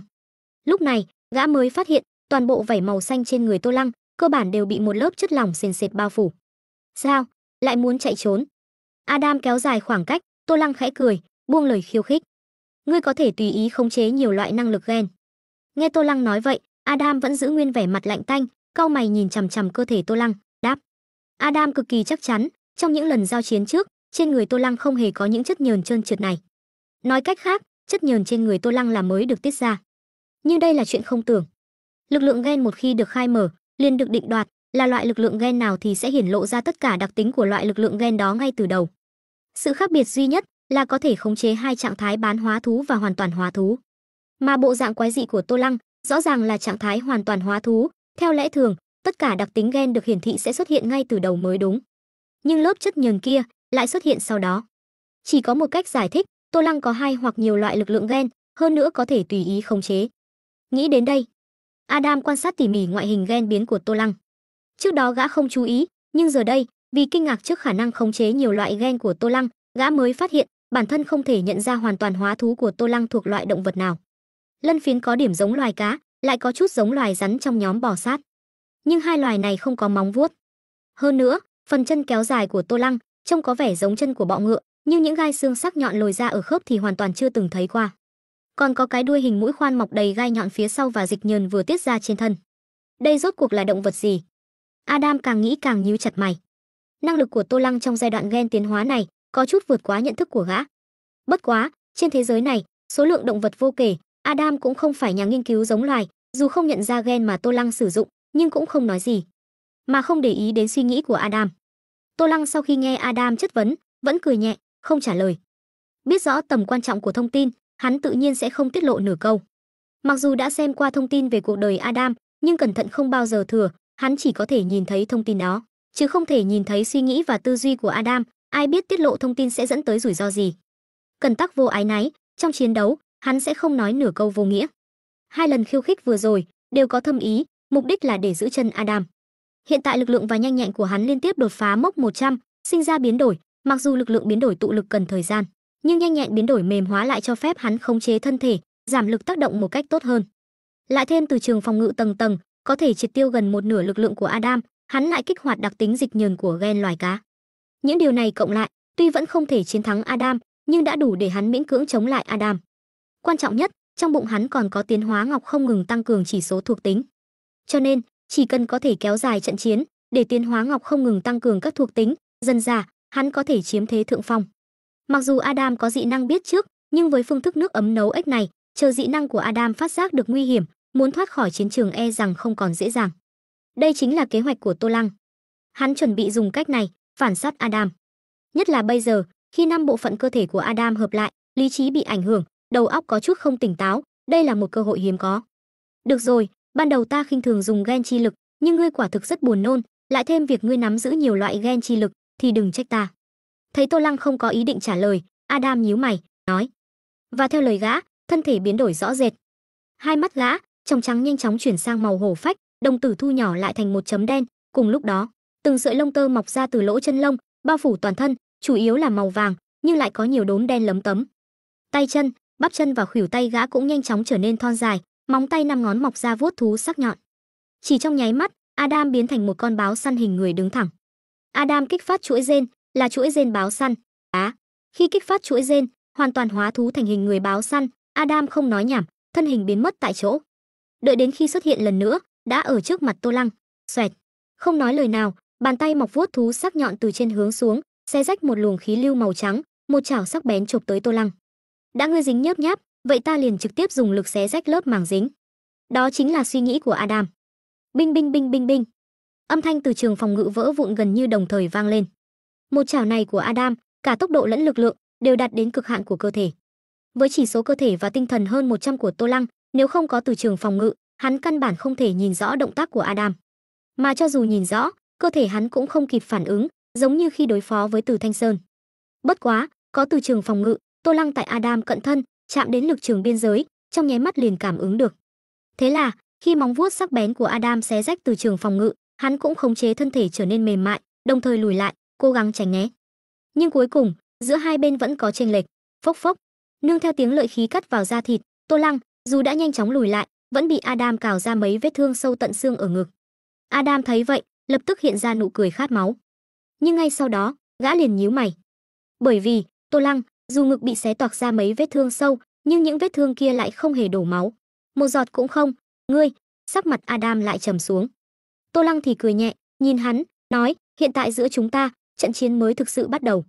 Lúc này, gã mới phát hiện, toàn bộ vảy màu xanh trên người Tô Lăng cơ bản đều bị một lớp chất lỏng sền sệt bao phủ. Sao, lại muốn chạy trốn? Adam kéo dài khoảng cách, Tô Lăng khẽ cười, buông lời khiêu khích. Ngươi có thể tùy ý khống chế nhiều loại năng lực gen. Nghe Tô Lăng nói vậy, Adam vẫn giữ nguyên vẻ mặt lạnh tanh, cau mày nhìn chằm chằm cơ thể Tô Lăng, đáp. Adam cực kỳ chắc chắn, trong những lần giao chiến trước, trên người Tô Lăng không hề có những chất nhờn trơn trượt này. Nói cách khác, chất nhờn trên người Tô Lăng là mới được tiết ra. Nhưng đây là chuyện không tưởng. Lực lượng gen một khi được khai mở, liền được định đoạt, là loại lực lượng gen nào thì sẽ hiển lộ ra tất cả đặc tính của loại lực lượng gen đó ngay từ đầu. Sự khác biệt duy nhất là có thể khống chế hai trạng thái bán hóa thú và hoàn toàn hóa thú. Mà bộ dạng quái dị của Tô Lăng rõ ràng là trạng thái hoàn toàn hóa thú, theo lẽ thường, tất cả đặc tính gen được hiển thị sẽ xuất hiện ngay từ đầu mới đúng. Nhưng lớp chất nhờn kia lại xuất hiện sau đó. Chỉ có một cách giải thích, Tô Lăng có hai hoặc nhiều loại lực lượng gen, hơn nữa có thể tùy ý khống chế. Nghĩ đến đây, Adam quan sát tỉ mỉ ngoại hình gen biến của Tô Lăng. Trước đó gã không chú ý, nhưng giờ đây, vì kinh ngạc trước khả năng khống chế nhiều loại gen của Tô Lăng, gã mới phát hiện bản thân không thể nhận ra hoàn toàn hóa thú của Tô Lăng thuộc loại động vật nào. Lân phiến có điểm giống loài cá, lại có chút giống loài rắn trong nhóm bò sát. Nhưng hai loài này không có móng vuốt. Hơn nữa, phần chân kéo dài của Tô Lăng trông có vẻ giống chân của bọ ngựa, nhưng những gai xương sắc nhọn lồi ra ở khớp thì hoàn toàn chưa từng thấy qua. Còn có cái đuôi hình mũi khoan mọc đầy gai nhọn phía sau và dịch nhờn vừa tiết ra trên thân. Đây rốt cuộc là động vật gì? Adam càng nghĩ càng nhíu chặt mày. Năng lực của Tô Lăng trong giai đoạn gen tiến hóa này có chút vượt quá nhận thức của gã. Bất quá, trên thế giới này, số lượng động vật vô kể, Adam cũng không phải nhà nghiên cứu giống loài, dù không nhận ra gen mà Tô Lăng sử dụng, nhưng cũng không nói gì, mà không để ý đến suy nghĩ của Adam. Tô Lăng sau khi nghe Adam chất vấn, vẫn cười nhẹ, không trả lời. Biết rõ tầm quan trọng của thông tin, hắn tự nhiên sẽ không tiết lộ nửa câu. Mặc dù đã xem qua thông tin về cuộc đời Adam, nhưng cẩn thận không bao giờ thừa, hắn chỉ có thể nhìn thấy thông tin đó, chứ không thể nhìn thấy suy nghĩ và tư duy của Adam, ai biết tiết lộ thông tin sẽ dẫn tới rủi ro gì. Cần tắc vô ái náy, trong chiến đấu, hắn sẽ không nói nửa câu vô nghĩa. Hai lần khiêu khích vừa rồi đều có thâm ý, mục đích là để giữ chân Adam. Hiện tại lực lượng và nhanh nhẹn của hắn liên tiếp đột phá mốc 100, sinh ra biến đổi, mặc dù lực lượng biến đổi tụ lực cần thời gian, nhưng nhanh nhẹn biến đổi mềm hóa lại cho phép hắn khống chế thân thể, giảm lực tác động một cách tốt hơn. Lại thêm từ trường phòng ngự tầng tầng, có thể triệt tiêu gần một nửa lực lượng của Adam, hắn lại kích hoạt đặc tính dịch nhờn của gen loài cá. Những điều này cộng lại, tuy vẫn không thể chiến thắng Adam, nhưng đã đủ để hắn miễn cưỡng chống lại Adam. Quan trọng nhất, trong bụng hắn còn có tiến hóa ngọc không ngừng tăng cường chỉ số thuộc tính. Cho nên, chỉ cần có thể kéo dài trận chiến, để tiến hóa ngọc không ngừng tăng cường các thuộc tính, dần dà, hắn có thể chiếm thế thượng phong. Mặc dù Adam có dị năng biết trước, nhưng với phương thức nước ấm nấu ếch này, chờ dị năng của Adam phát giác được nguy hiểm, muốn thoát khỏi chiến trường e rằng không còn dễ dàng. Đây chính là kế hoạch của Tô Lăng. Hắn chuẩn bị dùng cách này phản sát Adam. Nhất là bây giờ, khi 5 bộ phận cơ thể của Adam hợp lại, lý trí bị ảnh hưởng, đầu óc có chút không tỉnh táo, đây là một cơ hội hiếm có. Được rồi, ban đầu ta khinh thường dùng gen chi lực, nhưng ngươi quả thực rất buồn nôn, lại thêm việc ngươi nắm giữ nhiều loại gen chi lực, thì đừng trách ta. Thấy Tô Lăng không có ý định trả lời, Adam nhíu mày, nói. Và theo lời gã, thân thể biến đổi rõ rệt. Hai mắt gã, trong trắng nhanh chóng chuyển sang màu hổ phách, đồng tử thu nhỏ lại thành một chấm đen, cùng lúc đó, từng sợi lông tơ mọc ra từ lỗ chân lông, bao phủ toàn thân, chủ yếu là màu vàng, nhưng lại có nhiều đốm đen lấm tấm. Tay chân, bắp chân và khuỷu tay gã cũng nhanh chóng trở nên thon dài, móng tay 5 ngón mọc ra vuốt thú sắc nhọn. Chỉ trong nháy mắt, Adam biến thành một con báo săn hình người đứng thẳng. Adam kích phát chuỗi gen, là chuỗi gen báo săn. Khi kích phát chuỗi gen, hoàn toàn hóa thú thành hình người báo săn, Adam không nói nhảm, thân hình biến mất tại chỗ. Đợi đến khi xuất hiện lần nữa, đã ở trước mặt Tô Lăng. Xoẹt, không nói lời nào, bàn tay mọc vuốt thú sắc nhọn từ trên hướng xuống, xé rách một luồng khí lưu màu trắng, một chảo sắc bén chộp tới Tô Lăng. Đã ngươi dính nhớp nháp, vậy ta liền trực tiếp dùng lực xé rách lớp màng dính. Đó chính là suy nghĩ của Adam. Binh binh binh binh binh. Âm thanh từ trường phòng ngự vỡ vụn gần như đồng thời vang lên. Một chảo này của Adam, cả tốc độ lẫn lực lượng đều đạt đến cực hạn của cơ thể. Với chỉ số cơ thể và tinh thần hơn 100 của Tô Lăng, nếu không có từ trường phòng ngự, hắn căn bản không thể nhìn rõ động tác của Adam. Mà cho dù nhìn rõ, cơ thể hắn cũng không kịp phản ứng, giống như khi đối phó với Từ Thanh Sơn. Bất quá, có từ trường phòng ngự, Tô Lăng tại Adam cận thân, chạm đến lực trường biên giới, trong nháy mắt liền cảm ứng được. Thế là, khi móng vuốt sắc bén của Adam xé rách từ trường phòng ngự, hắn cũng khống chế thân thể trở nên mềm mại, đồng thời lùi lại, cố gắng tránh né. Nhưng cuối cùng, giữa hai bên vẫn có chênh lệch. Phốc phốc, nương theo tiếng lợi khí cắt vào da thịt, Tô Lăng, dù đã nhanh chóng lùi lại, vẫn bị Adam cào ra mấy vết thương sâu tận xương ở ngực. Adam thấy vậy, lập tức hiện ra nụ cười khát máu. Nhưng ngay sau đó, gã liền nhíu mày. Bởi vì, Tô Lăng, dù ngực bị xé toạc ra mấy vết thương sâu, nhưng những vết thương kia lại không hề đổ máu. Một giọt cũng không. Ngươi, sắc mặt Adam lại trầm xuống. Tô Lăng thì cười nhẹ, nhìn hắn, nói, hiện tại giữa chúng ta, trận chiến mới thực sự bắt đầu.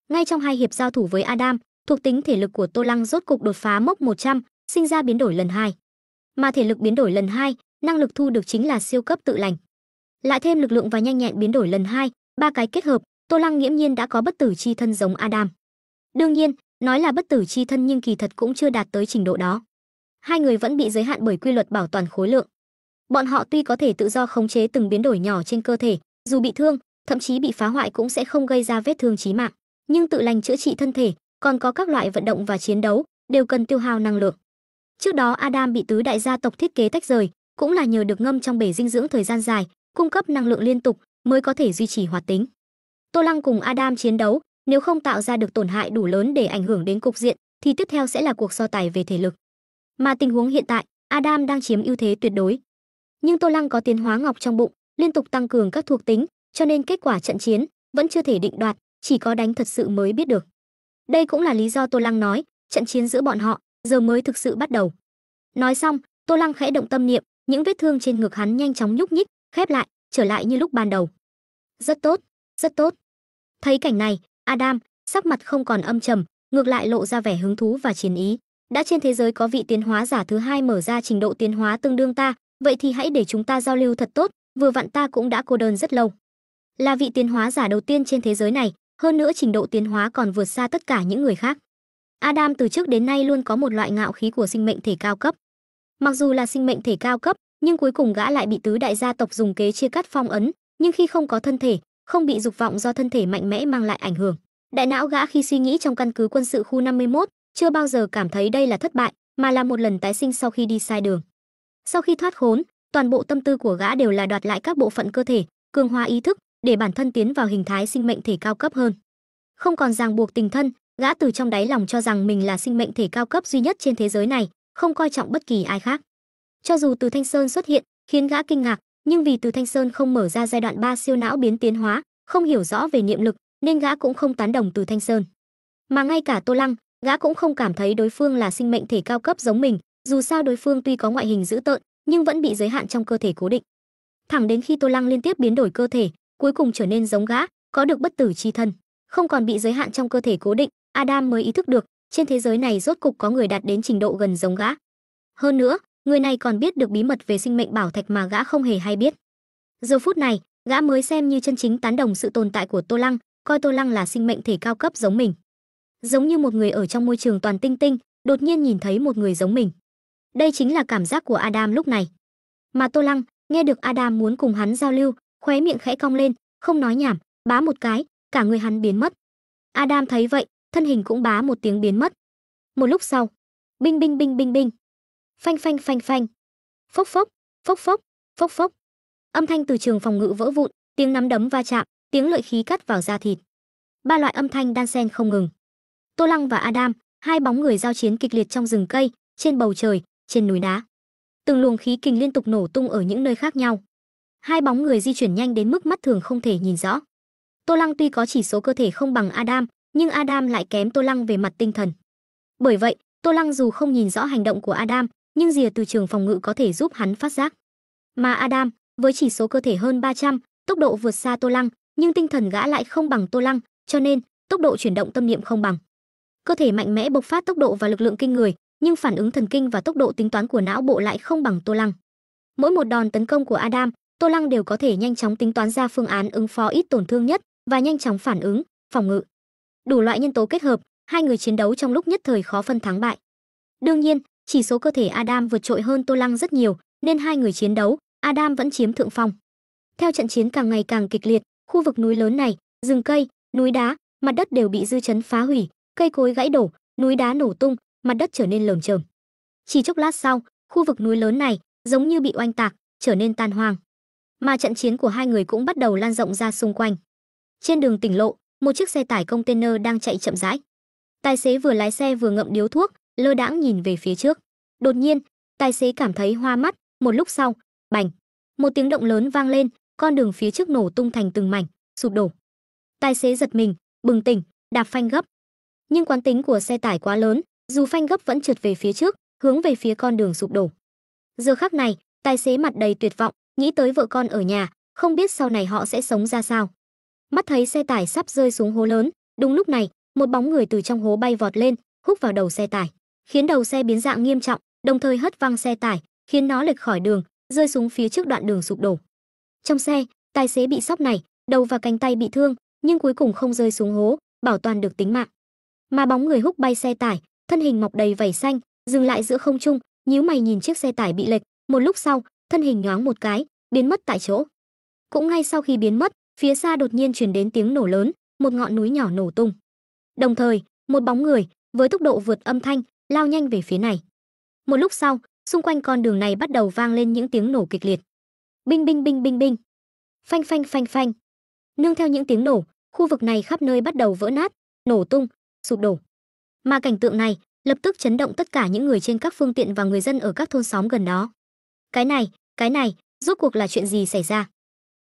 Ngay trong hai hiệp giao thủ với Adam, thuộc tính thể lực của Tô Lăng rốt cục đột phá mốc 100, sinh ra biến đổi lần 2. Mà thể lực biến đổi lần 2, năng lực thu được chính là siêu cấp tự lành. Lại thêm lực lượng và nhanh nhẹn biến đổi lần 2, ba cái kết hợp, Tô Lăng nghiễm nhiên đã có bất tử chi thân giống Adam. Đương nhiên, nói là bất tử chi thân nhưng kỳ thật cũng chưa đạt tới trình độ đó. Hai người vẫn bị giới hạn bởi quy luật bảo toàn khối lượng. Bọn họ tuy có thể tự do khống chế từng biến đổi nhỏ trên cơ thể, dù bị thương, thậm chí bị phá hoại cũng sẽ không gây ra vết thương chí mạng, nhưng tự lành chữa trị thân thể, còn có các loại vận động và chiến đấu đều cần tiêu hao năng lượng. Trước đó Adam bị tứ đại gia tộc thiết kế tách rời, cũng là nhờ được ngâm trong bể dinh dưỡng thời gian dài, cung cấp năng lượng liên tục mới có thể duy trì hoạt tính. Tô Lăng cùng Adam chiến đấu, nếu không tạo ra được tổn hại đủ lớn để ảnh hưởng đến cục diện, thì tiếp theo sẽ là cuộc so tài về thể lực. Mà tình huống hiện tại, Adam đang chiếm ưu thế tuyệt đối. Nhưng Tô Lăng có tiến hóa ngọc trong bụng, liên tục tăng cường các thuộc tính, cho nên kết quả trận chiến vẫn chưa thể định đoạt, chỉ có đánh thật sự mới biết được. Đây cũng là lý do Tô Lăng nói, trận chiến giữa bọn họ giờ mới thực sự bắt đầu. Nói xong, Tô Lăng khẽ động tâm niệm, những vết thương trên ngực hắn nhanh chóng nhúc nhích, khép lại, trở lại như lúc ban đầu. Rất tốt, rất tốt. Thấy cảnh này, Adam sắc mặt không còn âm trầm, ngược lại lộ ra vẻ hứng thú và chiến ý. Đã trên thế giới có vị tiến hóa giả thứ hai mở ra trình độ tiến hóa tương đương ta, vậy thì hãy để chúng ta giao lưu thật tốt, vừa vặn ta cũng đã cô đơn rất lâu. Là vị tiến hóa giả đầu tiên trên thế giới này, hơn nữa trình độ tiến hóa còn vượt xa tất cả những người khác. Adam từ trước đến nay luôn có một loại ngạo khí của sinh mệnh thể cao cấp. Mặc dù là sinh mệnh thể cao cấp, nhưng cuối cùng gã lại bị tứ đại gia tộc dùng kế chia cắt phong ấn, nhưng khi không có thân thể, không bị dục vọng do thân thể mạnh mẽ mang lại ảnh hưởng. Đại não gã khi suy nghĩ trong căn cứ quân sự khu 51, chưa bao giờ cảm thấy đây là thất bại, mà là một lần tái sinh sau khi đi sai đường. Sau khi thoát khốn, toàn bộ tâm tư của gã đều là đoạt lại các bộ phận cơ thể, cường hóa ý thức, để bản thân tiến vào hình thái sinh mệnh thể cao cấp hơn. Không còn ràng buộc tình thân, gã từ trong đáy lòng cho rằng mình là sinh mệnh thể cao cấp duy nhất trên thế giới này, không coi trọng bất kỳ ai khác. Cho dù Từ Thanh Sơn xuất hiện, khiến gã kinh ngạc, nhưng vì Từ Thanh Sơn không mở ra giai đoạn 3 siêu não biến tiến hóa, không hiểu rõ về niệm lực, nên gã cũng không tán đồng Từ Thanh Sơn. Mà ngay cả Tô Lăng, gã cũng không cảm thấy đối phương là sinh mệnh thể cao cấp giống mình, dù sao đối phương tuy có ngoại hình dữ tợn, nhưng vẫn bị giới hạn trong cơ thể cố định. Thẳng đến khi Tô Lăng liên tiếp biến đổi cơ thể, cuối cùng trở nên giống gã, có được bất tử chi thân, không còn bị giới hạn trong cơ thể cố định, Adam mới ý thức được, trên thế giới này rốt cục có người đạt đến trình độ gần giống gã. Hơn nữa, người này còn biết được bí mật về sinh mệnh bảo thạch mà gã không hề hay biết. Giờ phút này, gã mới xem như chân chính tán đồng sự tồn tại của Tô Lăng, coi Tô Lăng là sinh mệnh thể cao cấp giống mình. Giống như một người ở trong môi trường toàn tinh tinh, đột nhiên nhìn thấy một người giống mình. Đây chính là cảm giác của Adam lúc này. Mà Tô Lăng, nghe được Adam muốn cùng hắn giao lưu, khóe miệng khẽ cong lên, không nói nhảm, bá một cái, cả người hắn biến mất. Adam thấy vậy, thân hình cũng bá một tiếng biến mất. Một lúc sau, binh binh binh binh binh, phanh phanh phanh phanh, phốc phốc, phốc phốc, phốc phốc. Âm thanh từ trường phòng ngự vỡ vụn, tiếng nắm đấm va chạm, tiếng lợi khí cắt vào da thịt. Ba loại âm thanh đan xen không ngừng. Tô Lăng và Adam, hai bóng người giao chiến kịch liệt trong rừng cây, trên bầu trời, trên núi đá. Từng luồng khí kình liên tục nổ tung ở những nơi khác nhau. Hai bóng người di chuyển nhanh đến mức mắt thường không thể nhìn rõ. Tô Lăng tuy có chỉ số cơ thể không bằng Adam, nhưng Adam lại kém Tô Lăng về mặt tinh thần. Bởi vậy, Tô Lăng dù không nhìn rõ hành động của Adam, nhưng rìa từ trường phòng ngự có thể giúp hắn phát giác. Mà Adam, với chỉ số cơ thể hơn 300, tốc độ vượt xa Tô Lăng, nhưng tinh thần gã lại không bằng Tô Lăng, cho nên tốc độ chuyển động tâm niệm không bằng. Cơ thể mạnh mẽ bộc phát tốc độ và lực lượng kinh người, nhưng phản ứng thần kinh và tốc độ tính toán của não bộ lại không bằng Tô Lăng. Mỗi một đòn tấn công của Adam, Tô Lăng đều có thể nhanh chóng tính toán ra phương án ứng phó ít tổn thương nhất và nhanh chóng phản ứng, phòng ngự. Đủ loại nhân tố kết hợp, hai người chiến đấu trong lúc nhất thời khó phân thắng bại. Đương nhiên, chỉ số cơ thể Adam vượt trội hơn Tô Lăng rất nhiều, nên hai người chiến đấu, Adam vẫn chiếm thượng phong. Theo trận chiến càng ngày càng kịch liệt, khu vực núi lớn này, rừng cây, núi đá, mặt đất đều bị dư chấn phá hủy, cây cối gãy đổ, núi đá nổ tung, mặt đất trở nên lởm chởm. Chỉ chốc lát sau, khu vực núi lớn này giống như bị oanh tạc, trở nên tan hoang. Mà trận chiến của hai người cũng bắt đầu lan rộng ra xung quanh. Trên đường tỉnh lộ, một chiếc xe tải container đang chạy chậm rãi. Tài xế vừa lái xe vừa ngậm điếu thuốc, lơ đãng nhìn về phía trước. Đột nhiên, tài xế cảm thấy hoa mắt, một lúc sau, bành, một tiếng động lớn vang lên, con đường phía trước nổ tung thành từng mảnh, sụp đổ. Tài xế giật mình, bừng tỉnh, đạp phanh gấp. Nhưng quán tính của xe tải quá lớn, dù phanh gấp vẫn trượt về phía trước, hướng về phía con đường sụp đổ. Giờ khắc này, tài xế mặt đầy tuyệt vọng, nghĩ tới vợ con ở nhà, không biết sau này họ sẽ sống ra sao. Mắt thấy xe tải sắp rơi xuống hố lớn, đúng lúc này, một bóng người từ trong hố bay vọt lên, húc vào đầu xe tải, khiến đầu xe biến dạng nghiêm trọng, đồng thời hất văng xe tải, khiến nó lệch khỏi đường, rơi xuống phía trước đoạn đường sụp đổ. Trong xe, tài xế bị sốc này, đầu và cánh tay bị thương, nhưng cuối cùng không rơi xuống hố, bảo toàn được tính mạng. Mà bóng người húc bay xe tải, thân hình mọc đầy vảy xanh, dừng lại giữa không trung, nhíu mày nhìn chiếc xe tải bị lệch, một lúc sau, thân hình nhoáng một cái, biến mất tại chỗ. Cũng ngay sau khi biến mất, phía xa đột nhiên truyền đến tiếng nổ lớn, một ngọn núi nhỏ nổ tung. Đồng thời, một bóng người với tốc độ vượt âm thanh lao nhanh về phía này. Một lúc sau, xung quanh con đường này bắt đầu vang lên những tiếng nổ kịch liệt. Binh binh binh binh binh. Phanh phanh phanh phanh. Nương theo những tiếng nổ, khu vực này khắp nơi bắt đầu vỡ nát, nổ tung, sụp đổ. Mà cảnh tượng này lập tức chấn động tất cả những người trên các phương tiện và người dân ở các thôn xóm gần đó. Cái này, rốt cuộc là chuyện gì xảy ra?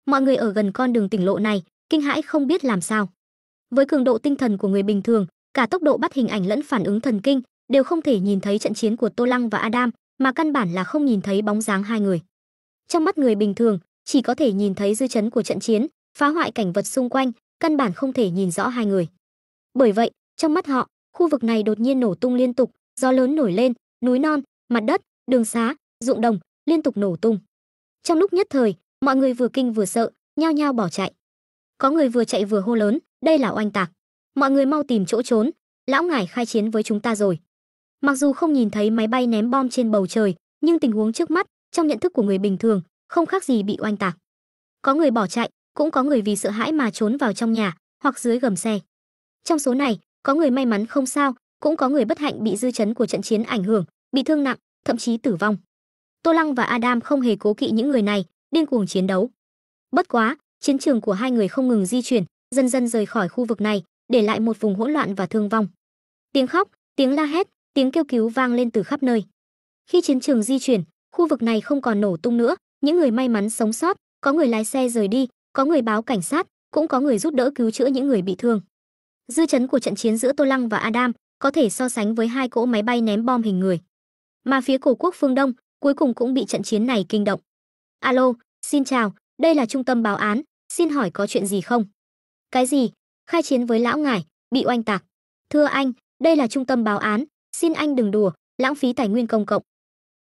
Mọi người ở gần con đường tỉnh lộ này kinh hãi không biết làm sao. Với cường độ tinh thần của người bình thường, cả tốc độ bắt hình ảnh lẫn phản ứng thần kinh đều không thể nhìn thấy trận chiến của Tô Lăng và Adam, mà căn bản là không nhìn thấy bóng dáng hai người. Trong mắt người bình thường, chỉ có thể nhìn thấy dư chấn của trận chiến, phá hoại cảnh vật xung quanh, căn bản không thể nhìn rõ hai người. Bởi vậy, trong mắt họ, khu vực này đột nhiên nổ tung liên tục, gió lớn nổi lên, núi non, mặt đất, đường xá, ruộng đồng liên tục nổ tung. Trong lúc nhất thời, mọi người vừa kinh vừa sợ, nhao nhao bỏ chạy. Có người vừa chạy vừa hô lớn, đây là oanh tạc, mọi người mau tìm chỗ trốn, lão ngải khai chiến với chúng ta rồi. Mặc dù không nhìn thấy máy bay ném bom trên bầu trời, nhưng tình huống trước mắt, trong nhận thức của người bình thường, không khác gì bị oanh tạc. Có người bỏ chạy, cũng có người vì sợ hãi mà trốn vào trong nhà hoặc dưới gầm xe. Trong số này, có người may mắn không sao, cũng có người bất hạnh bị dư chấn của trận chiến ảnh hưởng, bị thương nặng, thậm chí tử vong. Tô Lăng và Adam không hề cố kỵ những người này, điên cuồng chiến đấu. Bất quá, chiến trường của hai người không ngừng di chuyển, dần dần rời khỏi khu vực này, để lại một vùng hỗn loạn và thương vong. Tiếng khóc, tiếng la hét, tiếng kêu cứu vang lên từ khắp nơi. Khi chiến trường di chuyển, khu vực này không còn nổ tung nữa, những người may mắn sống sót, có người lái xe rời đi, có người báo cảnh sát, cũng có người giúp đỡ cứu chữa những người bị thương. Dư chấn của trận chiến giữa Tô Lăng và Adam có thể so sánh với hai cỗ máy bay ném bom hình người. Mà phía cổ quốc phương Đông cuối cùng cũng bị trận chiến này kinh động. Alo, xin chào, đây là trung tâm báo án, xin hỏi có chuyện gì không? Cái gì? Khai chiến với lão ngải, bị oanh tạc. Thưa anh, đây là trung tâm báo án, xin anh đừng đùa, lãng phí tài nguyên công cộng.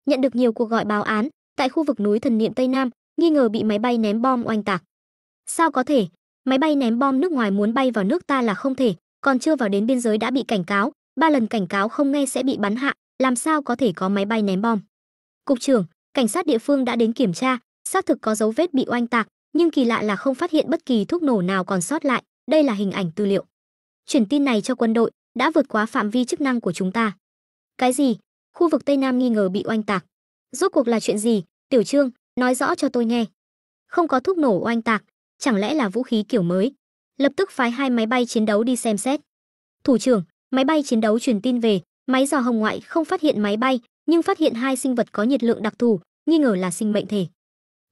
Nhận được nhiều cuộc gọi báo án, tại khu vực núi Thần Niệm Tây Nam, nghi ngờ bị máy bay ném bom oanh tạc. Sao có thể? Máy bay ném bom nước ngoài muốn bay vào nước ta là không thể, còn chưa vào đến biên giới đã bị cảnh cáo, 3 lần cảnh cáo không nghe sẽ bị bắn hạ, làm sao có thể có máy bay ném bom? Cục trưởng, cảnh sát địa phương đã đến kiểm tra, xác thực có dấu vết bị oanh tạc, nhưng kỳ lạ là không phát hiện bất kỳ thuốc nổ nào còn sót lại, đây là hình ảnh tư liệu. Chuyển tin này cho quân đội, đã vượt quá phạm vi chức năng của chúng ta. Cái gì? Khu vực Tây Nam nghi ngờ bị oanh tạc. Rốt cuộc là chuyện gì? Tiểu Trương, nói rõ cho tôi nghe. Không có thuốc nổ oanh tạc, chẳng lẽ là vũ khí kiểu mới? Lập tức phái 2 máy bay chiến đấu đi xem xét. Thủ trưởng, máy bay chiến đấu truyền tin về, máy dò hồng ngoại không phát hiện máy bay, nhưng phát hiện 2 sinh vật có nhiệt lượng đặc thù, nghi ngờ là sinh mệnh thể.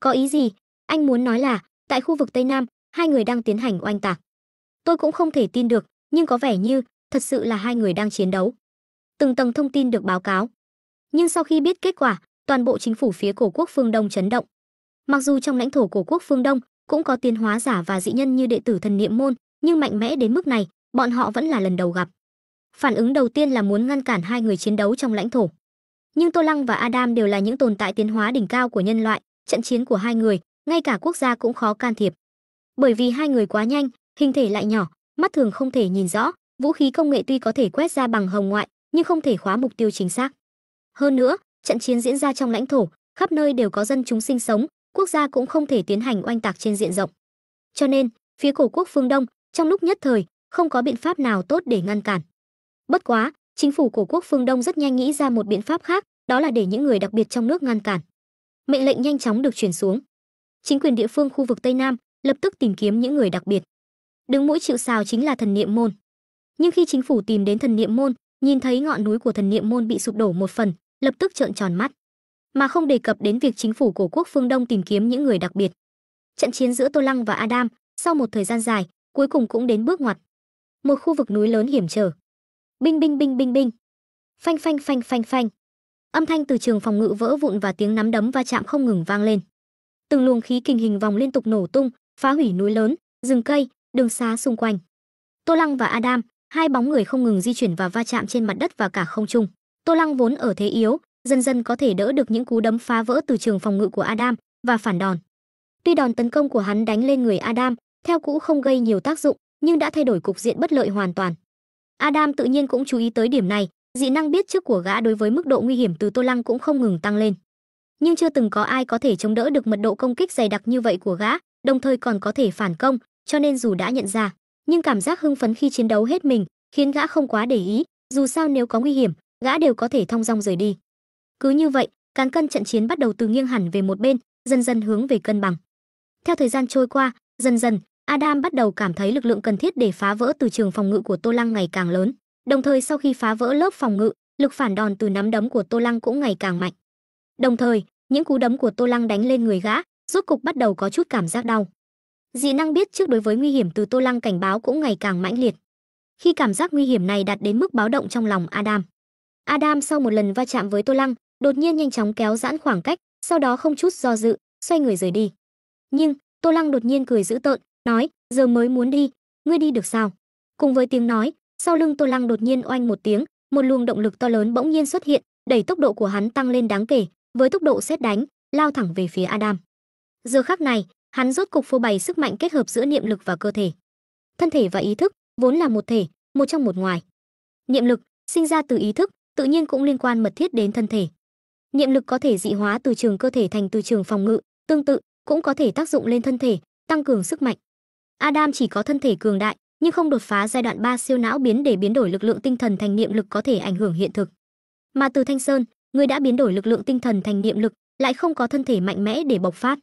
Có ý gì? Anh muốn nói là, tại khu vực Tây Nam, 2 người đang tiến hành oanh tạc. Tôi cũng không thể tin được, nhưng có vẻ như, thật sự là 2 người đang chiến đấu. Từng tầng thông tin được báo cáo. Nhưng sau khi biết kết quả, toàn bộ chính phủ phía cổ quốc phương Đông chấn động. Mặc dù trong lãnh thổ cổ quốc phương Đông cũng có tiến hóa giả và dị nhân như đệ tử Thần Niệm môn, nhưng mạnh mẽ đến mức này, bọn họ vẫn là lần đầu gặp. Phản ứng đầu tiên là muốn ngăn cản 2 người chiến đấu trong lãnh thổ. Nhưng Tô Lăng và Adam đều là những tồn tại tiến hóa đỉnh cao của nhân loại, trận chiến của 2 người, ngay cả quốc gia cũng khó can thiệp. Bởi vì 2 người quá nhanh, hình thể lại nhỏ, mắt thường không thể nhìn rõ, vũ khí công nghệ tuy có thể quét ra bằng hồng ngoại, nhưng không thể khóa mục tiêu chính xác. Hơn nữa, trận chiến diễn ra trong lãnh thổ, khắp nơi đều có dân chúng sinh sống, quốc gia cũng không thể tiến hành oanh tạc trên diện rộng. Cho nên, phía cổ quốc phương Đông, trong lúc nhất thời, không có biện pháp nào tốt để ngăn cản. Bất quá, chính phủ cổ quốc phương Đông rất nhanh nghĩ ra một biện pháp khác, đó là để những người đặc biệt trong nước ngăn cản. Mệnh lệnh nhanh chóng được truyền xuống. Chính quyền địa phương khu vực Tây Nam lập tức tìm kiếm những người đặc biệt. Đứng mũi chịu sào chính là Thần Niệm môn. Nhưng khi chính phủ tìm đến Thần Niệm môn, nhìn thấy ngọn núi của Thần Niệm môn bị sụp đổ một phần, lập tức trợn tròn mắt, mà không đề cập đến việc chính phủ cổ quốc phương Đông tìm kiếm những người đặc biệt. Trận chiến giữa Tô Lăng và Adam, sau một thời gian dài, cuối cùng cũng đến bước ngoặt. Một khu vực núi lớn hiểm trở. Binh binh binh binh binh. Phanh phanh phanh phanh phanh. Âm thanh từ trường phòng ngự vỡ vụn và tiếng nắm đấm va chạm không ngừng vang lên. Từng luồng khí kình hình vòng liên tục nổ tung, phá hủy núi lớn, rừng cây, đường xá xung quanh. Tô Lăng và Adam, 2 bóng người không ngừng di chuyển và va chạm trên mặt đất và cả không trung. Tô Lăng vốn ở thế yếu, dần dần có thể đỡ được những cú đấm phá vỡ từ trường phòng ngự của Adam và phản đòn. Tuy đòn tấn công của hắn đánh lên người Adam, theo cũ không gây nhiều tác dụng, nhưng đã thay đổi cục diện bất lợi hoàn toàn. Adam tự nhiên cũng chú ý tới điểm này, dị năng biết trước của gã đối với mức độ nguy hiểm từ Tô Lăng cũng không ngừng tăng lên. nhưng chưa từng có ai có thể chống đỡ được mật độ công kích dày đặc như vậy của gã, đồng thời còn có thể phản công, cho nên dù đã nhận ra, nhưng cảm giác hưng phấn khi chiến đấu hết mình khiến gã không quá để ý, dù sao nếu có nguy hiểm, gã đều có thể thong dong rời đi. Cứ như vậy, cán cân trận chiến bắt đầu từ nghiêng hẳn về một bên, dần dần hướng về cân bằng. Theo thời gian trôi qua, dần dần, Adam bắt đầu cảm thấy lực lượng cần thiết để phá vỡ từ trường phòng ngự của Tô Lăng ngày càng lớn. Đồng thời sau khi phá vỡ lớp phòng ngự, lực phản đòn từ nắm đấm của Tô Lăng cũng ngày càng mạnh. Đồng thời, những cú đấm của Tô Lăng đánh lên người gã, rốt cục bắt đầu có chút cảm giác đau. Dị năng biết trước đối với nguy hiểm từ Tô Lăng cảnh báo cũng ngày càng mãnh liệt. Khi cảm giác nguy hiểm này đạt đến mức báo động trong lòng Adam sau một lần va chạm với Tô Lăng, đột nhiên nhanh chóng kéo giãn khoảng cách, sau đó không chút do dự, xoay người rời đi. Nhưng Tô Lăng đột nhiên cười dữ tợn, nói: "Giờ mới muốn đi, ngươi đi được sao?" Cùng với tiếng nói, sau lưng Tô Lăng đột nhiên oanh một tiếng, một luồng động lực to lớn bỗng nhiên xuất hiện, đẩy tốc độ của hắn tăng lên đáng kể, với tốc độ sét đánh, lao thẳng về phía Adam. Giờ khắc này, hắn rốt cục phô bày sức mạnh kết hợp giữa niệm lực và cơ thể. Thân thể và ý thức vốn là một thể, một trong một ngoài. Niệm lực sinh ra từ ý thức, tự nhiên cũng liên quan mật thiết đến thân thể. Niệm lực có thể dị hóa từ trường cơ thể thành từ trường phòng ngự, tương tự cũng có thể tác dụng lên thân thể, tăng cường sức mạnh. Adam chỉ có thân thể cường đại, nhưng không đột phá giai đoạn 3 siêu não biến để biến đổi lực lượng tinh thần thành niệm lực có thể ảnh hưởng hiện thực. Mà từ Thanh Sơn, người đã biến đổi lực lượng tinh thần thành niệm lực, lại không có thân thể mạnh mẽ để bộc phát.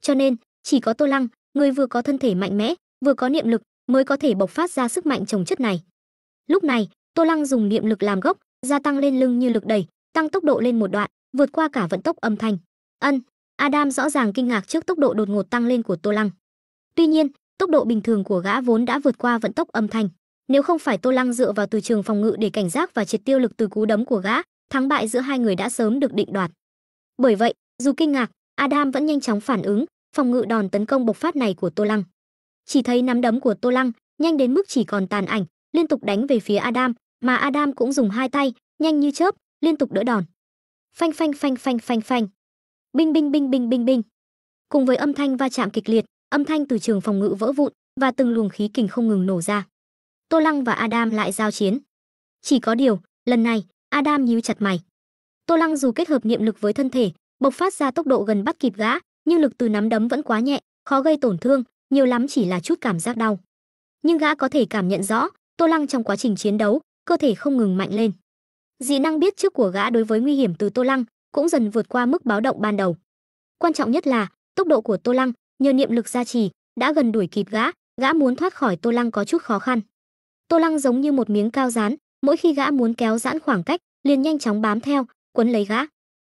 Cho nên, chỉ có Tô Lăng, người vừa có thân thể mạnh mẽ, vừa có niệm lực, mới có thể bộc phát ra sức mạnh chồng chất này. Lúc này, Tô Lăng dùng niệm lực làm gốc, gia tăng lên lưng như lực đẩy, tăng tốc độ lên một đoạn, vượt qua cả vận tốc âm thanh. Adam rõ ràng kinh ngạc trước tốc độ đột ngột tăng lên của Tô Lăng. Tuy nhiên, tốc độ bình thường của gã vốn đã vượt qua vận tốc âm thanh. Nếu không phải Tô Lăng dựa vào từ trường phòng ngự để cảnh giác và triệt tiêu lực từ cú đấm của gã, thắng bại giữa hai người đã sớm được định đoạt. Bởi vậy, dù kinh ngạc, Adam vẫn nhanh chóng phản ứng, phòng ngự đòn tấn công bộc phát này của Tô Lăng. Chỉ thấy nắm đấm của Tô Lăng nhanh đến mức chỉ còn tàn ảnh, liên tục đánh về phía Adam, mà Adam cũng dùng hai tay, nhanh như chớp, liên tục đỡ đòn. Phanh phanh phanh phanh phanh phanh. Binh binh binh binh binh binh. Cùng với âm thanh va chạm kịch liệt, âm thanh từ trường phòng ngự vỡ vụn và từng luồng khí kình không ngừng nổ ra. Tô Lăng và Adam lại giao chiến. Chỉ có điều, lần này, Adam nhíu chặt mày. Tô Lăng dù kết hợp niệm lực với thân thể, bộc phát ra tốc độ gần bắt kịp gã, nhưng lực từ nắm đấm vẫn quá nhẹ, khó gây tổn thương, nhiều lắm chỉ là chút cảm giác đau. Nhưng gã có thể cảm nhận rõ, Tô Lăng trong quá trình chiến đấu, cơ thể không ngừng mạnh lên. Dị năng biết trước của gã đối với nguy hiểm từ Tô Lăng cũng dần vượt qua mức báo động ban đầu. Quan trọng nhất là, tốc độ của Tô Lăng nhờ niệm lực gia trì đã gần đuổi kịp gã muốn thoát khỏi Tô Lăng có chút khó khăn. Tô Lăng giống như một miếng cao dán, mỗi khi gã muốn kéo giãn khoảng cách, liền nhanh chóng bám theo, quấn lấy gã.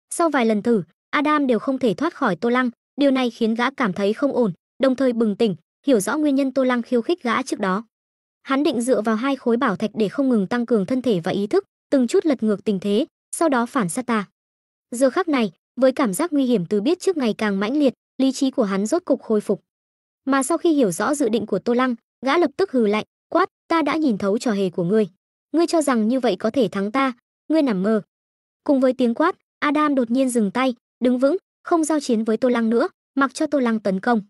Sau vài lần thử, Adam đều không thể thoát khỏi Tô Lăng, điều này khiến gã cảm thấy không ổn, đồng thời bừng tỉnh, hiểu rõ nguyên nhân Tô Lăng khiêu khích gã trước đó. Hắn định dựa vào hai khối bảo thạch để không ngừng tăng cường thân thể và ý thức, từng chút lật ngược tình thế, sau đó phản sát ta. Giờ khắc này, với cảm giác nguy hiểm từ biết trước ngày càng mãnh liệt, lý trí của hắn rốt cục khôi phục. Mà sau khi hiểu rõ dự định của Tô Lăng, gã lập tức hừ lạnh, quát: "Ta đã nhìn thấu trò hề của ngươi. Ngươi cho rằng như vậy có thể thắng ta? Ngươi nằm mơ." Cùng với tiếng quát, Adam đột nhiên dừng tay, đứng vững, không giao chiến với Tô Lăng nữa, mặc cho Tô Lăng tấn công.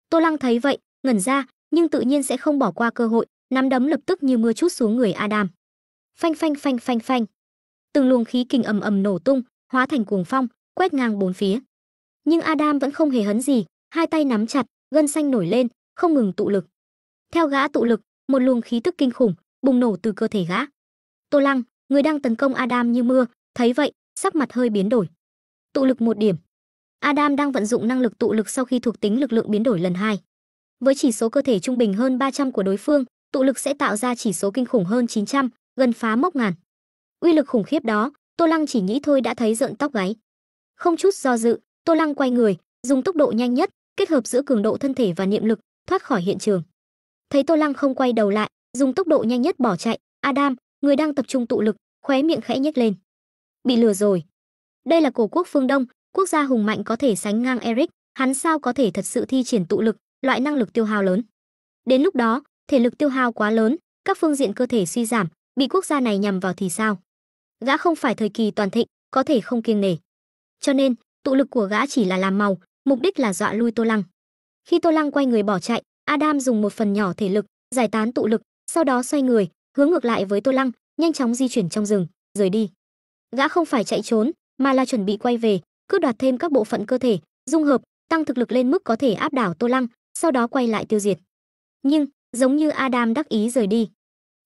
Tô Lăng thấy vậy, ngẩn ra, nhưng tự nhiên sẽ không bỏ qua cơ hội, nắm đấm lập tức như mưa trút xuống người Adam. Phanh phanh phanh phanh phanh. Từng luồng khí kình ầm ầm nổ tung, hóa thành cuồng phong, quét ngang bốn phía. Nhưng Adam vẫn không hề hấn gì, hai tay nắm chặt, gân xanh nổi lên, không ngừng tụ lực. Theo gã tụ lực, một luồng khí tức kinh khủng bùng nổ từ cơ thể gã. Tô Lăng, người đang tấn công Adam như mưa, thấy vậy, sắc mặt hơi biến đổi. Tụ lực một điểm. Adam đang vận dụng năng lực tụ lực sau khi thuộc tính lực lượng biến đổi lần 2. Với chỉ số cơ thể trung bình hơn 300 của đối phương, tụ lực sẽ tạo ra chỉ số kinh khủng hơn 900, gần phá mốc ngàn. Uy lực khủng khiếp đó, Tô Lăng chỉ nghĩ thôi đã thấy rợn tóc gáy. Không chút do dự, Tô Lăng quay người, dùng tốc độ nhanh nhất, kết hợp giữa cường độ thân thể và niệm lực, thoát khỏi hiện trường. Thấy Tô Lăng không quay đầu lại, dùng tốc độ nhanh nhất bỏ chạy, Adam, người đang tập trung tụ lực, khóe miệng khẽ nhếch lên. Bị lừa rồi. Đây là cổ quốc phương Đông, quốc gia hùng mạnh có thể sánh ngang Eric, hắn sao có thể thật sự thi triển tụ lực, loại năng lực tiêu hao lớn. Đến lúc đó, thể lực tiêu hao quá lớn, các phương diện cơ thể suy giảm, bị quốc gia này nhằm vào thì sao? Gã không phải thời kỳ toàn thịnh, có thể không kiêng nể. Cho nên, tụ lực của gã chỉ là làm màu, mục đích là dọa lui Tô Lăng. Khi Tô Lăng quay người bỏ chạy, Adam dùng một phần nhỏ thể lực, giải tán tụ lực, sau đó xoay người, hướng ngược lại với Tô Lăng, nhanh chóng di chuyển trong rừng, rời đi. Gã không phải chạy trốn, mà là chuẩn bị quay về, cướp đoạt thêm các bộ phận cơ thể, dung hợp, tăng thực lực lên mức có thể áp đảo Tô Lăng, sau đó quay lại tiêu diệt. Nhưng, giống như Adam đắc ý rời đi.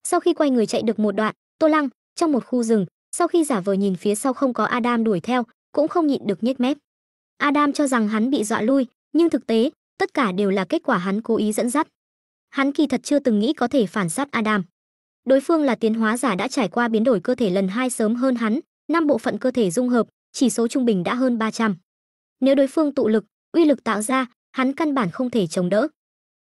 Sau khi quay người chạy được một đoạn, Tô Lăng, trong một khu rừng, sau khi giả vờ nhìn phía sau không có Adam đuổi theo, cũng không nhịn được nhếch mép. Adam cho rằng hắn bị dọa lui, nhưng thực tế, tất cả đều là kết quả hắn cố ý dẫn dắt. Hắn kỳ thật chưa từng nghĩ có thể phản sát Adam. Đối phương là tiến hóa giả đã trải qua biến đổi cơ thể lần 2 sớm hơn hắn, 5 bộ phận cơ thể dung hợp, chỉ số trung bình đã hơn 300. Nếu đối phương tụ lực, uy lực tạo ra, hắn căn bản không thể chống đỡ.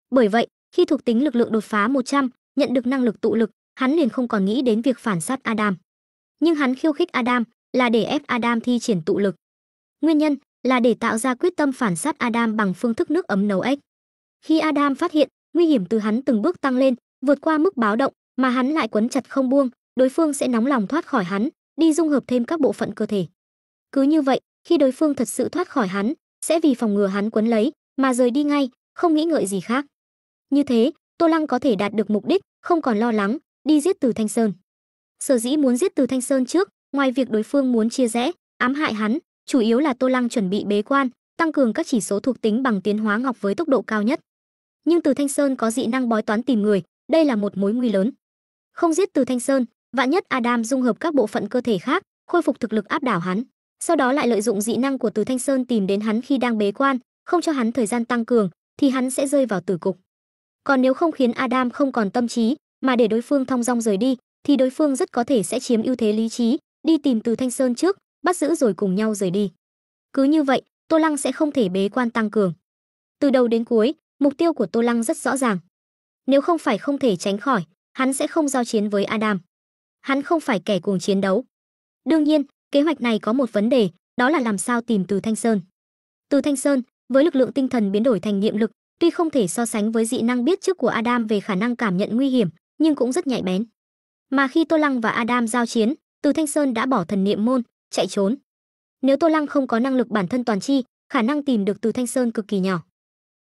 Bởi vậy, khi thuộc tính lực lượng đột phá 100, nhận được năng lực tụ lực, hắn liền không còn nghĩ đến việc phản sát Adam. Nhưng hắn khiêu khích Adam là để ép Adam thi triển tụ lực. Nguyên nhân là để tạo ra quyết tâm phản sát Adam bằng phương thức nước ấm nấu ếch. Khi Adam phát hiện nguy hiểm từ hắn từng bước tăng lên, vượt qua mức báo động, mà hắn lại quấn chặt không buông, đối phương sẽ nóng lòng thoát khỏi hắn, đi dung hợp thêm các bộ phận cơ thể. Cứ như vậy, khi đối phương thật sự thoát khỏi hắn, sẽ vì phòng ngừa hắn quấn lấy mà rời đi ngay, không nghĩ ngợi gì khác. Như thế, Tô Lăng có thể đạt được mục đích, không còn lo lắng đi giết Từ Thanh Sơn. Sở dĩ muốn giết Từ Thanh Sơn trước, ngoài việc đối phương muốn chia rẽ, ám hại hắn, chủ yếu là Tô Lăng chuẩn bị bế quan, tăng cường các chỉ số thuộc tính bằng tiến hóa ngọc với tốc độ cao nhất. Nhưng Từ Thanh Sơn có dị năng bói toán tìm người, đây là một mối nguy lớn. Không giết Từ Thanh Sơn, vạn nhất Adam dung hợp các bộ phận cơ thể khác, khôi phục thực lực áp đảo hắn, sau đó lại lợi dụng dị năng của Từ Thanh Sơn tìm đến hắn khi đang bế quan, không cho hắn thời gian tăng cường, thì hắn sẽ rơi vào tử cục. Còn nếu không khiến Adam không còn tâm trí, mà để đối phương thong dong rời đi, thì đối phương rất có thể sẽ chiếm ưu thế lý trí, đi tìm Từ Thanh Sơn trước, bắt giữ rồi cùng nhau rời đi. Cứ như vậy, Tô Lăng sẽ không thể bế quan tăng cường. Từ đầu đến cuối, mục tiêu của Tô Lăng rất rõ ràng. Nếu không phải không thể tránh khỏi, hắn sẽ không giao chiến với Adam. Hắn không phải kẻ cuồng chiến đấu. Đương nhiên, kế hoạch này có một vấn đề, đó là làm sao tìm Từ Thanh Sơn. Từ Thanh Sơn, với lực lượng tinh thần biến đổi thành niệm lực, tuy không thể so sánh với dị năng biết trước của Adam về khả năng cảm nhận nguy hiểm, nhưng cũng rất nhạy bén. Mà khi Tô Lăng và Adam giao chiến, Từ Thanh Sơn đã bỏ thần niệm môn, chạy trốn. Nếu Tô Lăng không có năng lực bản thân toàn chi, khả năng tìm được Từ Thanh Sơn cực kỳ nhỏ.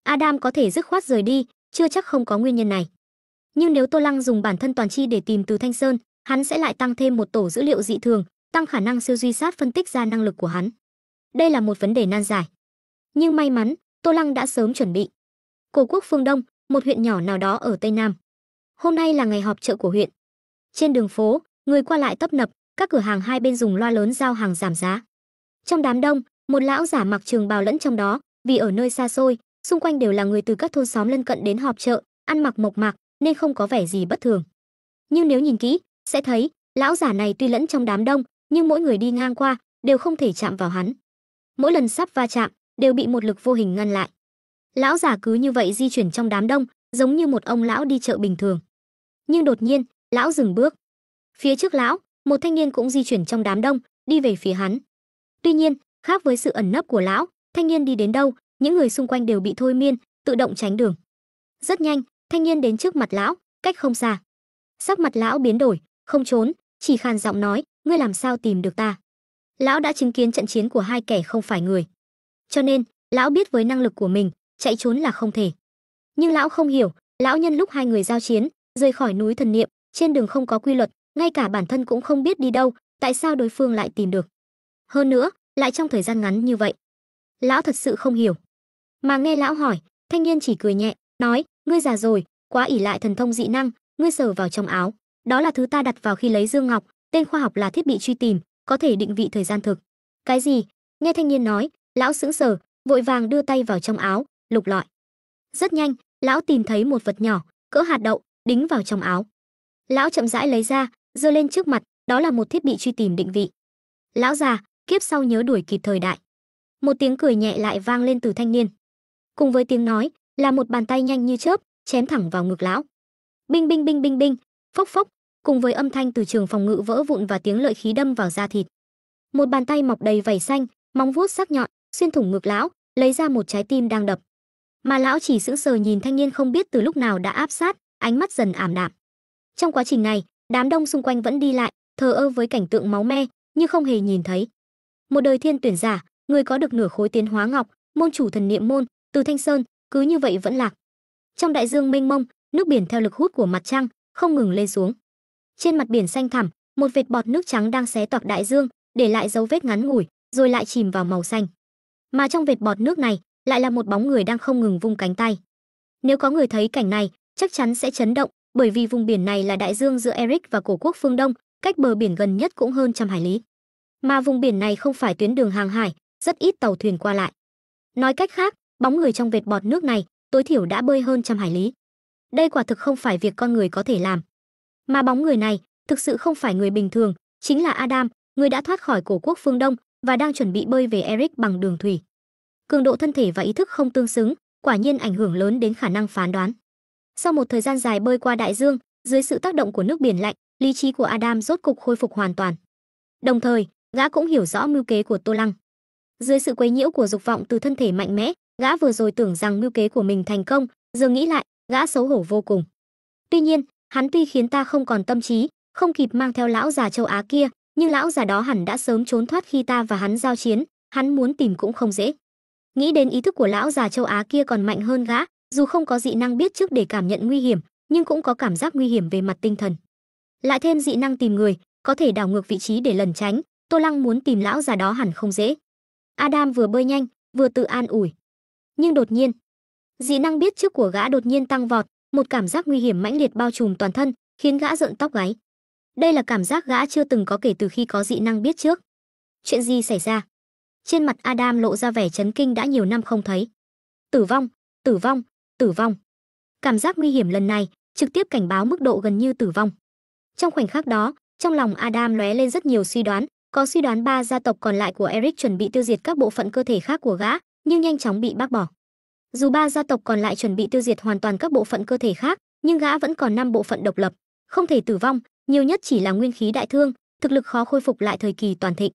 Adam có thể dứt khoát rời đi, chưa chắc không có nguyên nhân này. Nhưng nếu Tô Lăng dùng bản thân toàn chi để tìm Từ Thanh Sơn, hắn sẽ lại tăng thêm một tổ dữ liệu dị thường, tăng khả năng siêu duy sát phân tích ra năng lực của hắn. Đây là một vấn đề nan giải. Nhưng may mắn, Tô Lăng đã sớm chuẩn bị. Cổ quốc phương Đông, một huyện nhỏ nào đó ở Tây Nam. Hôm nay là ngày họp chợ của huyện. Trên đường phố, người qua lại tấp nập, các cửa hàng hai bên dùng loa lớn giao hàng giảm giá. Trong đám đông, một lão giả mặc trường bào lẫn trong đó, vì ở nơi xa xôi, xung quanh đều là người từ các thôn xóm lân cận đến họp chợ, ăn mặc mộc mạc nên không có vẻ gì bất thường. Nhưng nếu nhìn kỹ, sẽ thấy, lão giả này tuy lẫn trong đám đông, nhưng mỗi người đi ngang qua đều không thể chạm vào hắn. Mỗi lần sắp va chạm, đều bị một lực vô hình ngăn lại. Lão giả cứ như vậy di chuyển trong đám đông, giống như một ông lão đi chợ bình thường. Nhưng đột nhiên, lão dừng bước. Phía trước lão, một thanh niên cũng di chuyển trong đám đông, đi về phía hắn. Tuy nhiên, khác với sự ẩn nấp của lão, thanh niên đi đến đâu, những người xung quanh đều bị thôi miên, tự động tránh đường. Rất nhanh, thanh niên đến trước mặt lão, cách không xa. Sắc mặt lão biến đổi, không trốn, chỉ khàn giọng nói, ngươi làm sao tìm được ta? Lão đã chứng kiến trận chiến của hai kẻ không phải người. Cho nên, lão biết với năng lực của mình, chạy trốn là không thể. Nhưng lão không hiểu, lão nhân lúc hai người giao chiến, rời khỏi núi thần niệm, trên đường không có quy luật, ngay cả bản thân cũng không biết đi đâu, tại sao đối phương lại tìm được. Hơn nữa, lại trong thời gian ngắn như vậy. Lão thật sự không hiểu. Mà nghe lão hỏi, thanh niên chỉ cười nhẹ, nói, ngươi già rồi, quá ỷ lại thần thông dị năng, ngươi sờ vào trong áo. Đó là thứ ta đặt vào khi lấy Dương Ngọc, tên khoa học là thiết bị truy tìm, có thể định vị thời gian thực. Cái gì? Nghe thanh niên nói, lão sững sờ, vội vàng đưa tay vào trong áo, lục lọi. Rất nhanh, lão tìm thấy một vật nhỏ, cỡ hạt đậu, đính vào trong áo. Lão chậm rãi lấy ra, giơ lên trước mặt, đó là một thiết bị truy tìm định vị. Lão già, kiếp sau nhớ đuổi kịp thời đại. Một tiếng cười nhẹ lại vang lên từ thanh niên. Cùng với tiếng nói, là một bàn tay nhanh như chớp, chém thẳng vào ngực lão. Binh binh binh binh binh, phốc phốc, cùng với âm thanh từ trường phòng ngự vỡ vụn và tiếng lợi khí đâm vào da thịt. Một bàn tay mọc đầy vảy xanh, móng vuốt sắc nhọn, xuyên thủng ngực lão, lấy ra một trái tim đang đập. Mà lão chỉ sững sờ nhìn thanh niên không biết từ lúc nào đã áp sát, ánh mắt dần ảm đạm. Trong quá trình này, đám đông xung quanh vẫn đi lại, thờ ơ với cảnh tượng máu me, như không hề nhìn thấy. Một đời thiên tuyển giả, người có được nửa khối tiến hóa ngọc, môn chủ thần niệm môn, Từ Thanh Sơn, cứ như vậy vẫn lạc. Trong đại dương mênh mông, nước biển theo lực hút của mặt trăng không ngừng lên xuống. Trên mặt biển xanh thẳm, một vệt bọt nước trắng đang xé toạc đại dương, để lại dấu vết ngắn ngủi, rồi lại chìm vào màu xanh. Mà trong vệt bọt nước này lại là một bóng người đang không ngừng vung cánh tay. Nếu có người thấy cảnh này, chắc chắn sẽ chấn động, bởi vì vùng biển này là đại dương giữa Eric và cổ quốc phương Đông, cách bờ biển gần nhất cũng hơn 100 hải lý. Mà vùng biển này không phải tuyến đường hàng hải, rất ít tàu thuyền qua lại. Nói cách khác, bóng người trong vệt bọt nước này tối thiểu đã bơi hơn 100 hải lý. Đây quả thực không phải việc con người có thể làm. Mà bóng người này thực sự không phải người bình thường, chính là Adam, người đã thoát khỏi cổ quốc phương Đông và đang chuẩn bị bơi về Eric bằng đường thủy. Cường độ thân thể và ý thức không tương xứng, quả nhiên ảnh hưởng lớn đến khả năng phán đoán. Sau một thời gian dài bơi qua đại dương, dưới sự tác động của nước biển lạnh, lý trí của Adam rốt cục khôi phục hoàn toàn. Đồng thời, gã cũng hiểu rõ mưu kế của Tô Lăng. Dưới sự quấy nhiễu của dục vọng từ thân thể mạnh mẽ, gã vừa rồi tưởng rằng mưu kế của mình thành công, giờ nghĩ lại, gã xấu hổ vô cùng. Tuy nhiên, hắn tuy khiến ta không còn tâm trí, không kịp mang theo lão già châu Á kia, nhưng lão già đó hẳn đã sớm trốn thoát khi ta và hắn giao chiến, hắn muốn tìm cũng không dễ. Nghĩ đến ý thức của lão già châu Á kia còn mạnh hơn gã, dù không có dị năng biết trước để cảm nhận nguy hiểm, nhưng cũng có cảm giác nguy hiểm về mặt tinh thần. Lại thêm dị năng tìm người, có thể đảo ngược vị trí để lẩn tránh, Tô Lăng muốn tìm lão già đó hẳn không dễ. Adam vừa bơi nhanh, vừa tự an ủi. Nhưng đột nhiên, dị năng biết trước của gã đột nhiên tăng vọt, một cảm giác nguy hiểm mãnh liệt bao trùm toàn thân, khiến gã rợn tóc gáy. Đây là cảm giác gã chưa từng có kể từ khi có dị năng biết trước. Chuyện gì xảy ra? Trên mặt Adam lộ ra vẻ chấn kinh đã nhiều năm không thấy. Tử vong, tử vong, tử vong. Cảm giác nguy hiểm lần này trực tiếp cảnh báo mức độ gần như tử vong. Trong khoảnh khắc đó, trong lòng Adam lóe lên rất nhiều suy đoán, có suy đoán 3 gia tộc còn lại của Eric chuẩn bị tiêu diệt các bộ phận cơ thể khác của gã, nhưng nhanh chóng bị bác bỏ. Dù 3 gia tộc còn lại chuẩn bị tiêu diệt hoàn toàn các bộ phận cơ thể khác, nhưng gã vẫn còn 5 bộ phận độc lập, không thể tử vong, nhiều nhất chỉ là nguyên khí đại thương, thực lực khó khôi phục lại thời kỳ toàn thịnh.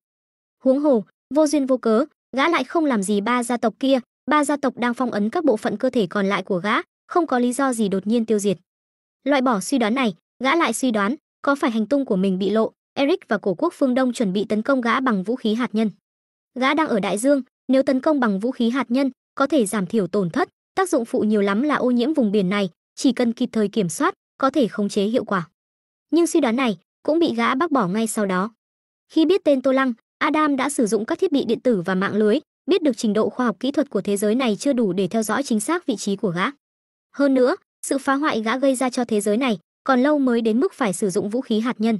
Huống hồ, vô duyên vô cớ, gã lại không làm gì 3 gia tộc kia, 3 gia tộc đang phong ấn các bộ phận cơ thể còn lại của gã, không có lý do gì đột nhiên tiêu diệt. Loại bỏ suy đoán này, gã lại suy đoán, có phải hành tung của mình bị lộ, Eric và cổ quốc phương Đông chuẩn bị tấn công gã bằng vũ khí hạt nhân. Gã đang ở đại dương, nếu tấn công bằng vũ khí hạt nhân, có thể giảm thiểu tổn thất, tác dụng phụ nhiều lắm là ô nhiễm vùng biển này, chỉ cần kịp thời kiểm soát, có thể khống chế hiệu quả. Nhưng suy đoán này cũng bị gã bác bỏ ngay sau đó. Khi biết tên Tô Lăng, Adam đã sử dụng các thiết bị điện tử và mạng lưới, biết được trình độ khoa học kỹ thuật của thế giới này chưa đủ để theo dõi chính xác vị trí của gã. Hơn nữa, sự phá hoại gã gây ra cho thế giới này còn lâu mới đến mức phải sử dụng vũ khí hạt nhân.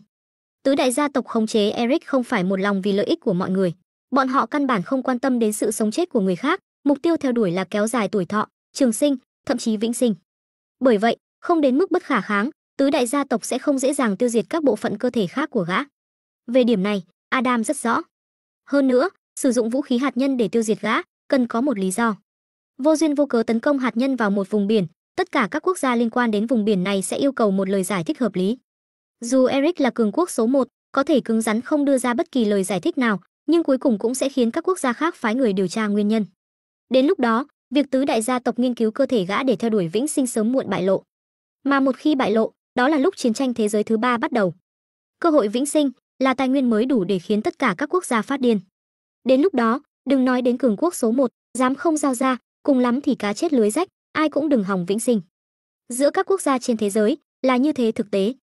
Tứ đại gia tộc khống chế Eric không phải một lòng vì lợi ích của mọi người. Bọn họ căn bản không quan tâm đến sự sống chết của người khác, mục tiêu theo đuổi là kéo dài tuổi thọ, trường sinh, thậm chí vĩnh sinh. Bởi vậy, không đến mức bất khả kháng, tứ đại gia tộc sẽ không dễ dàng tiêu diệt các bộ phận cơ thể khác của gã. Về điểm này, Adam rất rõ. Hơn nữa, sử dụng vũ khí hạt nhân để tiêu diệt gã, cần có một lý do. Vô duyên vô cớ tấn công hạt nhân vào một vùng biển, tất cả các quốc gia liên quan đến vùng biển này sẽ yêu cầu một lời giải thích hợp lý. Dù Eric là cường quốc số 1, có thể cứng rắn không đưa ra bất kỳ lời giải thích nào, nhưng cuối cùng cũng sẽ khiến các quốc gia khác phái người điều tra nguyên nhân. Đến lúc đó, việc tứ đại gia tộc nghiên cứu cơ thể gã để theo đuổi vĩnh sinh sớm muộn bại lộ. Mà một khi bại lộ, đó là lúc chiến tranh thế giới thứ 3 bắt đầu. Cơ hội vĩnh sinh là tài nguyên mới đủ để khiến tất cả các quốc gia phát điên. Đến lúc đó, đừng nói đến cường quốc số 1, dám không giao ra, cùng lắm thì cá chết lưới rách, ai cũng đừng hòng vĩnh sinh. Giữa các quốc gia trên thế giới là như thế thực tế.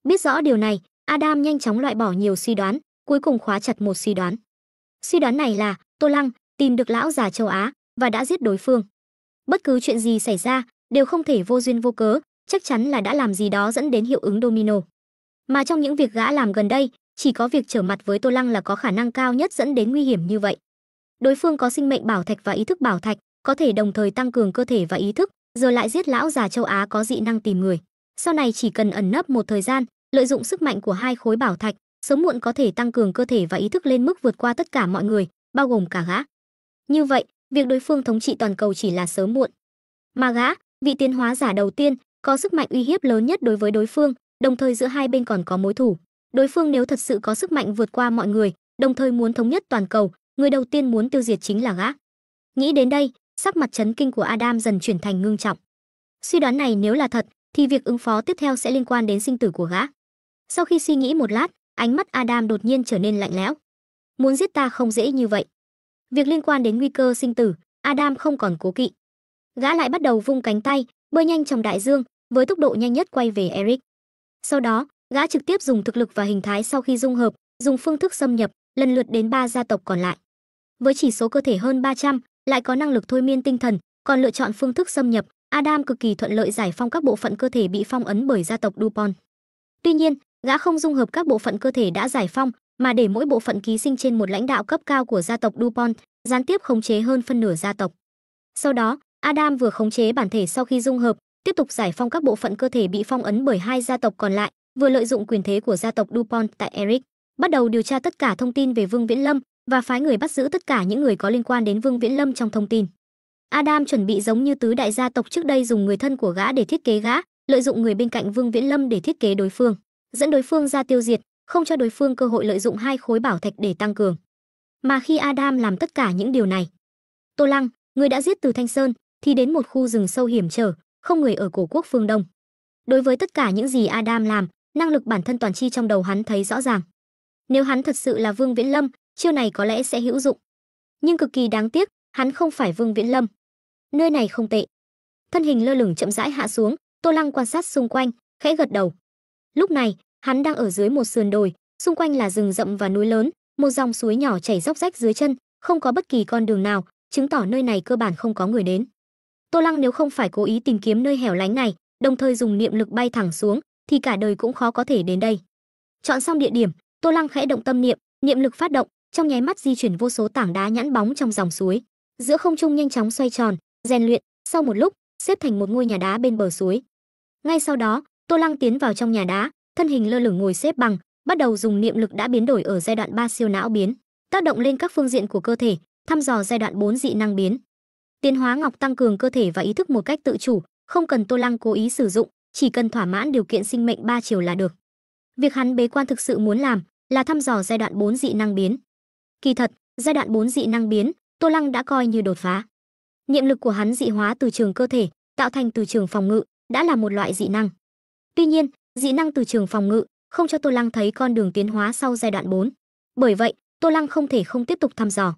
Biết rõ điều này, Adam nhanh chóng loại bỏ nhiều suy đoán, cuối cùng khóa chặt một suy đoán. Suy đoán này là Tô Lăng tìm được lão già châu Á và đã giết đối phương. Bất cứ chuyện gì xảy ra đều không thể vô duyên vô cớ, chắc chắn là đã làm gì đó dẫn đến hiệu ứng domino. Mà trong những việc gã làm gần đây, chỉ có việc trở mặt với Tô Lăng là có khả năng cao nhất dẫn đến nguy hiểm như vậy. Đối phương có sinh mệnh bảo thạch và ý thức bảo thạch, có thể đồng thời tăng cường cơ thể và ý thức, giờ lại giết lão già châu Á có dị năng tìm người. Sau này chỉ cần ẩn nấp một thời gian, lợi dụng sức mạnh của hai khối bảo thạch, sớm muộn có thể tăng cường cơ thể và ý thức lên mức vượt qua tất cả mọi người, bao gồm cả gã. Như vậy, việc đối phương thống trị toàn cầu chỉ là sớm muộn. Mà gã, vị tiến hóa giả đầu tiên, có sức mạnh uy hiếp lớn nhất đối với đối phương, đồng thời giữa hai bên còn có mối thù. Đối phương nếu thật sự có sức mạnh vượt qua mọi người, đồng thời muốn thống nhất toàn cầu, người đầu tiên muốn tiêu diệt chính là gã. Nghĩ đến đây, sắc mặt chấn kinh của Adam dần chuyển thành ngưng trọng. Suy đoán này nếu là thật, thì việc ứng phó tiếp theo sẽ liên quan đến sinh tử của gã. Sau khi suy nghĩ một lát, ánh mắt Adam đột nhiên trở nên lạnh lẽo. Muốn giết ta không dễ như vậy. Việc liên quan đến nguy cơ sinh tử, Adam không còn cố kỵ. Gã lại bắt đầu vung cánh tay, bơi nhanh trong đại dương, với tốc độ nhanh nhất quay về Eric. Sau đó, gã trực tiếp dùng thực lực và hình thái sau khi dung hợp, dùng phương thức xâm nhập, lần lượt đến 3 gia tộc còn lại. Với chỉ số cơ thể hơn 300, lại có năng lực thôi miên tinh thần, còn lựa chọn phương thức xâm nhập, Adam cực kỳ thuận lợi giải phong các bộ phận cơ thể bị phong ấn bởi gia tộc Dupont. Tuy nhiên, gã không dung hợp các bộ phận cơ thể đã giải phong, mà để mỗi bộ phận ký sinh trên một lãnh đạo cấp cao của gia tộc Dupont, gián tiếp khống chế hơn phân nửa gia tộc. Sau đó, Adam vừa khống chế bản thể sau khi dung hợp, tiếp tục giải phong các bộ phận cơ thể bị phong ấn bởi hai gia tộc còn lại, vừa lợi dụng quyền thế của gia tộc Dupont tại Eric, bắt đầu điều tra tất cả thông tin về Vương Viễn Lâm và phái người bắt giữ tất cả những người có liên quan đến Vương Viễn Lâm trong thông tin. Adam chuẩn bị giống như tứ đại gia tộc trước đây, dùng người thân của gã để thiết kế gã, lợi dụng người bên cạnh Vương Viễn Lâm để thiết kế đối phương, dẫn đối phương ra tiêu diệt, không cho đối phương cơ hội lợi dụng hai khối bảo thạch để tăng cường. Mà khi Adam làm tất cả những điều này, Tô Lăng, người đã giết Từ Thanh Sơn, thì đến một khu rừng sâu hiểm trở, không người ở cổ quốc phương Đông. Đối với tất cả những gì Adam làm, năng lực bản thân toàn chi trong đầu hắn thấy rõ ràng. Nếu hắn thật sự là Vương Viễn Lâm, chiêu này có lẽ sẽ hữu dụng. Nhưng cực kỳ đáng tiếc, hắn không phải Vương Viễn Lâm. Nơi này không tệ. Thân hình lơ lửng chậm rãi hạ xuống, Tô Lăng quan sát xung quanh, khẽ gật đầu. Lúc này, hắn đang ở dưới một sườn đồi, xung quanh là rừng rậm và núi lớn, một dòng suối nhỏ chảy róc rách dưới chân, không có bất kỳ con đường nào, chứng tỏ nơi này cơ bản không có người đến. Tô Lăng nếu không phải cố ý tìm kiếm nơi hẻo lánh này, đồng thời dùng niệm lực bay thẳng xuống, thì cả đời cũng khó có thể đến đây. Chọn xong địa điểm, Tô Lăng khẽ động tâm niệm, niệm lực phát động, trong nháy mắt di chuyển vô số tảng đá nhẵn bóng trong dòng suối, giữa không trung nhanh chóng xoay tròn, rèn luyện, sau một lúc, xếp thành một ngôi nhà đá bên bờ suối. Ngay sau đó, Tô Lăng tiến vào trong nhà đá, thân hình lơ lửng ngồi xếp bằng, bắt đầu dùng niệm lực đã biến đổi ở giai đoạn 3 siêu não biến, tác động lên các phương diện của cơ thể, thăm dò giai đoạn 4 dị năng biến. Tiến hóa ngọc tăng cường cơ thể và ý thức một cách tự chủ, không cần Tô Lăng cố ý sử dụng, chỉ cần thỏa mãn điều kiện sinh mệnh 3 chiều là được. Việc hắn bế quan thực sự muốn làm là thăm dò giai đoạn 4 dị năng biến. Kỳ thật, giai đoạn 4 dị năng biến, Tô Lăng đã coi như đột phá. Niệm lực của hắn dị hóa từ trường cơ thể, tạo thành từ trường phòng ngự, đã là một loại dị năng. Tuy nhiên, dị năng từ trường phòng ngự không cho Tô Lăng thấy con đường tiến hóa sau giai đoạn 4. Bởi vậy, Tô Lăng không thể không tiếp tục thăm dò.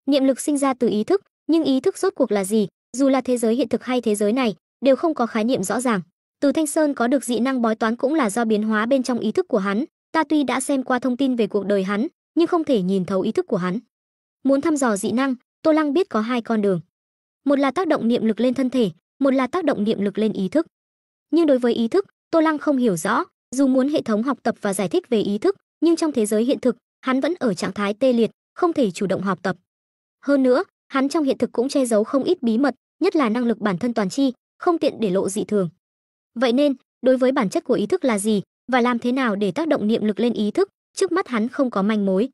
Niệm lực sinh ra từ ý thức, nhưng ý thức rốt cuộc là gì, dù là thế giới hiện thực hay thế giới này, đều không có khái niệm rõ ràng. Từ Thanh Sơn có được dị năng bói toán cũng là do biến hóa bên trong ý thức của hắn, ta tuy đã xem qua thông tin về cuộc đời hắn, nhưng không thể nhìn thấu ý thức của hắn. Muốn thăm dò dị năng, Tô Lăng biết có hai con đường. Một là tác động niệm lực lên thân thể, một là tác động niệm lực lên ý thức. Nhưng đối với ý thức, Tô Lăng không hiểu rõ, dù muốn hệ thống học tập và giải thích về ý thức, nhưng trong thế giới hiện thực, hắn vẫn ở trạng thái tê liệt, không thể chủ động học tập. Hơn nữa, hắn trong hiện thực cũng che giấu không ít bí mật, nhất là năng lực bản thân toàn chi, không tiện để lộ dị thường. Vậy nên, đối với bản chất của ý thức là gì và làm thế nào để tác động niệm lực lên ý thức, trước mắt hắn không có manh mối.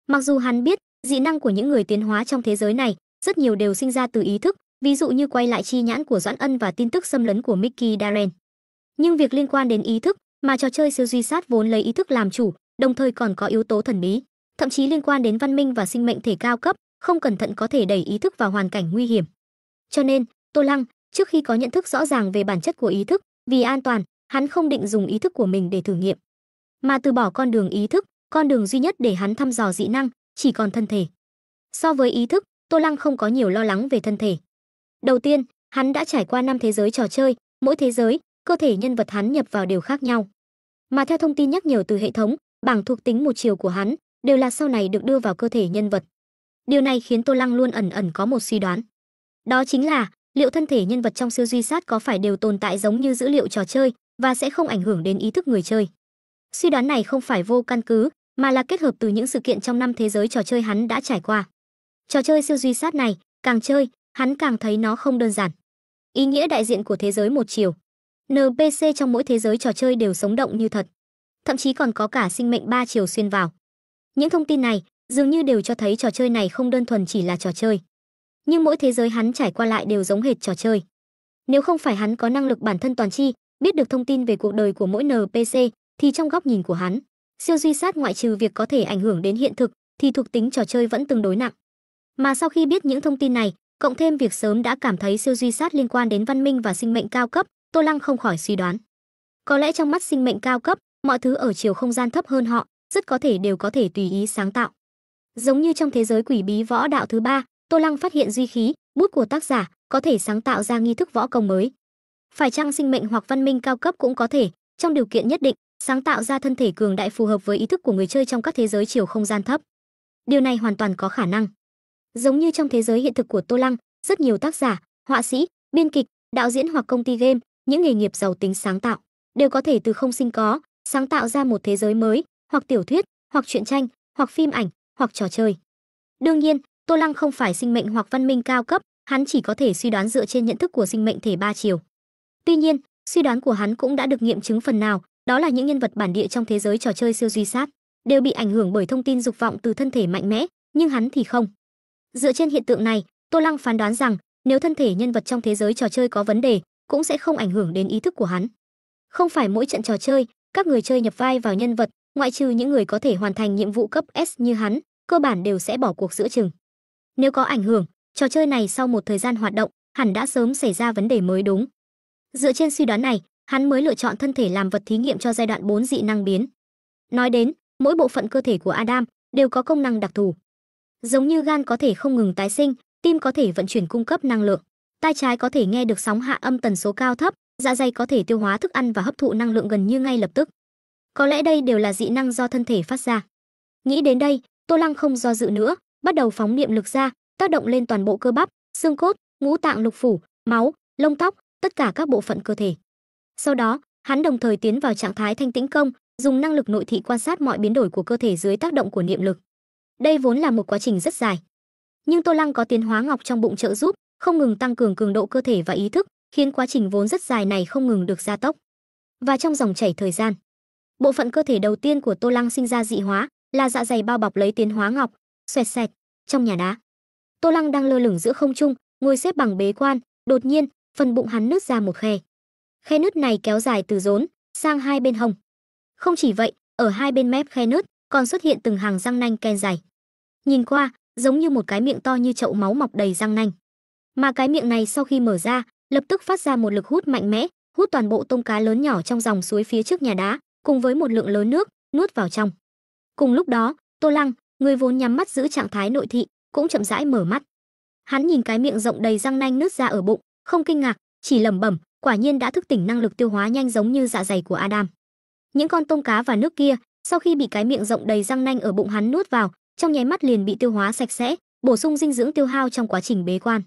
Mặc dù hắn biết, dị năng của những người tiến hóa trong thế giới này, rất nhiều đều sinh ra từ ý thức, ví dụ như quay lại chi nhãn của Doãn Ân và tin tức xâm lấn của Mickey Darren. Nhưng việc liên quan đến ý thức, mà trò chơi siêu duy sát vốn lấy ý thức làm chủ, đồng thời còn có yếu tố thần bí, thậm chí liên quan đến văn minh và sinh mệnh thể cao cấp, không cẩn thận có thể đẩy ý thức vào hoàn cảnh nguy hiểm. Cho nên, Tô Lăng, trước khi có nhận thức rõ ràng về bản chất của ý thức, vì an toàn, hắn không định dùng ý thức của mình để thử nghiệm, mà từ bỏ con đường ý thức, con đường duy nhất để hắn thăm dò dị năng, chỉ còn thân thể. So với ý thức, Tô Lăng không có nhiều lo lắng về thân thể. Đầu tiên, hắn đã trải qua 5 thế giới trò chơi, mỗi thế giới, cơ thể nhân vật hắn nhập vào đều khác nhau. Mà theo thông tin nhắc nhở từ hệ thống, bảng thuộc tính một chiều của hắn đều là sau này được đưa vào cơ thể nhân vật. Điều này khiến Tô Lăng luôn ẩn ẩn có một suy đoán. Đó chính là, liệu thân thể nhân vật trong siêu duy sát có phải đều tồn tại giống như dữ liệu trò chơi và sẽ không ảnh hưởng đến ý thức người chơi. Suy đoán này không phải vô căn cứ, mà là kết hợp từ những sự kiện trong 5 thế giới trò chơi hắn đã trải qua. Trò chơi siêu duy sát này, càng chơi, hắn càng thấy nó không đơn giản. Ý nghĩa đại diện của thế giới một chiều. NPC trong mỗi thế giới trò chơi đều sống động như thật. Thậm chí còn có cả sinh mệnh 3 chiều xuyên vào. Những thông tin này dường như đều cho thấy trò chơi này không đơn thuần chỉ là trò chơi. Nhưng mỗi thế giới hắn trải qua lại đều giống hệt trò chơi. Nếu không phải hắn có năng lực bản thân toàn chi, biết được thông tin về cuộc đời của mỗi NPC, thì trong góc nhìn của hắn, siêu duy sát ngoại trừ việc có thể ảnh hưởng đến hiện thực, thì thuộc tính trò chơi vẫn tương đối nặng. Mà sau khi biết những thông tin này, cộng thêm việc sớm đã cảm thấy siêu duy sát liên quan đến văn minh và sinh mệnh cao cấp, Tô Lăng không khỏi suy đoán. Có lẽ trong mắt sinh mệnh cao cấp, mọi thứ ở chiều không gian thấp hơn họ, rất có thể đều có thể tùy ý sáng tạo. Giống như trong thế giới quỷ bí võ đạo thứ 3, Tô Lăng phát hiện duy khí, bút của tác giả có thể sáng tạo ra nghi thức võ công mới. Phải chăng sinh mệnh hoặc văn minh cao cấp cũng có thể, trong điều kiện nhất định, sáng tạo ra thân thể cường đại phù hợp với ý thức của người chơi trong các thế giới chiều không gian thấp. Điều này hoàn toàn có khả năng. Giống như trong thế giới hiện thực của Tô Lăng, rất nhiều tác giả, họa sĩ, biên kịch, đạo diễn hoặc công ty game, những nghề nghiệp giàu tính sáng tạo, đều có thể từ không sinh có, sáng tạo ra một thế giới mới, hoặc tiểu thuyết, hoặc truyện tranh, hoặc phim ảnh, hoặc trò chơi. Đương nhiên, Tô Lăng không phải sinh mệnh hoặc văn minh cao cấp, hắn chỉ có thể suy đoán dựa trên nhận thức của sinh mệnh thể ba chiều. Tuy nhiên, suy đoán của hắn cũng đã được nghiệm chứng phần nào, đó là những nhân vật bản địa trong thế giới trò chơi siêu duy sát đều bị ảnh hưởng bởi thông tin dục vọng từ thân thể mạnh mẽ, nhưng hắn thì không. Dựa trên hiện tượng này, Tô Lăng phán đoán rằng nếu thân thể nhân vật trong thế giới trò chơi có vấn đề, cũng sẽ không ảnh hưởng đến ý thức của hắn. Không phải mỗi trận trò chơi, các người chơi nhập vai vào nhân vật, ngoại trừ những người có thể hoàn thành nhiệm vụ cấp S như hắn, cơ bản đều sẽ bỏ cuộc giữa chừng. Nếu có ảnh hưởng, trò chơi này sau một thời gian hoạt động, hẳn đã sớm xảy ra vấn đề mới đúng. Dựa trên suy đoán này, hắn mới lựa chọn thân thể làm vật thí nghiệm cho giai đoạn 4 dị năng biến. Nói đến, mỗi bộ phận cơ thể của Adam đều có công năng đặc thù. Giống như gan có thể không ngừng tái sinh, tim có thể vận chuyển cung cấp năng lượng, tai trái có thể nghe được sóng hạ âm tần số cao thấp, dạ dày có thể tiêu hóa thức ăn và hấp thụ năng lượng gần như ngay lập tức. Có lẽ đây đều là dị năng do thân thể phát ra. Nghĩ đến đây, Tô Lăng không do dự nữa, bắt đầu phóng niệm lực ra, tác động lên toàn bộ cơ bắp, xương cốt, ngũ tạng lục phủ, máu, lông tóc, tất cả các bộ phận cơ thể. Sau đó, hắn đồng thời tiến vào trạng thái thanh tĩnh công, dùng năng lực nội thị quan sát mọi biến đổi của cơ thể dưới tác động của niệm lực. Đây vốn là một quá trình rất dài, nhưng Tô Lăng có tiến hóa ngọc trong bụng trợ giúp, không ngừng tăng cường cường độ cơ thể và ý thức, khiến quá trình vốn rất dài này không ngừng được gia tốc. Và trong dòng chảy thời gian, bộ phận cơ thể đầu tiên của Tô Lăng sinh ra dị hóa, là dạ dày bao bọc lấy tiến hóa ngọc. Xoẹt xẹt, trong nhà đá, Tô Lăng đang lơ lửng giữa không trung, ngồi xếp bằng bế quan, đột nhiên, phần bụng hắn nứt ra một khe. Khe nứt này kéo dài từ rốn sang hai bên hông. Không chỉ vậy, ở hai bên mép khe nứt còn xuất hiện từng hàng răng nanh ken dài. Nhìn qua, giống như một cái miệng to như chậu máu mọc đầy răng nanh. Mà cái miệng này sau khi mở ra, lập tức phát ra một lực hút mạnh mẽ, hút toàn bộ tôm cá lớn nhỏ trong dòng suối phía trước nhà đá, cùng với một lượng lớn nước nuốt vào trong. Cùng lúc đó, Tô Lăng, người vốn nhắm mắt giữ trạng thái nội thị, cũng chậm rãi mở mắt. Hắn nhìn cái miệng rộng đầy răng nanh nứt ra ở bụng, không kinh ngạc, chỉ lẩm bẩm, quả nhiên đã thức tỉnh năng lực tiêu hóa nhanh giống như dạ dày của Adam. Những con tôm cá và nước kia, sau khi bị cái miệng rộng đầy răng nanh ở bụng hắn nuốt vào, trong nháy mắt liền bị tiêu hóa sạch sẽ, bổ sung dinh dưỡng tiêu hao trong quá trình bế quan.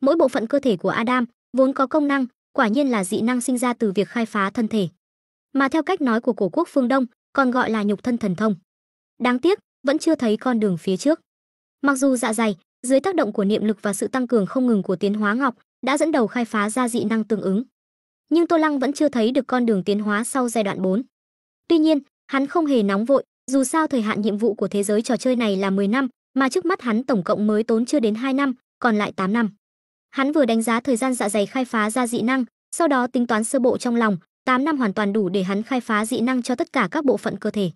Mỗi bộ phận cơ thể của Adam vốn có công năng, quả nhiên là dị năng sinh ra từ việc khai phá thân thể, mà theo cách nói của cổ quốc phương Đông, còn gọi là nhục thân thần thông. Đáng tiếc, vẫn chưa thấy con đường phía trước. Mặc dù dạ dày, dưới tác động của niệm lực và sự tăng cường không ngừng của tiến hóa ngọc, đã dẫn đầu khai phá ra dị năng tương ứng, nhưng Tô Lăng vẫn chưa thấy được con đường tiến hóa sau giai đoạn 4. Tuy nhiên, hắn không hề nóng vội, dù sao thời hạn nhiệm vụ của thế giới trò chơi này là 10 năm, mà trước mắt hắn tổng cộng mới tốn chưa đến 2 năm, còn lại 8 năm. Hắn vừa đánh giá thời gian dạ dày khai phá ra dị năng, sau đó tính toán sơ bộ trong lòng, 8 năm hoàn toàn đủ để hắn khai phá dị năng cho tất cả các bộ phận cơ thể.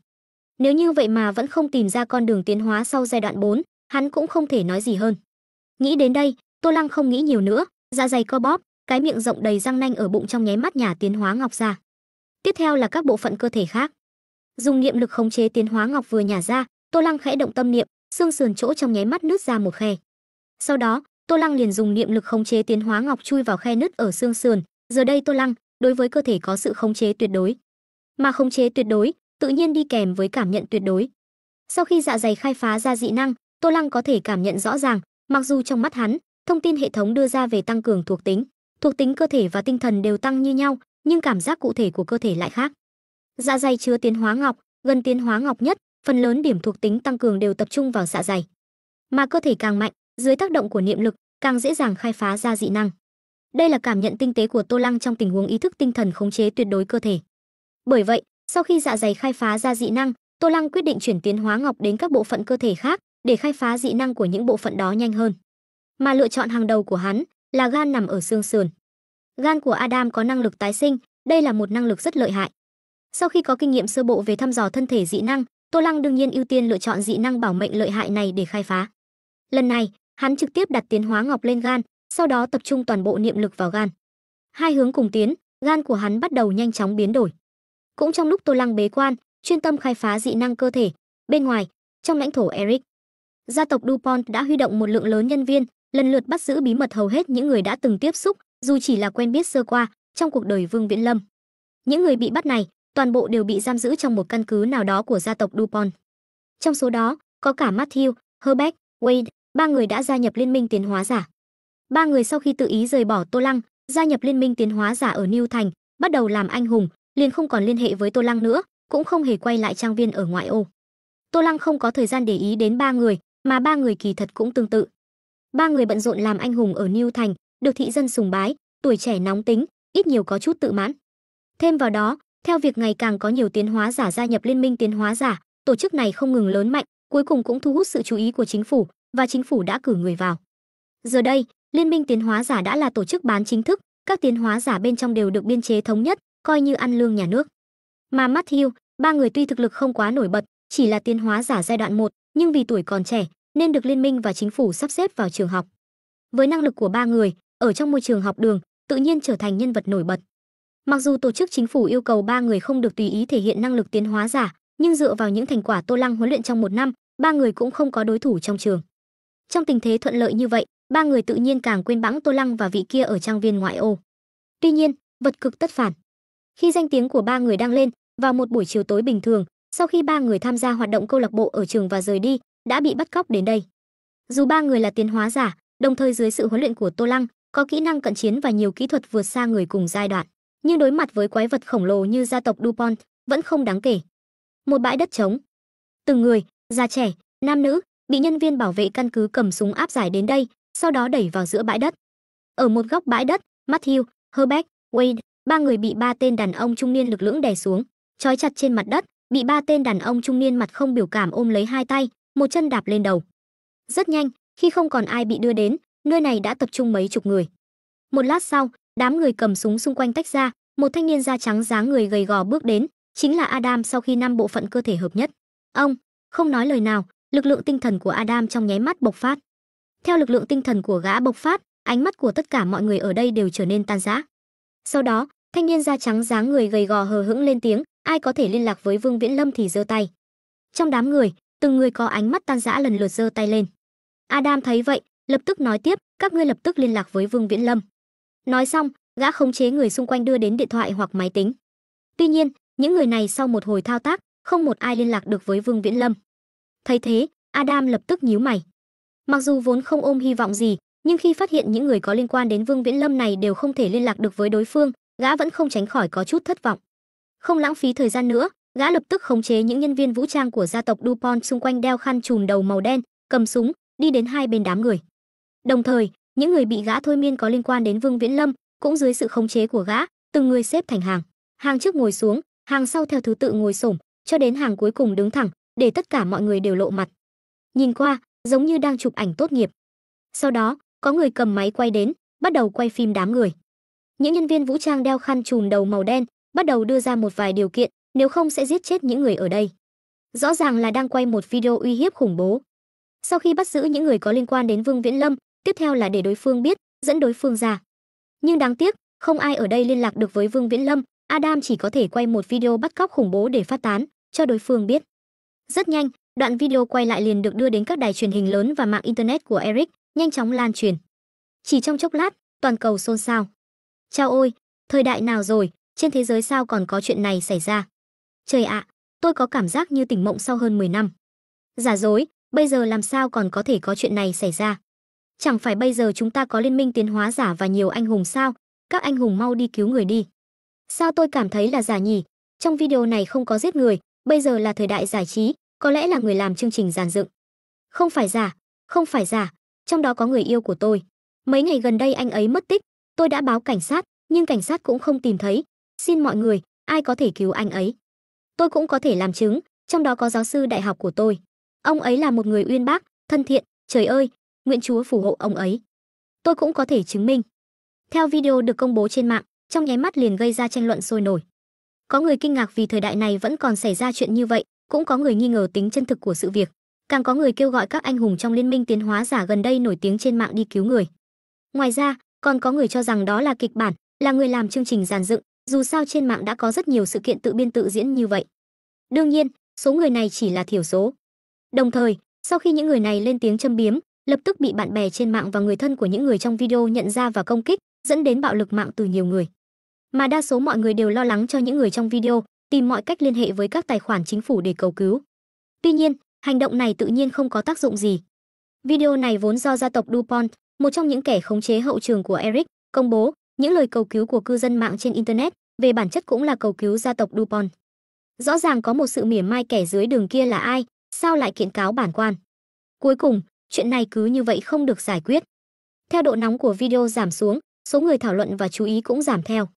Nếu như vậy mà vẫn không tìm ra con đường tiến hóa sau giai đoạn 4, hắn cũng không thể nói gì hơn. Nghĩ đến đây, Tô Lăng không nghĩ nhiều nữa, dạ dày co bóp, cái miệng rộng đầy răng nanh ở bụng trong nháy mắt nhả tiến hóa ngọc ra. Tiếp theo là các bộ phận cơ thể khác. Dùng niệm lực khống chế tiến hóa ngọc vừa nhả ra, Tô Lăng khẽ động tâm niệm, xương sườn chỗ trong nháy mắt nứt ra một khe. Sau đó, Tô Lăng liền dùng niệm lực khống chế tiến hóa ngọc chui vào khe nứt ở xương sườn. Giờ đây Tô Lăng, đối với cơ thể có sự khống chế tuyệt đối. Mà khống chế tuyệt đối, tự nhiên đi kèm với cảm nhận tuyệt đối. Sau khi dạ dày khai phá ra dị năng, Tô Lăng có thể cảm nhận rõ ràng, mặc dù trong mắt hắn, thông tin hệ thống đưa ra về tăng cường thuộc tính cơ thể và tinh thần đều tăng như nhau, nhưng cảm giác cụ thể của cơ thể lại khác. Dạ dày chứa tiến hóa ngọc, gần tiến hóa ngọc nhất, phần lớn điểm thuộc tính tăng cường đều tập trung vào dạ dày. Mà cơ thể càng mạnh, dưới tác động của niệm lực, càng dễ dàng khai phá ra dị năng. Đây là cảm nhận tinh tế của Tô Lăng trong tình huống ý thức tinh thần khống chế tuyệt đối cơ thể. Bởi vậy, sau khi dạ dày khai phá ra dị năng, Tô Lăng quyết định chuyển tiến hóa ngọc đến các bộ phận cơ thể khác để khai phá dị năng của những bộ phận đó nhanh hơn. Mà lựa chọn hàng đầu của hắn là gan nằm ở xương sườn. Gan của Adam có năng lực tái sinh, đây là một năng lực rất lợi hại. Sau khi có kinh nghiệm sơ bộ về thăm dò thân thể dị năng, Tô Lăng đương nhiên ưu tiên lựa chọn dị năng bảo mệnh lợi hại này để khai phá. Lần này, hắn trực tiếp đặt tiến hóa ngọc lên gan, sau đó tập trung toàn bộ niệm lực vào gan. Hai hướng cùng tiến, gan của hắn bắt đầu nhanh chóng biến đổi. Cũng trong lúc Tô Lăng bế quan, chuyên tâm khai phá dị năng cơ thể, bên ngoài, trong lãnh thổ Eric, gia tộc DuPont đã huy động một lượng lớn nhân viên, lần lượt bắt giữ bí mật hầu hết những người đã từng tiếp xúc, dù chỉ là quen biết sơ qua, trong cuộc đời Vương Viễn Lâm. Những người bị bắt này, toàn bộ đều bị giam giữ trong một căn cứ nào đó của gia tộc DuPont. Trong số đó, có cả Matthew, Herbert, Wade, ba người đã gia nhập liên minh tiến hóa giả. Ba người sau khi tự ý rời bỏ Tô Lăng, gia nhập liên minh tiến hóa giả ở New Thành, bắt đầu làm anh hùng, liền không còn liên hệ với Tô Lăng nữa, cũng không hề quay lại trang viên ở ngoại ô. Tô Lăng không có thời gian để ý đến ba người, mà ba người kỳ thật cũng tương tự. Ba người bận rộn làm anh hùng ở New Thành, được thị dân sùng bái, tuổi trẻ nóng tính, ít nhiều có chút tự mãn. Thêm vào đó, theo việc ngày càng có nhiều tiến hóa giả gia nhập liên minh tiến hóa giả, tổ chức này không ngừng lớn mạnh, cuối cùng cũng thu hút sự chú ý của chính phủ, và chính phủ đã cử người vào. Giờ đây, liên minh tiến hóa giả đã là tổ chức bán chính thức, các tiến hóa giả bên trong đều được biên chế thống nhất, coi như ăn lương nhà nước. Mà Matthew, ba người tuy thực lực không quá nổi bật, chỉ là tiến hóa giả giai đoạn 1, nhưng vì tuổi còn trẻ nên được liên minh và chính phủ sắp xếp vào trường học. Với năng lực của ba người, ở trong môi trường học đường, tự nhiên trở thành nhân vật nổi bật. Mặc dù tổ chức chính phủ yêu cầu ba người không được tùy ý thể hiện năng lực tiến hóa giả, nhưng dựa vào những thành quả Tô Lăng huấn luyện trong một năm, ba người cũng không có đối thủ trong trường. Trong tình thế thuận lợi như vậy, ba người tự nhiên càng quên bẵng Tô Lăng và vị kia ở trang viên ngoại ô. Tuy nhiên, vật cực tất phản. Khi danh tiếng của ba người đang lên, vào một buổi chiều tối bình thường, sau khi ba người tham gia hoạt động câu lạc bộ ở trường và rời đi, đã bị bắt cóc đến đây. Dù ba người là tiến hóa giả, đồng thời dưới sự huấn luyện của Tô Lăng, có kỹ năng cận chiến và nhiều kỹ thuật vượt xa người cùng giai đoạn, nhưng đối mặt với quái vật khổng lồ như gia tộc DuPont, vẫn không đáng kể. Một bãi đất trống. Từng người, già trẻ, nam nữ, bị nhân viên bảo vệ căn cứ cầm súng áp giải đến đây, sau đó đẩy vào giữa bãi đất. Ở một góc bãi đất, Matthew, Herbert, Wade, ba người bị ba tên đàn ông trung niên lực lưỡng đè xuống, trói chặt trên mặt đất, bị ba tên đàn ông trung niên mặt không biểu cảm ôm lấy hai tay, một chân đạp lên đầu. Rất nhanh, khi không còn ai bị đưa đến, nơi này đã tập trung mấy chục người. Một lát sau, đám người cầm súng xung quanh tách ra, một thanh niên da trắng dáng người gầy gò bước đến, chính là Adam sau khi 5 bộ phận cơ thể hợp nhất. Ông không nói lời nào, lực lượng tinh thần của Adam trong nháy mắt bộc phát. Theo lực lượng tinh thần của gã bộc phát, ánh mắt của tất cả mọi người ở đây đều trở nên tan rã. Sau đó, thanh niên da trắng dáng người gầy gò hờ hững lên tiếng, ai có thể liên lạc với Vương Viễn Lâm thì giơ tay. Trong đám người, từng người có ánh mắt tan rã lần lượt giơ tay lên. Adam thấy vậy, lập tức nói tiếp, các ngươi lập tức liên lạc với Vương Viễn Lâm. Nói xong, gã khống chế người xung quanh đưa đến điện thoại hoặc máy tính. Tuy nhiên, những người này sau một hồi thao tác, không một ai liên lạc được với Vương Viễn Lâm. Thấy thế, Adam lập tức nhíu mày. Mặc dù vốn không ôm hy vọng gì, nhưng khi phát hiện những người có liên quan đến Vương Viễn Lâm này đều không thể liên lạc được với đối phương, gã vẫn không tránh khỏi có chút thất vọng. Không lãng phí thời gian nữa, gã lập tức khống chế những nhân viên vũ trang của gia tộc DuPont xung quanh đeo khăn trùm đầu màu đen, cầm súng, đi đến hai bên đám người. Đồng thời, những người bị gã thôi miên có liên quan đến Vương Viễn Lâm cũng dưới sự khống chế của gã, từng người xếp thành hàng. Hàng trước ngồi xuống, hàng sau theo thứ tự ngồi xổm, cho đến hàng cuối cùng đứng thẳng, để tất cả mọi người đều lộ mặt. Nhìn qua, giống như đang chụp ảnh tốt nghiệp. Sau đó, có người cầm máy quay đến, bắt đầu quay phim đám người. Những nhân viên vũ trang đeo khăn trùm đầu màu đen bắt đầu đưa ra một vài điều kiện, nếu không sẽ giết chết những người ở đây. Rõ ràng là đang quay một video uy hiếp khủng bố. Sau khi bắt giữ những người có liên quan đến Vương Viễn Lâm, tiếp theo là để đối phương biết, dẫn đối phương ra. Nhưng đáng tiếc, không ai ở đây liên lạc được với Vương Viễn Lâm, Adam chỉ có thể quay một video bắt cóc khủng bố để phát tán, cho đối phương biết. Rất nhanh, đoạn video quay lại liền được đưa đến các đài truyền hình lớn và mạng internet của Eric, nhanh chóng lan truyền. Chỉ trong chốc lát, toàn cầu xôn xao. Chao ôi, thời đại nào rồi, trên thế giới sao còn có chuyện này xảy ra? Trời ạ, tôi có cảm giác như tỉnh mộng sau hơn 10 năm. Giả dối, bây giờ làm sao còn có thể có chuyện này xảy ra? Chẳng phải bây giờ chúng ta có liên minh tiến hóa giả và nhiều anh hùng sao? Các anh hùng mau đi cứu người đi. Sao tôi cảm thấy là giả nhỉ? Trong video này không có giết người, bây giờ là thời đại giải trí, có lẽ là người làm chương trình dàn dựng. Không phải giả, không phải giả, trong đó có người yêu của tôi. Mấy ngày gần đây anh ấy mất tích, tôi đã báo cảnh sát, nhưng cảnh sát cũng không tìm thấy. Xin mọi người, ai có thể cứu anh ấy? Tôi cũng có thể làm chứng, trong đó có giáo sư đại học của tôi. Ông ấy là một người uyên bác, thân thiện, trời ơi, nguyện Chúa phù hộ ông ấy. Tôi cũng có thể chứng minh. Theo video được công bố trên mạng, trong nháy mắt liền gây ra tranh luận sôi nổi. Có người kinh ngạc vì thời đại này vẫn còn xảy ra chuyện như vậy, cũng có người nghi ngờ tính chân thực của sự việc. Càng có người kêu gọi các anh hùng trong liên minh tiến hóa giả gần đây nổi tiếng trên mạng đi cứu người. Ngoài ra, còn có người cho rằng đó là kịch bản, là người làm chương trình dàn dựng, dù sao trên mạng đã có rất nhiều sự kiện tự biên tự diễn như vậy. Đương nhiên, số người này chỉ là thiểu số. Đồng thời, sau khi những người này lên tiếng châm biếm, lập tức bị bạn bè trên mạng và người thân của những người trong video nhận ra và công kích, dẫn đến bạo lực mạng từ nhiều người. Mà đa số mọi người đều lo lắng cho những người trong video, tìm mọi cách liên hệ với các tài khoản chính phủ để cầu cứu. Tuy nhiên, hành động này tự nhiên không có tác dụng gì. Video này vốn do gia tộc DuPont, một trong những kẻ khống chế hậu trường của Eric, công bố. Những lời cầu cứu của cư dân mạng trên internet về bản chất cũng là cầu cứu gia tộc DuPont. Rõ ràng có một sự mỉa mai kẻ dưới đường kia là ai, sao lại kiện cáo bản quan. Cuối cùng, chuyện này cứ như vậy không được giải quyết. Theo độ nóng của video giảm xuống, số người thảo luận và chú ý cũng giảm theo.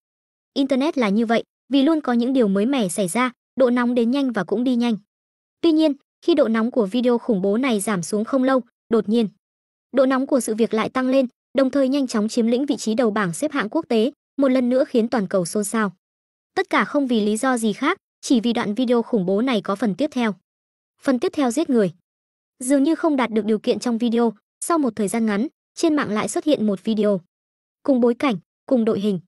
Internet là như vậy, vì luôn có những điều mới mẻ xảy ra, độ nóng đến nhanh và cũng đi nhanh. Tuy nhiên, khi độ nóng của video khủng bố này giảm xuống không lâu, đột nhiên, độ nóng của sự việc lại tăng lên, đồng thời nhanh chóng chiếm lĩnh vị trí đầu bảng xếp hạng quốc tế, một lần nữa khiến toàn cầu xôn xao. Tất cả không vì lý do gì khác, chỉ vì đoạn video khủng bố này có phần tiếp theo. Phần tiếp theo giết người. Dường như không đạt được điều kiện trong video, sau một thời gian ngắn, trên mạng lại xuất hiện một video. Cùng bối cảnh, cùng đội hình.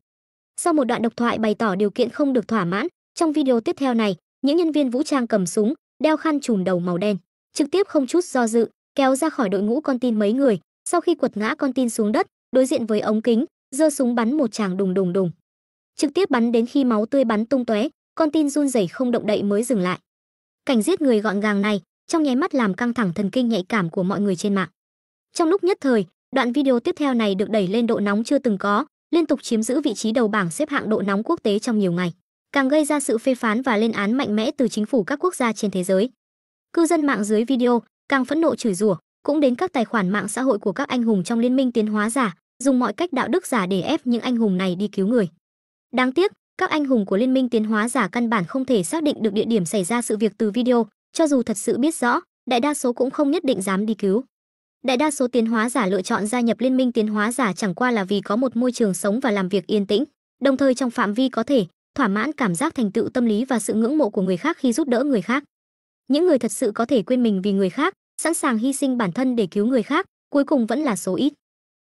Sau một đoạn độc thoại bày tỏ điều kiện không được thỏa mãn, trong video tiếp theo này, những nhân viên vũ trang cầm súng, đeo khăn trùm đầu màu đen, trực tiếp không chút do dự, kéo ra khỏi đội ngũ con tin mấy người, sau khi quật ngã con tin xuống đất, đối diện với ống kính, giơ súng bắn một tràng đùng đùng đùng. Trực tiếp bắn đến khi máu tươi bắn tung tóe, con tin run rẩy không động đậy mới dừng lại. Cảnh giết người gọn gàng này, trong nháy mắt làm căng thẳng thần kinh nhạy cảm của mọi người trên mạng. Trong lúc nhất thời, đoạn video tiếp theo này được đẩy lên độ nóng chưa từng có, liên tục chiếm giữ vị trí đầu bảng xếp hạng độ nóng quốc tế trong nhiều ngày, càng gây ra sự phê phán và lên án mạnh mẽ từ chính phủ các quốc gia trên thế giới. Cư dân mạng dưới video càng phẫn nộ chửi rủa, cũng đến các tài khoản mạng xã hội của các anh hùng trong liên minh tiến hóa giả, dùng mọi cách đạo đức giả để ép những anh hùng này đi cứu người. Đáng tiếc, các anh hùng của liên minh tiến hóa giả căn bản không thể xác định được địa điểm xảy ra sự việc từ video, cho dù thật sự biết rõ, đại đa số cũng không nhất định dám đi cứu. Đại đa số tiến hóa giả lựa chọn gia nhập liên minh tiến hóa giả chẳng qua là vì có một môi trường sống và làm việc yên tĩnh, đồng thời trong phạm vi có thể thỏa mãn cảm giác thành tựu tâm lý và sự ngưỡng mộ của người khác khi giúp đỡ người khác. Những người thật sự có thể quên mình vì người khác, sẵn sàng hy sinh bản thân để cứu người khác, cuối cùng vẫn là số ít.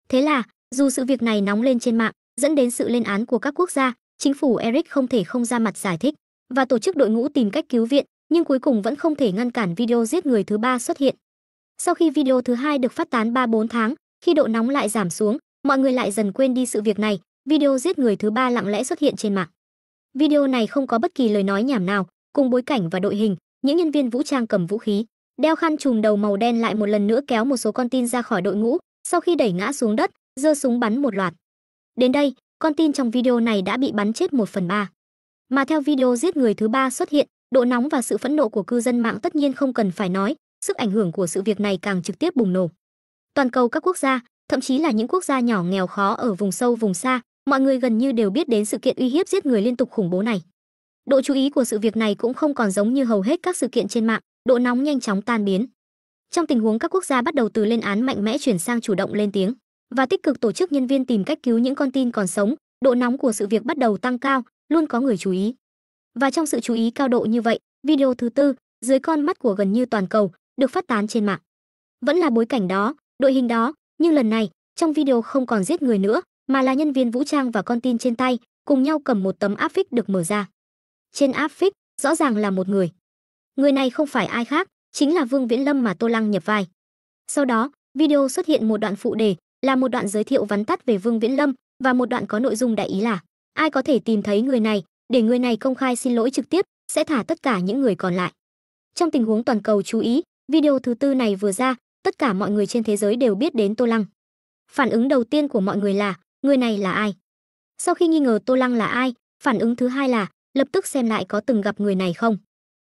Thế là, dù sự việc này nóng lên trên mạng, dẫn đến sự lên án của các quốc gia, chính phủ Eric không thể không ra mặt giải thích và tổ chức đội ngũ tìm cách cứu viện, nhưng cuối cùng vẫn không thể ngăn cản video giết người thứ 3 xuất hiện. Sau khi video thứ 2 được phát tán 3-4 tháng, khi độ nóng lại giảm xuống, mọi người lại dần quên đi sự việc này, video giết người thứ 3 lặng lẽ xuất hiện trên mạng. Video này không có bất kỳ lời nói nhảm nào, cùng bối cảnh và đội hình, những nhân viên vũ trang cầm vũ khí, đeo khăn trùm đầu màu đen lại một lần nữa kéo một số con tin ra khỏi đội ngũ, sau khi đẩy ngã xuống đất, giơ súng bắn một loạt. Đến đây, con tin trong video này đã bị bắn chết 1/3. Mà theo video giết người thứ 3 xuất hiện, độ nóng và sự phẫn nộ của cư dân mạng tất nhiên không cần phải nói, sức ảnh hưởng của sự việc này càng trực tiếp bùng nổ. Toàn cầu các quốc gia, thậm chí là những quốc gia nhỏ nghèo khó ở vùng sâu vùng xa, mọi người gần như đều biết đến sự kiện uy hiếp giết người liên tục khủng bố này. Độ chú ý của sự việc này cũng không còn giống như hầu hết các sự kiện trên mạng, độ nóng nhanh chóng tan biến. Trong tình huống các quốc gia bắt đầu từ lên án mạnh mẽ chuyển sang chủ động lên tiếng và tích cực tổ chức nhân viên tìm cách cứu những con tin còn sống, độ nóng của sự việc bắt đầu tăng cao, luôn có người chú ý. Và trong sự chú ý cao độ như vậy, video thứ 4, dưới con mắt của gần như toàn cầu, được phát tán trên mạng. Vẫn là bối cảnh đó, đội hình đó, nhưng lần này, trong video không còn giết người nữa, mà là nhân viên vũ trang và con tin trên tay, cùng nhau cầm một tấm áp phích được mở ra. Trên áp phích, rõ ràng là một người. Người này không phải ai khác, chính là Vương Viễn Lâm mà Tô Lăng nhập vai. Sau đó, video xuất hiện một đoạn phụ đề, là một đoạn giới thiệu vắn tắt về Vương Viễn Lâm và một đoạn có nội dung đại ý là ai có thể tìm thấy người này, để người này công khai xin lỗi trực tiếp, sẽ thả tất cả những người còn lại. Trong tình huống toàn cầu chú ý, video thứ 4 này vừa ra, tất cả mọi người trên thế giới đều biết đến Tô Lăng. Phản ứng đầu tiên của mọi người là, người này là ai? Sau khi nghi ngờ Tô Lăng là ai, phản ứng thứ hai là, lập tức xem lại có từng gặp người này không.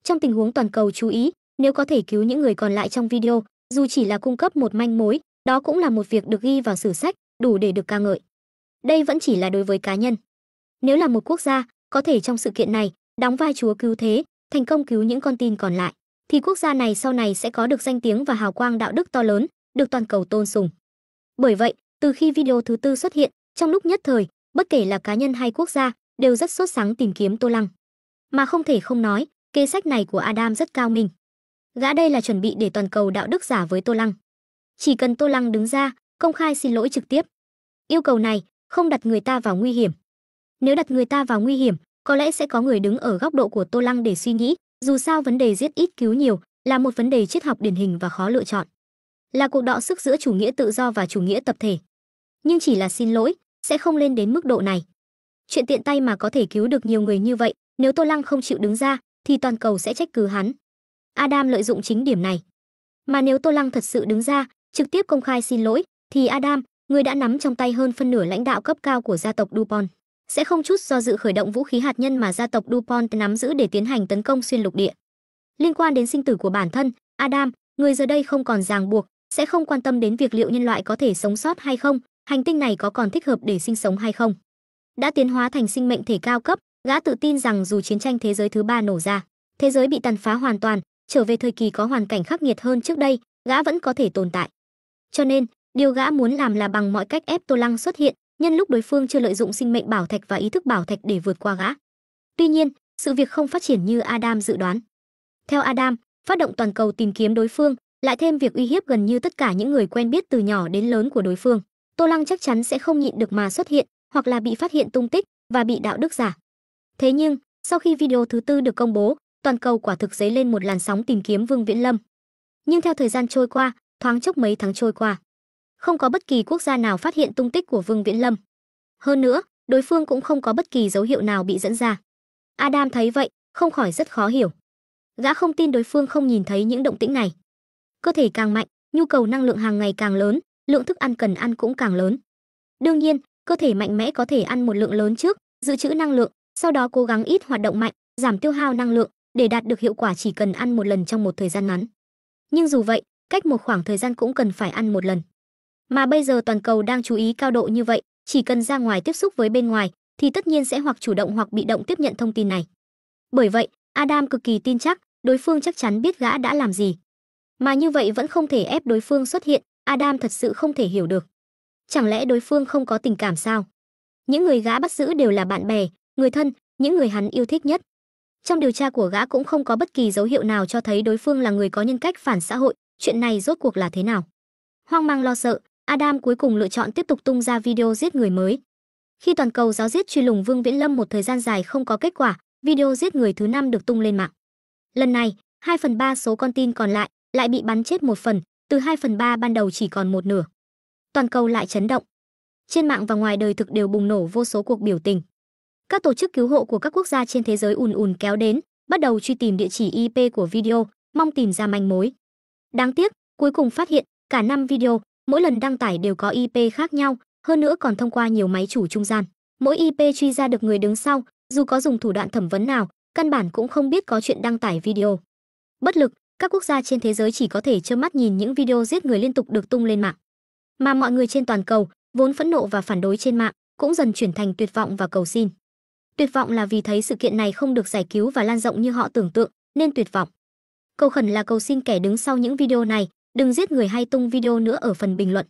Trong tình huống toàn cầu chú ý, nếu có thể cứu những người còn lại trong video, dù chỉ là cung cấp một manh mối, đó cũng là một việc được ghi vào sử sách, đủ để được ca ngợi. Đây vẫn chỉ là đối với cá nhân. Nếu là một quốc gia, có thể trong sự kiện này, đóng vai chúa cứu thế, thành công cứu những con tin còn lại, thì quốc gia này sau này sẽ có được danh tiếng và hào quang đạo đức to lớn, được toàn cầu tôn sùng. Bởi vậy, từ khi video thứ 4 xuất hiện, trong lúc nhất thời, bất kể là cá nhân hay quốc gia, đều rất sốt sắng tìm kiếm Tô Lăng. Mà không thể không nói, kế sách này của Adam rất cao minh. Gã đây là chuẩn bị để toàn cầu đạo đức giả với Tô Lăng. Chỉ cần Tô Lăng đứng ra, công khai xin lỗi trực tiếp. Yêu cầu này không đặt người ta vào nguy hiểm. Nếu đặt người ta vào nguy hiểm, có lẽ sẽ có người đứng ở góc độ của Tô Lăng để suy nghĩ, dù sao vấn đề giết ít cứu nhiều là một vấn đề triết học điển hình và khó lựa chọn. Là cuộc đọ sức giữa chủ nghĩa tự do và chủ nghĩa tập thể. Nhưng chỉ là xin lỗi, sẽ không lên đến mức độ này. Chuyện tiện tay mà có thể cứu được nhiều người như vậy, nếu Tô Lăng không chịu đứng ra, thì toàn cầu sẽ trách cứ hắn. Adam lợi dụng chính điểm này. Mà nếu Tô Lăng thật sự đứng ra, trực tiếp công khai xin lỗi, thì Adam, người đã nắm trong tay hơn phân nửa lãnh đạo cấp cao của gia tộc DuPont, sẽ không chút do dự khởi động vũ khí hạt nhân mà gia tộc DuPont nắm giữ để tiến hành tấn công xuyên lục địa. Liên quan đến sinh tử của bản thân, Adam, người giờ đây không còn ràng buộc, sẽ không quan tâm đến việc liệu nhân loại có thể sống sót hay không, hành tinh này có còn thích hợp để sinh sống hay không. Đã tiến hóa thành sinh mệnh thể cao cấp, gã tự tin rằng dù chiến tranh thế giới thứ 3 nổ ra, thế giới bị tàn phá hoàn toàn, trở về thời kỳ có hoàn cảnh khắc nghiệt hơn trước đây, gã vẫn có thể tồn tại. Cho nên, điều gã muốn làm là bằng mọi cách ép Tô Lăng xuất hiện, nhân lúc đối phương chưa lợi dụng sinh mệnh bảo thạch và ý thức bảo thạch để vượt qua gã. Tuy nhiên, sự việc không phát triển như Adam dự đoán. Theo Adam, phát động toàn cầu tìm kiếm đối phương, lại thêm việc uy hiếp gần như tất cả những người quen biết từ nhỏ đến lớn của đối phương, Tô Lăng chắc chắn sẽ không nhịn được mà xuất hiện, hoặc là bị phát hiện tung tích và bị đạo đức giả. Thế nhưng, sau khi video thứ 4 được công bố, toàn cầu quả thực dấy lên một làn sóng tìm kiếm Vương Viễn Lâm. Nhưng theo thời gian trôi qua, thoáng chốc mấy tháng trôi qua, không có bất kỳ quốc gia nào phát hiện tung tích của Vương Viễn Lâm. Hơn nữa, đối phương cũng không có bất kỳ dấu hiệu nào bị dẫn ra. Adam thấy vậy, không khỏi rất khó hiểu. Gã không tin đối phương không nhìn thấy những động tĩnh này. Cơ thể càng mạnh, nhu cầu năng lượng hàng ngày càng lớn, lượng thức ăn cần ăn cũng càng lớn. Đương nhiên, cơ thể mạnh mẽ có thể ăn một lượng lớn trước, dự trữ năng lượng, sau đó cố gắng ít hoạt động mạnh, giảm tiêu hao năng lượng, để đạt được hiệu quả chỉ cần ăn một lần trong một thời gian ngắn. Nhưng dù vậy, cách một khoảng thời gian cũng cần phải ăn một lần. Mà bây giờ toàn cầu đang chú ý cao độ như vậy, chỉ cần ra ngoài tiếp xúc với bên ngoài, thì tất nhiên sẽ hoặc chủ động hoặc bị động tiếp nhận thông tin này. Bởi vậy, Adam cực kỳ tin chắc, đối phương chắc chắn biết gã đã làm gì. Mà như vậy vẫn không thể ép đối phương xuất hiện, Adam thật sự không thể hiểu được. Chẳng lẽ đối phương không có tình cảm sao? Những người gã bắt giữ đều là bạn bè, người thân, những người hắn yêu thích nhất. Trong điều tra của gã cũng không có bất kỳ dấu hiệu nào cho thấy đối phương là người có nhân cách phản xã hội, chuyện này rốt cuộc là thế nào? Hoang mang lo sợ, Adam cuối cùng lựa chọn tiếp tục tung ra video giết người mới. Khi toàn cầu giáo giết truy lùng Vương Viễn Lâm một thời gian dài không có kết quả, video giết người thứ 5 được tung lên mạng. Lần này, 2/3 số con tin còn lại bị bắn chết một phần, từ 2/3 ban đầu chỉ còn một nửa. Toàn cầu lại chấn động. Trên mạng và ngoài đời thực đều bùng nổ vô số cuộc biểu tình. Các tổ chức cứu hộ của các quốc gia trên thế giới ùn kéo đến, bắt đầu truy tìm địa chỉ IP của video, mong tìm ra manh mối. Đáng tiếc, cuối cùng phát hiện, cả 5 video, mỗi lần đăng tải đều có IP khác nhau, hơn nữa còn thông qua nhiều máy chủ trung gian. Mỗi IP truy ra được người đứng sau, dù có dùng thủ đoạn thẩm vấn nào, căn bản cũng không biết có chuyện đăng tải video. Bất lực, các quốc gia trên thế giới chỉ có thể trơ mắt nhìn những video giết người liên tục được tung lên mạng. Mà mọi người trên toàn cầu, vốn phẫn nộ và phản đối trên mạng, cũng dần chuyển thành tuyệt vọng và cầu xin. Tuyệt vọng là vì thấy sự kiện này không được giải cứu và lan rộng như họ tưởng tượng, nên tuyệt vọng. Cầu khẩn là cầu xin kẻ đứng sau những video này, đừng giết người hay tung video nữa ở phần bình luận.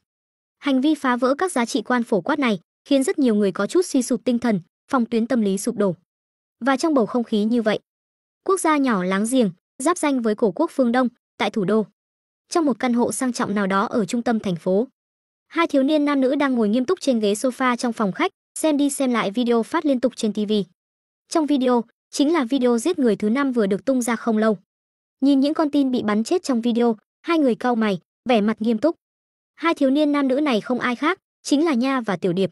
Hành vi phá vỡ các giá trị quan phổ quát này khiến rất nhiều người có chút suy sụp tinh thần, phòng tuyến tâm lý sụp đổ. Và trong bầu không khí như vậy, quốc gia nhỏ láng giềng, giáp ranh với cổ quốc phương Đông, tại thủ đô, trong một căn hộ sang trọng nào đó ở trung tâm thành phố, hai thiếu niên nam nữ đang ngồi nghiêm túc trên ghế sofa trong phòng khách, xem đi xem lại video phát liên tục trên TV. Trong video, chính là video giết người thứ 5 vừa được tung ra không lâu. Nhìn những con tin bị bắn chết trong video, hai người cau mày, vẻ mặt nghiêm túc. Hai thiếu niên nam nữ này không ai khác, chính là Nha và Tiểu Điệp.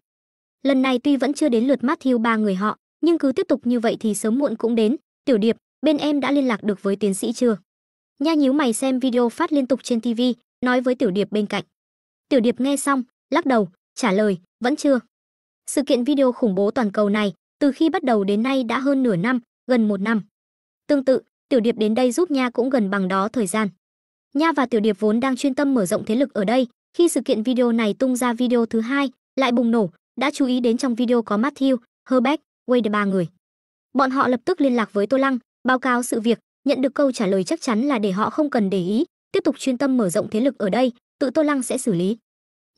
Lần này tuy vẫn chưa đến lượt Matthew ba người họ, nhưng cứ tiếp tục như vậy thì sớm muộn cũng đến. Tiểu Điệp, bên em đã liên lạc được với tiến sĩ chưa? Nha nhíu mày xem video phát liên tục trên TV, nói với Tiểu Điệp bên cạnh. Tiểu Điệp nghe xong, lắc đầu, trả lời, vẫn chưa. Sự kiện video khủng bố toàn cầu này, từ khi bắt đầu đến nay đã hơn nửa năm, gần 1 năm. Tương tự, Tiểu Điệp đến đây giúp Nha cũng gần bằng đó thời gian. Nha và Tiểu Điệp vốn đang chuyên tâm mở rộng thế lực ở đây, khi sự kiện video này tung ra video thứ 2, lại bùng nổ, đã chú ý đến trong video có Matthew, Herbeck, Wade ba người. Bọn họ lập tức liên lạc với Tô Lăng, báo cáo sự việc, nhận được câu trả lời chắc chắn là để họ không cần để ý, tiếp tục chuyên tâm mở rộng thế lực ở đây, tự Tô Lăng sẽ xử lý.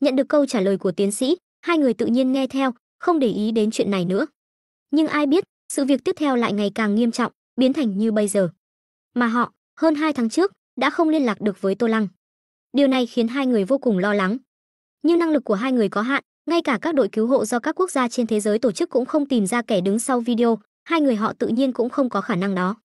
Nhận được câu trả lời của tiến sĩ, hai người tự nhiên nghe theo, không để ý đến chuyện này nữa. Nhưng ai biết, sự việc tiếp theo lại ngày càng nghiêm trọng, biến thành như bây giờ. Mà họ, hơn 2 tháng trước, đã không liên lạc được với Tô Lăng. Điều này khiến hai người vô cùng lo lắng. Nhưng năng lực của hai người có hạn, ngay cả các đội cứu hộ do các quốc gia trên thế giới tổ chức cũng không tìm ra kẻ đứng sau video, hai người họ tự nhiên cũng không có khả năng đó.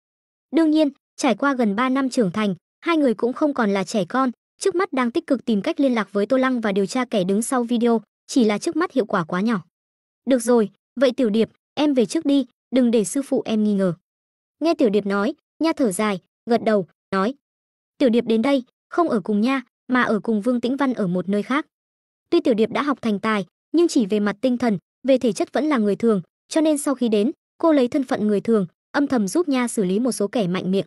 Đương nhiên, trải qua gần 3 năm trưởng thành, hai người cũng không còn là trẻ con, trước mắt đang tích cực tìm cách liên lạc với Tô Lăng và điều tra kẻ đứng sau video, chỉ là trước mắt hiệu quả quá nhỏ. Được rồi, vậy Tiểu Điệp, em về trước đi, đừng để sư phụ em nghi ngờ. Nghe Tiểu Điệp nói, Nha thở dài, gật đầu, nói. Tiểu Điệp đến đây, không ở cùng Nha, mà ở cùng Vương Tĩnh Văn ở một nơi khác. Tuy Tiểu Điệp đã học thành tài, nhưng chỉ về mặt tinh thần, về thể chất vẫn là người thường, cho nên sau khi đến, cô lấy thân phận người thường, âm thầm giúp Nha xử lý một số kẻ mạnh miệng.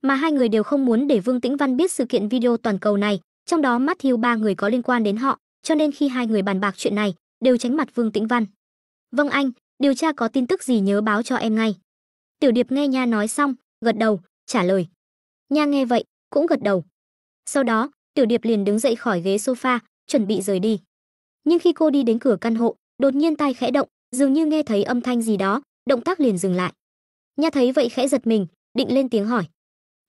Mà hai người đều không muốn để Vương Tĩnh Văn biết sự kiện video toàn cầu này, trong đó Matthew ba người có liên quan đến họ, cho nên khi hai người bàn bạc chuyện này, đều tránh mặt Vương Tĩnh Văn. "Vâng anh, điều tra có tin tức gì nhớ báo cho em ngay." Tiểu Điệp nghe Nha nói xong, gật đầu, trả lời. Nha nghe vậy, cũng gật đầu. Sau đó, Tiểu Điệp liền đứng dậy khỏi ghế sofa, chuẩn bị rời đi. Nhưng khi cô đi đến cửa căn hộ, đột nhiên tai khẽ động, dường như nghe thấy âm thanh gì đó, động tác liền dừng lại. Nha thấy vậy khẽ giật mình, định lên tiếng hỏi.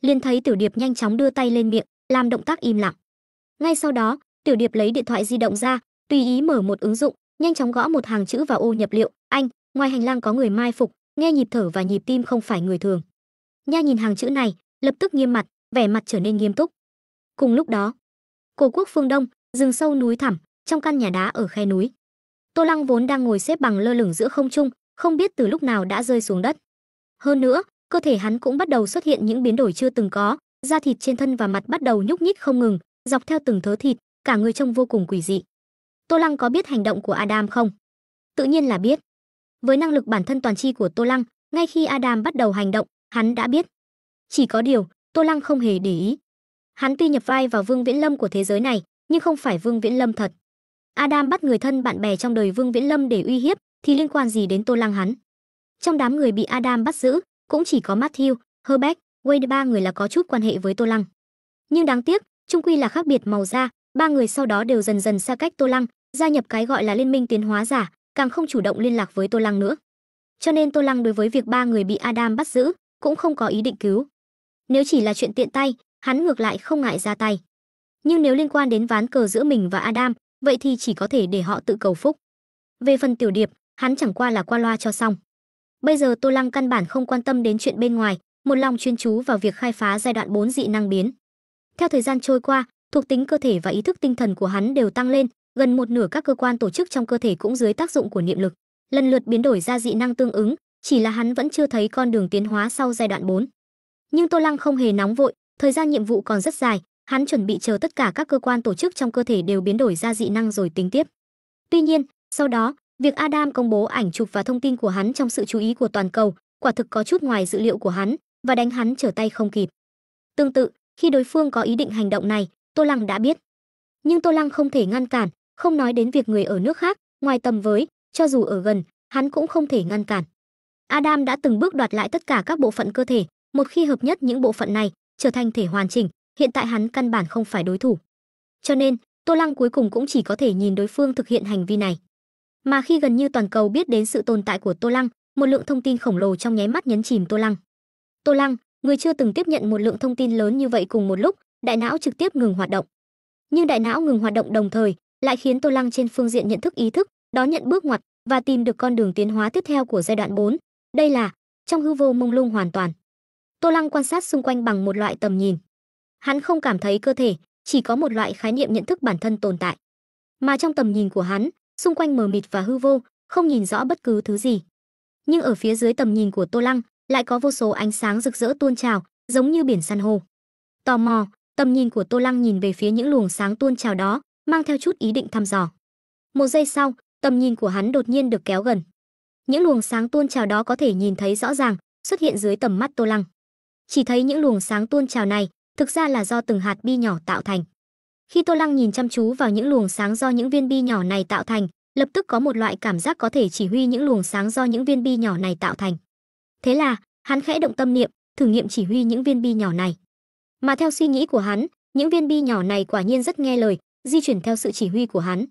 Liền thấy Tiểu Điệp nhanh chóng đưa tay lên miệng, làm động tác im lặng. Ngay sau đó, Tiểu Điệp lấy điện thoại di động ra, tùy ý mở một ứng dụng, nhanh chóng gõ một hàng chữ vào ô nhập liệu. Anh, ngoài hành lang có người mai phục, nghe nhịp thở và nhịp tim không phải người thường. Nha nhìn hàng chữ này, lập tức nghiêm mặt, vẻ mặt trở nên nghiêm túc. Cùng lúc đó, Cổ Quốc phương Đông, rừng sâu núi thẳm, trong căn nhà đá ở khe núi. Tô Lăng vốn đang ngồi xếp bằng lơ lửng giữa không trung, không biết từ lúc nào đã rơi xuống đất. Hơn nữa, cơ thể hắn cũng bắt đầu xuất hiện những biến đổi chưa từng có, da thịt trên thân và mặt bắt đầu nhúc nhích không ngừng, dọc theo từng thớ thịt, cả người trông vô cùng quỷ dị. Tô Lăng có biết hành động của Adam không? Tự nhiên là biết. Với năng lực bản thân toàn chi của Tô Lăng, ngay khi Adam bắt đầu hành động, hắn đã biết. Chỉ có điều, Tô Lăng không hề để ý. Hắn tuy nhập vai vào Vương Viễn Lâm của thế giới này, nhưng không phải Vương Viễn Lâm thật. Adam bắt người thân bạn bè trong đời Vương Viễn Lâm để uy hiếp, thì liên quan gì đến Tô Lăng hắn? Trong đám người bị Adam bắt giữ, cũng chỉ có Matthew, Herbert, Wade ba người là có chút quan hệ với Tô Lăng. Nhưng đáng tiếc, chung quy là khác biệt màu da, ba người sau đó đều dần dần xa cách Tô Lăng, gia nhập cái gọi là liên minh tiến hóa giả, càng không chủ động liên lạc với Tô Lăng nữa. Cho nên Tô Lăng đối với việc ba người bị Adam bắt giữ, cũng không có ý định cứu. Nếu chỉ là chuyện tiện tay, hắn ngược lại không ngại ra tay. Nhưng nếu liên quan đến ván cờ giữa mình và Adam, vậy thì chỉ có thể để họ tự cầu phúc. Về phần Tiểu Điệp, hắn chẳng qua là qua loa cho xong. Bây giờ Tô Lăng căn bản không quan tâm đến chuyện bên ngoài, một lòng chuyên chú vào việc khai phá giai đoạn 4 dị năng biến. Theo thời gian trôi qua, thuộc tính cơ thể và ý thức tinh thần của hắn đều tăng lên, gần một nửa các cơ quan tổ chức trong cơ thể cũng dưới tác dụng của niệm lực, lần lượt biến đổi ra dị năng tương ứng, chỉ là hắn vẫn chưa thấy con đường tiến hóa sau giai đoạn 4. Nhưng Tô Lăng không hề nóng vội, thời gian nhiệm vụ còn rất dài, hắn chuẩn bị chờ tất cả các cơ quan tổ chức trong cơ thể đều biến đổi ra dị năng rồi tính tiếp. Tuy nhiên, sau đó, việc Adam công bố ảnh chụp và thông tin của hắn trong sự chú ý của toàn cầu, quả thực có chút ngoài dự liệu của hắn, và đánh hắn trở tay không kịp. Tương tự, khi đối phương có ý định hành động này, Tô Lăng đã biết. Nhưng Tô Lăng không thể ngăn cản, không nói đến việc người ở nước khác, ngoài tầm với, cho dù ở gần, hắn cũng không thể ngăn cản. Adam đã từng bước đoạt lại tất cả các bộ phận cơ thể, một khi hợp nhất những bộ phận này, trở thành thể hoàn chỉnh, hiện tại hắn căn bản không phải đối thủ. Cho nên, Tô Lăng cuối cùng cũng chỉ có thể nhìn đối phương thực hiện hành vi này. Mà khi gần như toàn cầu biết đến sự tồn tại của Tô Lăng, một lượng thông tin khổng lồ trong nháy mắt nhấn chìm Tô Lăng. Tô Lăng, người chưa từng tiếp nhận một lượng thông tin lớn như vậy cùng một lúc, đại não trực tiếp ngừng hoạt động. Nhưng đại não ngừng hoạt động đồng thời, lại khiến Tô Lăng trên phương diện nhận thức ý thức, đón nhận bước ngoặt và tìm được con đường tiến hóa tiếp theo của giai đoạn 4. Đây là trong hư vô mông lung hoàn toàn. Tô Lăng quan sát xung quanh bằng một loại tầm nhìn. Hắn không cảm thấy cơ thể, chỉ có một loại khái niệm nhận thức bản thân tồn tại. Mà trong tầm nhìn của hắn, xung quanh mờ mịt và hư vô, không nhìn rõ bất cứ thứ gì. Nhưng ở phía dưới tầm nhìn của Tô Lăng, lại có vô số ánh sáng rực rỡ tuôn trào, giống như biển san hô. Tò mò, tầm nhìn của Tô Lăng nhìn về phía những luồng sáng tuôn trào đó, mang theo chút ý định thăm dò. Một giây sau, tầm nhìn của hắn đột nhiên được kéo gần. Những luồng sáng tuôn trào đó có thể nhìn thấy rõ ràng, xuất hiện dưới tầm mắt Tô Lăng. Chỉ thấy những luồng sáng tuôn trào này, thực ra là do từng hạt bi nhỏ tạo thành. Khi Tô Lăng nhìn chăm chú vào những luồng sáng do những viên bi nhỏ này tạo thành, lập tức có một loại cảm giác có thể chỉ huy những luồng sáng do những viên bi nhỏ này tạo thành. Thế là, hắn khẽ động tâm niệm, thử nghiệm chỉ huy những viên bi nhỏ này. Mà theo suy nghĩ của hắn, những viên bi nhỏ này quả nhiên rất nghe lời, di chuyển theo sự chỉ huy của hắn.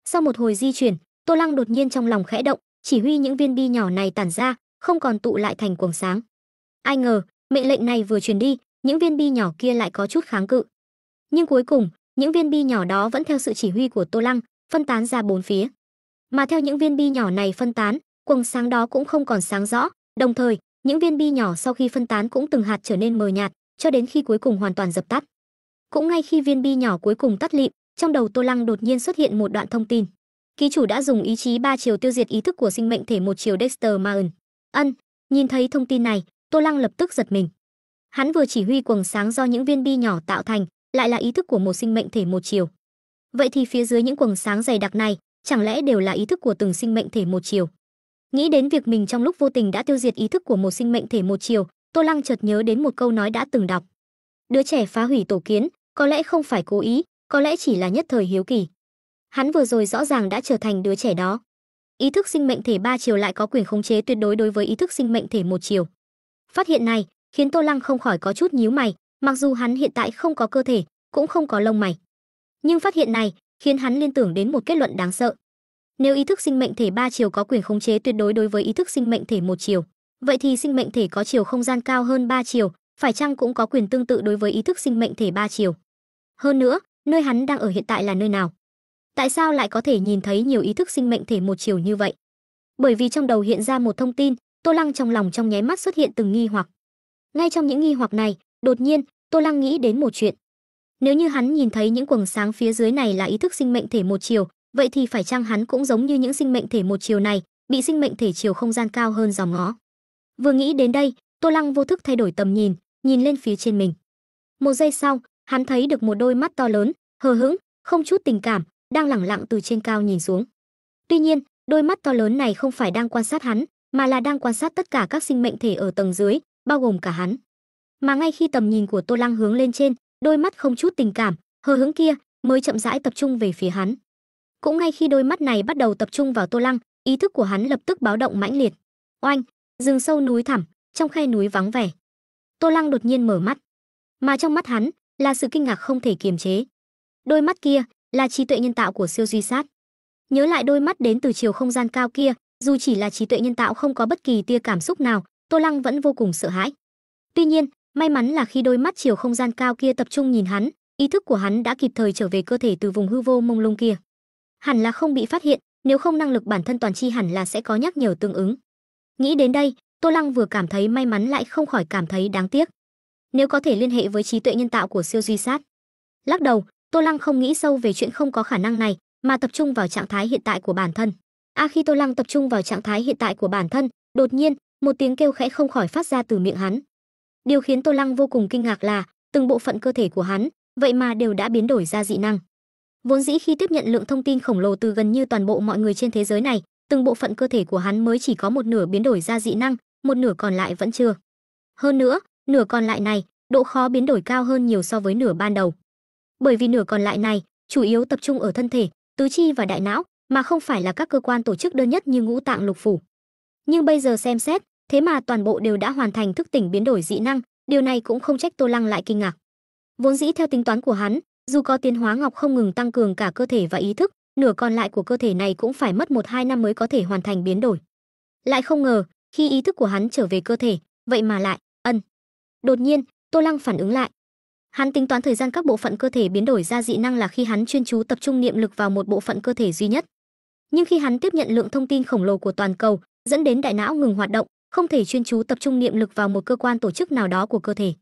Sau một hồi di chuyển, Tô Lăng đột nhiên trong lòng khẽ động, chỉ huy những viên bi nhỏ này tản ra, không còn tụ lại thành quầng sáng. Ai ngờ, mệnh lệnh này vừa truyền đi, những viên bi nhỏ kia lại có chút kháng cự. Nhưng cuối cùng, những viên bi nhỏ đó vẫn theo sự chỉ huy của Tô Lăng, phân tán ra bốn phía. Mà theo những viên bi nhỏ này phân tán, quầng sáng đó cũng không còn sáng rõ, đồng thời, những viên bi nhỏ sau khi phân tán cũng từng hạt trở nên mờ nhạt, cho đến khi cuối cùng hoàn toàn dập tắt. Cũng ngay khi viên bi nhỏ cuối cùng tắt lịm, trong đầu Tô Lăng đột nhiên xuất hiện một đoạn thông tin. Ký chủ đã dùng ý chí 3 chiều tiêu diệt ý thức của sinh mệnh thể 1 chiều Dexter Maun. Nhìn thấy thông tin này, Tô Lăng lập tức giật mình. Hắn vừa chỉ huy quầng sáng do những viên bi nhỏ tạo thành, lại là ý thức của một sinh mệnh thể một chiều. Vậy thì phía dưới những quầng sáng dày đặc này, chẳng lẽ đều là ý thức của từng sinh mệnh thể một chiều? Nghĩ đến việc mình trong lúc vô tình đã tiêu diệt ý thức của một sinh mệnh thể một chiều, Tô Lăng chợt nhớ đến một câu nói đã từng đọc. Đứa trẻ phá hủy tổ kiến, có lẽ không phải cố ý, có lẽ chỉ là nhất thời hiếu kỳ. Hắn vừa rồi rõ ràng đã trở thành đứa trẻ đó. Ý thức sinh mệnh thể ba chiều lại có quyền khống chế tuyệt đối đối với ý thức sinh mệnh thể một chiều. Phát hiện này khiến Tô Lăng không khỏi có chút nhíu mày, mặc dù hắn hiện tại không có cơ thể, cũng không có lông mày. Nhưng phát hiện này khiến hắn liên tưởng đến một kết luận đáng sợ. Nếu ý thức sinh mệnh thể ba chiều có quyền khống chế tuyệt đối đối với ý thức sinh mệnh thể một chiều, vậy thì sinh mệnh thể có chiều không gian cao hơn ba chiều, phải chăng cũng có quyền tương tự đối với ý thức sinh mệnh thể ba chiều? Hơn nữa, nơi hắn đang ở hiện tại là nơi nào? Tại sao lại có thể nhìn thấy nhiều ý thức sinh mệnh thể một chiều như vậy? Bởi vì trong đầu hiện ra một thông tin, Tô Lăng trong lòng trong nháy mắt xuất hiện từng nghi hoặc. Ngay trong những nghi hoặc này, đột nhiên, Tô Lăng nghĩ đến một chuyện. Nếu như hắn nhìn thấy những quầng sáng phía dưới này là ý thức sinh mệnh thể một chiều, vậy thì phải chăng hắn cũng giống như những sinh mệnh thể một chiều này, bị sinh mệnh thể chiều không gian cao hơn dòm ngó? Vừa nghĩ đến đây, Tô Lăng vô thức thay đổi tầm nhìn, nhìn lên phía trên mình. Một giây sau, hắn thấy được một đôi mắt to lớn, hờ hững, không chút tình cảm, đang lẳng lặng từ trên cao nhìn xuống. Tuy nhiên, đôi mắt to lớn này không phải đang quan sát hắn, mà là đang quan sát tất cả các sinh mệnh thể ở tầng dưới, bao gồm cả hắn. Mà ngay khi tầm nhìn của Tô Lăng hướng lên trên, đôi mắt không chút tình cảm, hờ hững kia mới chậm rãi tập trung về phía hắn. Cũng ngay khi đôi mắt này bắt đầu tập trung vào Tô Lăng, ý thức của hắn lập tức báo động mãnh liệt. Oanh, rừng sâu núi thẳm, trong khe núi vắng vẻ. Tô Lăng đột nhiên mở mắt, mà trong mắt hắn là sự kinh ngạc không thể kiềm chế. Đôi mắt kia là trí tuệ nhân tạo của siêu duy sát. Nhớ lại đôi mắt đến từ chiều không gian cao kia, dù chỉ là trí tuệ nhân tạo không có bất kỳ tia cảm xúc nào, Tô Lăng vẫn vô cùng sợ hãi. Tuy nhiên, may mắn là khi đôi mắt chiều không gian cao kia tập trung nhìn hắn, ý thức của hắn đã kịp thời trở về cơ thể từ vùng hư vô mông lung kia. Hẳn là không bị phát hiện, nếu không năng lực bản thân toàn chi hẳn là sẽ có nhắc nhở tương ứng. Nghĩ đến đây, Tô Lăng vừa cảm thấy may mắn lại không khỏi cảm thấy đáng tiếc. Nếu có thể liên hệ với trí tuệ nhân tạo của siêu duy sát. Lắc đầu, Tô Lăng không nghĩ sâu về chuyện không có khả năng này, mà tập trung vào trạng thái hiện tại của bản thân. Khi Tô Lăng tập trung vào trạng thái hiện tại của bản thân, đột nhiên, một tiếng kêu khẽ không khỏi phát ra từ miệng hắn. Điều khiến Tô Lăng vô cùng kinh ngạc là, từng bộ phận cơ thể của hắn, vậy mà đều đã biến đổi ra dị năng. Vốn dĩ khi tiếp nhận lượng thông tin khổng lồ từ gần như toàn bộ mọi người trên thế giới này, từng bộ phận cơ thể của hắn mới chỉ có một nửa biến đổi ra dị năng, một nửa còn lại vẫn chưa. Hơn nữa, nửa còn lại này, độ khó biến đổi cao hơn nhiều so với nửa ban đầu. Bởi vì nửa còn lại này, chủ yếu tập trung ở thân thể, tứ chi và đại não, mà không phải là các cơ quan tổ chức đơn nhất như ngũ tạng lục phủ. Nhưng bây giờ xem xét, thế mà toàn bộ đều đã hoàn thành thức tỉnh biến đổi dị năng, điều này cũng không trách Tô Lăng lại kinh ngạc. Vốn dĩ theo tính toán của hắn, dù có tiến hóa ngọc không ngừng tăng cường cả cơ thể và ý thức, nửa còn lại của cơ thể này cũng phải mất 1-2 năm mới có thể hoàn thành biến đổi. Lại không ngờ, khi ý thức của hắn trở về cơ thể, vậy mà lại Đột nhiên, Tô Lăng phản ứng lại. Hắn tính toán thời gian các bộ phận cơ thể biến đổi ra dị năng là khi hắn chuyên chú tập trung niệm lực vào một bộ phận cơ thể duy nhất. Nhưng khi hắn tiếp nhận lượng thông tin khổng lồ của toàn cầu, dẫn đến đại não ngừng hoạt động, không thể chuyên chú tập trung niệm lực vào một cơ quan tổ chức nào đó của cơ thể.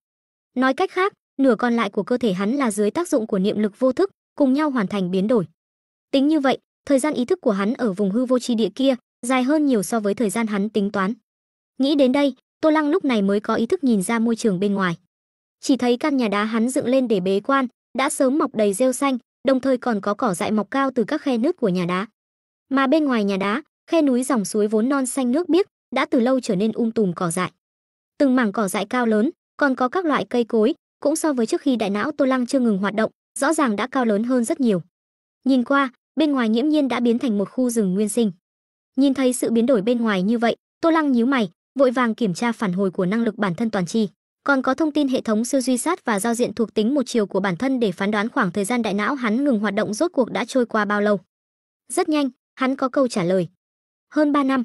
Nói cách khác, nửa còn lại của cơ thể hắn là dưới tác dụng của niệm lực vô thức, cùng nhau hoàn thành biến đổi. Tính như vậy, thời gian ý thức của hắn ở vùng hư vô chi địa kia dài hơn nhiều so với thời gian hắn tính toán. Nghĩ đến đây, Tô Lăng lúc này mới có ý thức nhìn ra môi trường bên ngoài. Chỉ thấy căn nhà đá hắn dựng lên để bế quan đã sớm mọc đầy rêu xanh, đồng thời còn có cỏ dại mọc cao từ các khe nứt của nhà đá. Mà bên ngoài nhà đá, khe núi dòng suối vốn non xanh nước biếc đã từ lâu trở nên tùm cỏ dại. Từng mảng cỏ dại cao lớn, còn có các loại cây cối, cũng so với trước khi đại não Tô Lăng chưa ngừng hoạt động, rõ ràng đã cao lớn hơn rất nhiều. Nhìn qua, bên ngoài nghiễm nhiên đã biến thành một khu rừng nguyên sinh. Nhìn thấy sự biến đổi bên ngoài như vậy, Tô Lăng nhíu mày, vội vàng kiểm tra phản hồi của năng lực bản thân toàn chi, còn có thông tin hệ thống siêu duy sát và giao diện thuộc tính một chiều của bản thân để phán đoán khoảng thời gian đại não hắn ngừng hoạt động rốt cuộc đã trôi qua bao lâu. Rất nhanh, hắn có câu trả lời. Hơn 3 năm.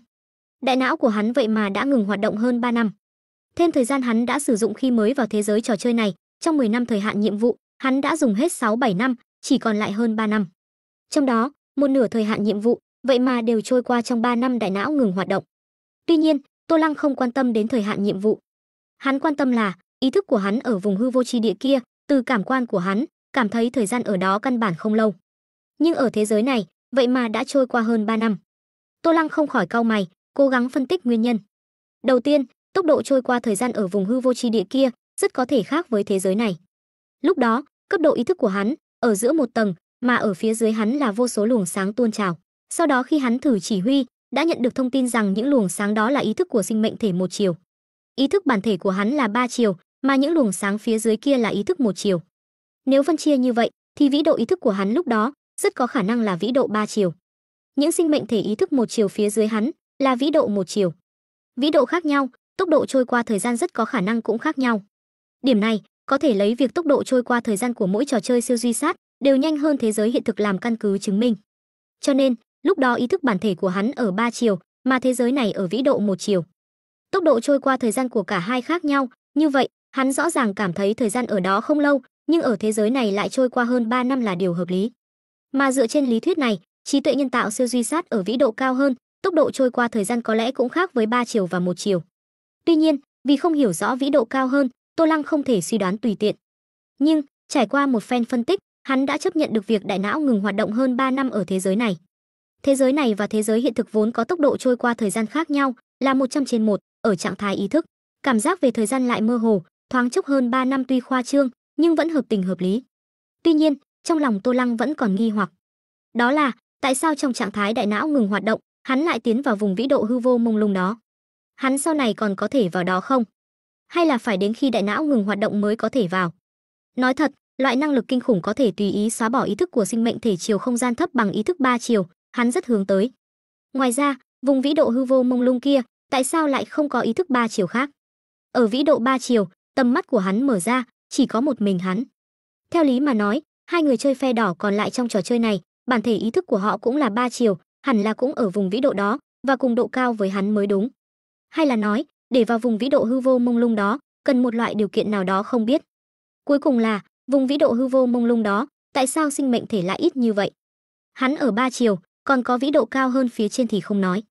Đại não của hắn vậy mà đã ngừng hoạt động hơn 3 năm. Thêm thời gian hắn đã sử dụng khi mới vào thế giới trò chơi này, trong 10 năm thời hạn nhiệm vụ, hắn đã dùng hết 6-7 năm, chỉ còn lại hơn 3 năm. Trong đó, một nửa thời hạn nhiệm vụ, vậy mà đều trôi qua trong 3 năm đại não ngừng hoạt động. Tuy nhiên, Tô Lăng không quan tâm đến thời hạn nhiệm vụ. Hắn quan tâm là ý thức của hắn ở vùng hư vô chi địa kia, từ cảm quan của hắn, cảm thấy thời gian ở đó căn bản không lâu. Nhưng ở thế giới này, vậy mà đã trôi qua hơn 3 năm. Tô Lăng không khỏi cau mày, cố gắng phân tích nguyên nhân. Đầu tiên, tốc độ trôi qua thời gian ở vùng hư vô chi địa kia rất có thể khác với thế giới này. Lúc đó, Cấp độ ý thức của hắn ở giữa một tầng, mà ở phía dưới hắn là vô số luồng sáng tuôn trào. Sau đó khi hắn thử chỉ huy, đã nhận được thông tin rằng những luồng sáng đó là ý thức của sinh mệnh thể một chiều. Ý thức bản thể của hắn là 3 chiều, mà những luồng sáng phía dưới kia là ý thức một chiều. Nếu phân chia như vậy, thì vĩ độ ý thức của hắn lúc đó rất có khả năng là vĩ độ 3 chiều. Những sinh mệnh thể ý thức một chiều phía dưới hắn là vĩ độ một chiều. Vĩ độ khác nhau, tốc độ trôi qua thời gian rất có khả năng cũng khác nhau. Điểm này có thể lấy việc tốc độ trôi qua thời gian của mỗi trò chơi siêu duy sát đều nhanh hơn thế giới hiện thực làm căn cứ chứng minh. Cho nên, lúc đó ý thức bản thể của hắn ở 3 chiều, mà thế giới này ở vĩ độ một chiều. Tốc độ trôi qua thời gian của cả hai khác nhau, như vậy, hắn rõ ràng cảm thấy thời gian ở đó không lâu, nhưng ở thế giới này lại trôi qua hơn 3 năm là điều hợp lý. Mà dựa trên lý thuyết này, trí tuệ nhân tạo siêu duy sát ở vĩ độ cao hơn, tốc độ trôi qua thời gian có lẽ cũng khác với 3 chiều và một chiều. Tuy nhiên, vì không hiểu rõ vĩ độ cao hơn, Tô Lăng không thể suy đoán tùy tiện. Nhưng, trải qua một phen phân tích, hắn đã chấp nhận được việc đại não ngừng hoạt động hơn 3 năm ở thế giới này. Thế giới này và thế giới hiện thực vốn có tốc độ trôi qua thời gian khác nhau, là 100/1 ở trạng thái ý thức. Cảm giác về thời gian lại mơ hồ, thoáng chốc hơn 3 năm tuy khoa trương, nhưng vẫn hợp tình hợp lý. Tuy nhiên, trong lòng Tô Lăng vẫn còn nghi hoặc. Đó là, tại sao trong trạng thái đại não ngừng hoạt động, hắn lại tiến vào vùng vĩ độ hư vô mông lung đó? Hắn sau này còn có thể vào đó không? Hay là phải đến khi đại não ngừng hoạt động mới có thể vào? Nói thật, loại năng lực kinh khủng có thể tùy ý xóa bỏ ý thức của sinh mệnh thể chiều không gian thấp bằng ý thức 3 chiều, hắn rất hướng tới. Ngoài ra, vùng vĩ độ hư vô mông lung kia, tại sao lại không có ý thức 3 chiều khác? Ở vĩ độ 3 chiều, tầm mắt của hắn mở ra, chỉ có một mình hắn. Theo lý mà nói, hai người chơi phe đỏ còn lại trong trò chơi này, bản thể ý thức của họ cũng là 3 chiều, hẳn là cũng ở vùng vĩ độ đó và cùng độ cao với hắn mới đúng. Hay là nói, để vào vùng vĩ độ hư vô mông lung đó, cần một loại điều kiện nào đó không biết. Cuối cùng là, vùng vĩ độ hư vô mông lung đó, tại sao sinh mệnh thể lại ít như vậy? Hắn ở 3 chiều, còn có vĩ độ cao hơn phía trên thì không nói.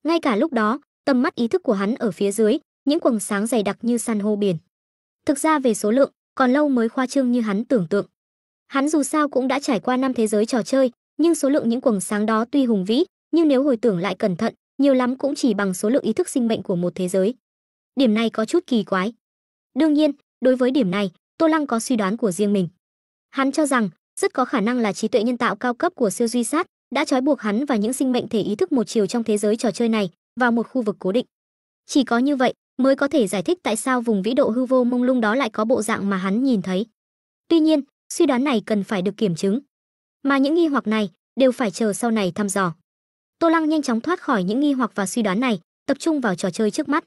Ngay cả lúc đó, tầm mắt ý thức của hắn ở phía dưới, những quầng sáng dày đặc như san hô biển. Thực ra về số lượng, còn lâu mới khoa trương như hắn tưởng tượng. Hắn dù sao cũng đã trải qua 5 thế giới trò chơi, nhưng số lượng những quầng sáng đó tuy hùng vĩ, nhưng nếu hồi tưởng lại cẩn thận, nhiều lắm cũng chỉ bằng số lượng ý thức sinh mệnh của một thế giới. Điểm này có chút kỳ quái. Đương nhiên, đối với điểm này, Tô Lăng có suy đoán của riêng mình. Hắn cho rằng, rất có khả năng là trí tuệ nhân tạo cao cấp của siêu duy sát đã trói buộc hắn và những sinh mệnh thể ý thức một chiều trong thế giới trò chơi này vào một khu vực cố định. Chỉ có như vậy mới có thể giải thích tại sao vùng vĩ độ hư vô mông lung đó lại có bộ dạng mà hắn nhìn thấy. Tuy nhiên, suy đoán này cần phải được kiểm chứng, mà những nghi hoặc này đều phải chờ sau này thăm dò. Tô Lăng nhanh chóng thoát khỏi những nghi hoặc và suy đoán này, tập trung vào trò chơi trước mắt.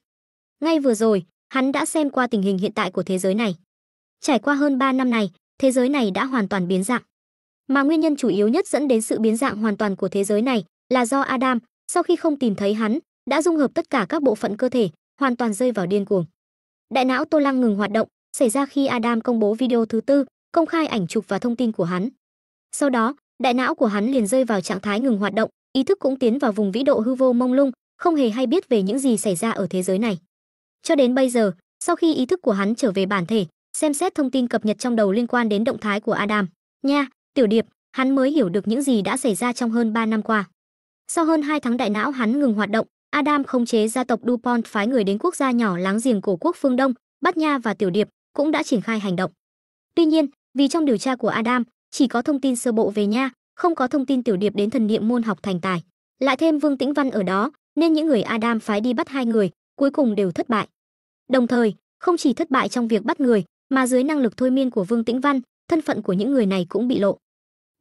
Ngay vừa rồi, hắn đã xem qua tình hình hiện tại của thế giới này. Trải qua hơn 3 năm này, thế giới này đã hoàn toàn biến dạng. Mà nguyên nhân chủ yếu nhất dẫn đến sự biến dạng hoàn toàn của thế giới này là do Adam, sau khi không tìm thấy hắn, đã dung hợp tất cả các bộ phận cơ thể, hoàn toàn rơi vào điên cuồng. Đại não Tô Lăng ngừng hoạt động, xảy ra khi Adam công bố video thứ tư, công khai ảnh chụp và thông tin của hắn. Sau đó, đại não của hắn liền rơi vào trạng thái ngừng hoạt động, ý thức cũng tiến vào vùng vĩ độ hư vô mông lung, không hề hay biết về những gì xảy ra ở thế giới này. Cho đến bây giờ, sau khi ý thức của hắn trở về bản thể, xem xét thông tin cập nhật trong đầu liên quan đến động thái của Adam, nha, Tiểu Điệp, hắn mới hiểu được những gì đã xảy ra trong hơn 3 năm qua. Sau hơn 2 tháng đại não hắn ngừng hoạt động, Adam khống chế gia tộc DuPont phái người đến quốc gia nhỏ láng giềng cổ quốc phương Đông, bắt Nha và Tiểu Điệp cũng đã triển khai hành động. Tuy nhiên, vì trong điều tra của Adam chỉ có thông tin sơ bộ về Nha, không có thông tin Tiểu Điệp đến thần niệm môn học thành tài, lại thêm Vương Tĩnh Văn ở đó, nên những người Adam phái đi bắt hai người, cuối cùng đều thất bại. Đồng thời, không chỉ thất bại trong việc bắt người, mà dưới năng lực thôi miên của Vương Tĩnh Văn, thân phận của những người này cũng bị lộ.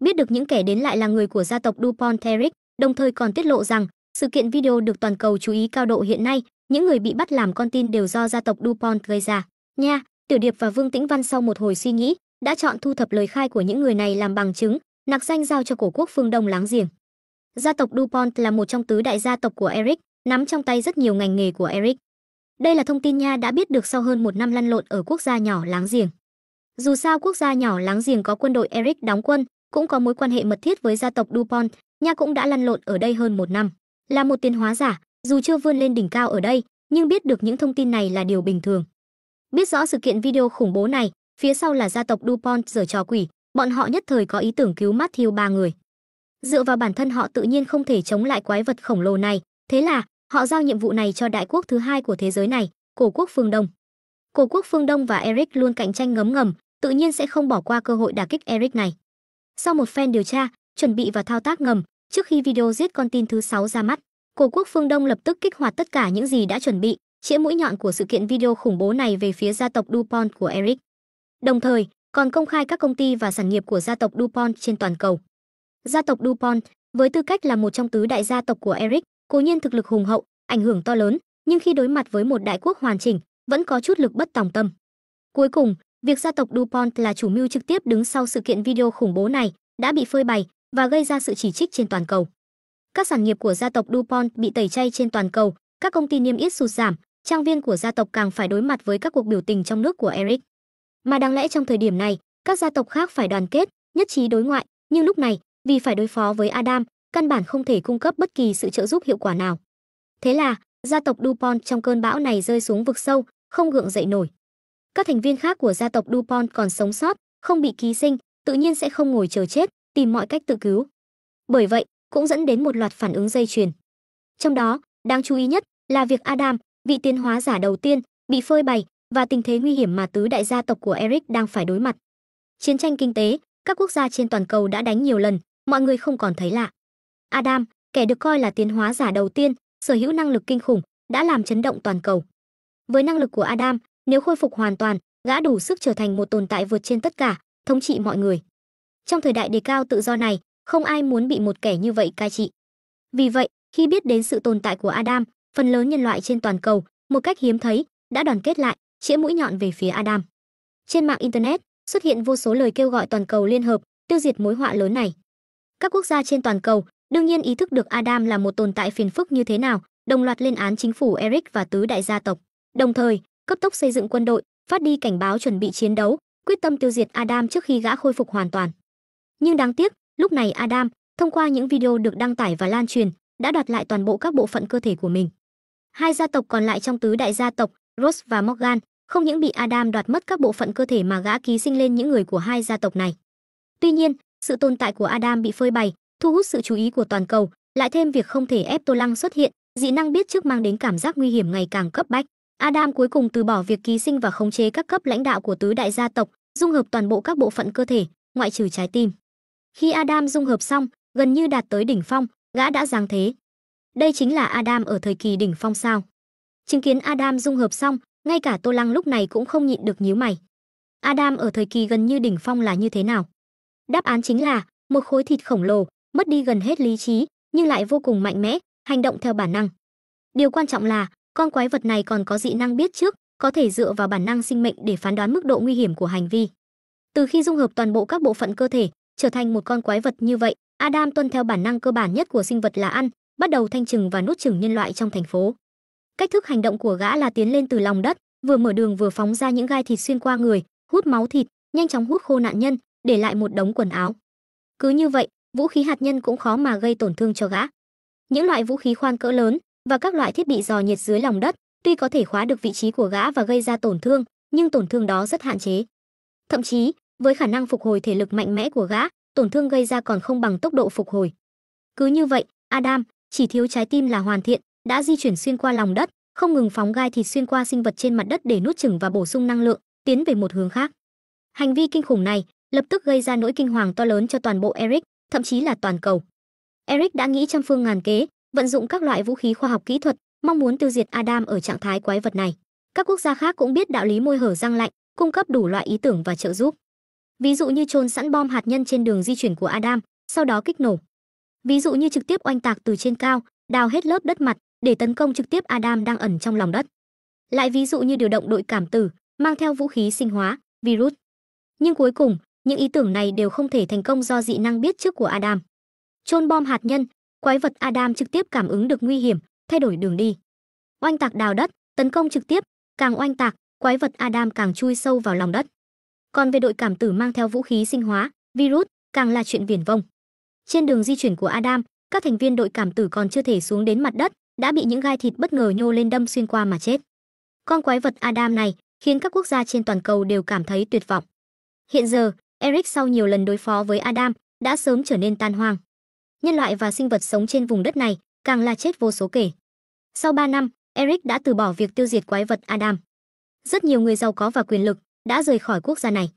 Biết được những kẻ đến lại là người của gia tộc DuPont Eric, đồng thời còn tiết lộ rằng sự kiện video được toàn cầu chú ý cao độ hiện nay, những người bị bắt làm con tin đều do gia tộc DuPont gây ra. Nha, Tiểu Điệp và Vương Tĩnh Văn sau một hồi suy nghĩ, đã chọn thu thập lời khai của những người này làm bằng chứng, nặc danh giao cho cổ quốc phương Đông láng giềng. Gia tộc DuPont là một trong tứ đại gia tộc của Eric, nắm trong tay rất nhiều ngành nghề của Eric. Đây là thông tin Nha đã biết được sau hơn 1 năm lăn lộn ở quốc gia nhỏ láng giềng. Dù sao quốc gia nhỏ láng giềng có quân đội Eric đóng quân, cũng có mối quan hệ mật thiết với gia tộc DuPont, Nha cũng đã lăn lộn ở đây hơn 1 năm. Là một tiến hóa giả, dù chưa vươn lên đỉnh cao ở đây, nhưng biết được những thông tin này là điều bình thường. Biết rõ sự kiện video khủng bố này, phía sau là gia tộc DuPont giở trò quỷ, bọn họ nhất thời có ý tưởng cứu Matthew 3 người. Dựa vào bản thân họ tự nhiên không thể chống lại quái vật khổng lồ này, thế là họ giao nhiệm vụ này cho đại quốc thứ hai của thế giới này, cổ quốc phương Đông. Cổ quốc phương Đông và Eric luôn cạnh tranh ngấm ngầm, tự nhiên sẽ không bỏ qua cơ hội đả kích Eric này. Sau một phen điều tra, chuẩn bị và thao tác ngầm, trước khi video giết con tin thứ 6 ra mắt, Cổ quốc phương Đông lập tức kích hoạt tất cả những gì đã chuẩn bị, chĩa mũi nhọn của sự kiện video khủng bố này về phía gia tộc DuPont của Eric. Đồng thời, còn công khai các công ty và sản nghiệp của gia tộc DuPont trên toàn cầu. Gia tộc DuPont, với tư cách là một trong tứ đại gia tộc của Eric, cố nhiên thực lực hùng hậu, ảnh hưởng to lớn, nhưng khi đối mặt với một đại quốc hoàn chỉnh, vẫn có chút lực bất tòng tâm. Cuối cùng, việc gia tộc DuPont là chủ mưu trực tiếp đứng sau sự kiện video khủng bố này đã bị phơi bày và gây ra sự chỉ trích trên toàn cầu. Các sản nghiệp của gia tộc DuPont bị tẩy chay trên toàn cầu, các công ty niêm yết sụt giảm, trang viên của gia tộc càng phải đối mặt với các cuộc biểu tình trong nước của Eric. Mà đáng lẽ trong thời điểm này, các gia tộc khác phải đoàn kết, nhất trí đối ngoại, nhưng lúc này, vì phải đối phó với Adam, căn bản không thể cung cấp bất kỳ sự trợ giúp hiệu quả nào. Thế là, gia tộc DuPont trong cơn bão này rơi xuống vực sâu, không gượng dậy nổi. Các thành viên khác của gia tộc DuPont còn sống sót, không bị ký sinh, tự nhiên sẽ không ngồi chờ chết, tìm mọi cách tự cứu. Bởi vậy, cũng dẫn đến một loạt phản ứng dây chuyền. Trong đó, đáng chú ý nhất là việc Adam, vị tiến hóa giả đầu tiên, bị phơi bày và tình thế nguy hiểm mà tứ đại gia tộc của Eric đang phải đối mặt. Chiến tranh kinh tế, các quốc gia trên toàn cầu đã đánh nhiều lần, mọi người không còn thấy lạ. Adam, kẻ được coi là tiến hóa giả đầu tiên, sở hữu năng lực kinh khủng, đã làm chấn động toàn cầu. Với năng lực của Adam, nếu khôi phục hoàn toàn, gã đủ sức trở thành một tồn tại vượt trên tất cả, thống trị mọi người. Trong thời đại đề cao tự do này, không ai muốn bị một kẻ như vậy cai trị. Vì vậy, khi biết đến sự tồn tại của Adam, phần lớn nhân loại trên toàn cầu, một cách hiếm thấy, đã đoàn kết lại, chĩa mũi nhọn về phía Adam. Trên mạng Internet, xuất hiện vô số lời kêu gọi toàn cầu liên hợp, tiêu diệt mối họa lớn này. Các quốc gia trên toàn cầu, đương nhiên ý thức được Adam là một tồn tại phiền phức như thế nào, đồng loạt lên án chính phủ Eric và tứ đại gia tộc. Đồng thời, cấp tốc xây dựng quân đội, phát đi cảnh báo chuẩn bị chiến đấu, quyết tâm tiêu diệt Adam trước khi gã khôi phục hoàn toàn. Nhưng đáng tiếc, lúc này Adam, thông qua những video được đăng tải và lan truyền, đã đoạt lại toàn bộ các bộ phận cơ thể của mình. Hai gia tộc còn lại trong tứ đại gia tộc, Ross và Morgan, không những bị Adam đoạt mất các bộ phận cơ thể mà gã ký sinh lên những người của hai gia tộc này. Tuy nhiên, sự tồn tại của Adam bị phơi bày, thu hút sự chú ý của toàn cầu, lại thêm việc không thể ép Tô Lăng xuất hiện, dị năng biết trước mang đến cảm giác nguy hiểm ngày càng cấp bách. Adam cuối cùng từ bỏ việc ký sinh và khống chế các cấp lãnh đạo của tứ đại gia tộc, dung hợp toàn bộ các bộ phận cơ thể, ngoại trừ trái tim. Khi Adam dung hợp xong, gần như đạt tới đỉnh phong, gã đã giáng thế. Đây chính là Adam ở thời kỳ đỉnh phong sao? Chứng kiến Adam dung hợp xong, ngay cả Tô Lăng lúc này cũng không nhịn được nhíu mày. Adam ở thời kỳ gần như đỉnh phong là như thế nào? Đáp án chính là một khối thịt khổng lồ, mất đi gần hết lý trí, nhưng lại vô cùng mạnh mẽ, hành động theo bản năng. Điều quan trọng là, con quái vật này còn có dị năng biết trước, có thể dựa vào bản năng sinh mệnh để phán đoán mức độ nguy hiểm của hành vi. Từ khi dung hợp toàn bộ các bộ phận cơ thể, trở thành một con quái vật như vậy, Adam tuân theo bản năng cơ bản nhất của sinh vật là ăn, bắt đầu thanh trừng và nuốt chửng nhân loại trong thành phố. Cách thức hành động của gã là tiến lên từ lòng đất, vừa mở đường vừa phóng ra những gai thịt xuyên qua người, hút máu thịt, nhanh chóng hút khô nạn nhân, để lại một đống quần áo. Cứ như vậy, vũ khí hạt nhân cũng khó mà gây tổn thương cho gã. Những loại vũ khí khoan cỡ lớn và các loại thiết bị dò nhiệt dưới lòng đất, tuy có thể khóa được vị trí của gã và gây ra tổn thương, nhưng tổn thương đó rất hạn chế. Thậm chí, với khả năng phục hồi thể lực mạnh mẽ của gã, tổn thương gây ra còn không bằng tốc độ phục hồi. Cứ như vậy, Adam, chỉ thiếu trái tim là hoàn thiện, đã di chuyển xuyên qua lòng đất, không ngừng phóng gai thịt xuyên qua sinh vật trên mặt đất để nuốt chửng và bổ sung năng lượng, tiến về một hướng khác. Hành vi kinh khủng này lập tức gây ra nỗi kinh hoàng to lớn cho toàn bộ Eric, thậm chí là toàn cầu. Eric đã nghĩ trăm phương ngàn kế, vận dụng các loại vũ khí khoa học kỹ thuật, mong muốn tiêu diệt Adam ở trạng thái quái vật này. Các quốc gia khác cũng biết đạo lý môi hở răng lạnh, cung cấp đủ loại ý tưởng và trợ giúp. Ví dụ như chôn sẵn bom hạt nhân trên đường di chuyển của Adam, sau đó kích nổ. Ví dụ như trực tiếp oanh tạc từ trên cao, đào hết lớp đất mặt để tấn công trực tiếp Adam đang ẩn trong lòng đất. Lại ví dụ như điều động đội cảm tử, mang theo vũ khí sinh hóa, virus. Nhưng cuối cùng, những ý tưởng này đều không thể thành công do dị năng biết trước của Adam. Chôn bom hạt nhân, quái vật Adam trực tiếp cảm ứng được nguy hiểm, thay đổi đường đi. Oanh tạc đào đất, tấn công trực tiếp, càng oanh tạc, quái vật Adam càng chui sâu vào lòng đất. Còn về đội cảm tử mang theo vũ khí sinh hóa, virus, càng là chuyện viển vông. Trên đường di chuyển của Adam, các thành viên đội cảm tử còn chưa thể xuống đến mặt đất, đã bị những gai thịt bất ngờ nhô lên đâm xuyên qua mà chết. Con quái vật Adam này khiến các quốc gia trên toàn cầu đều cảm thấy tuyệt vọng. Hiện giờ, Eric sau nhiều lần đối phó với Adam đã sớm trở nên tan hoang. Nhân loại và sinh vật sống trên vùng đất này càng là chết vô số kể. Sau 3 năm, Eric đã từ bỏ việc tiêu diệt quái vật Adam. Rất nhiều người giàu có và quyền lực đã rời khỏi quốc gia này.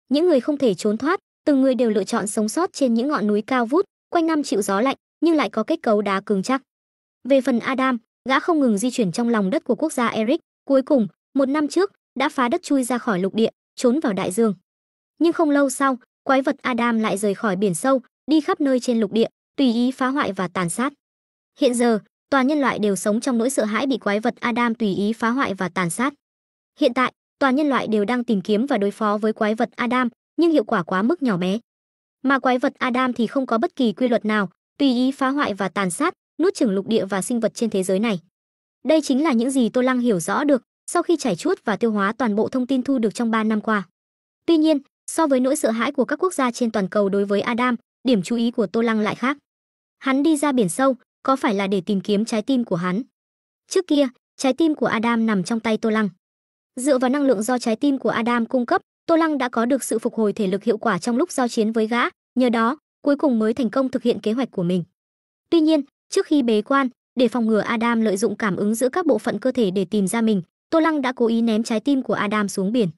Những người không thể trốn thoát, từng người đều lựa chọn sống sót trên những ngọn núi cao vút, quanh năm chịu gió lạnh, nhưng lại có kết cấu đá cứng chắc. Về phần Adam, gã không ngừng di chuyển trong lòng đất của quốc gia Eric, cuối cùng, 1 năm trước, đã phá đất chui ra khỏi lục địa, trốn vào đại dương. Nhưng không lâu sau, quái vật Adam lại rời khỏi biển sâu, đi khắp nơi trên lục địa, tùy ý phá hoại và tàn sát. Hiện giờ, toàn nhân loại đều sống trong nỗi sợ hãi bị quái vật Adam tùy ý phá hoại và tàn sát. Hiện tại, toàn nhân loại đều đang tìm kiếm và đối phó với quái vật Adam, nhưng hiệu quả quá mức nhỏ bé. Mà quái vật Adam thì không có bất kỳ quy luật nào, tùy ý phá hoại và tàn sát, nuốt chửng lục địa và sinh vật trên thế giới này. Đây chính là những gì Tô Lăng hiểu rõ được sau khi trải chuốt và tiêu hóa toàn bộ thông tin thu được trong 3 năm qua. Tuy nhiên, so với nỗi sợ hãi của các quốc gia trên toàn cầu đối với Adam, điểm chú ý của Tô Lăng lại khác. Hắn đi ra biển sâu, có phải là để tìm kiếm trái tim của hắn? Trước kia, trái tim của Adam nằm trong tay Tô Lăng. Dựa vào năng lượng do trái tim của Adam cung cấp, Tô Lăng đã có được sự phục hồi thể lực hiệu quả trong lúc giao chiến với gã, nhờ đó, cuối cùng mới thành công thực hiện kế hoạch của mình. Tuy nhiên, trước khi bế quan, để phòng ngừa Adam lợi dụng cảm ứng giữa các bộ phận cơ thể để tìm ra mình, Tô Lăng đã cố ý ném trái tim của Adam xuống biển.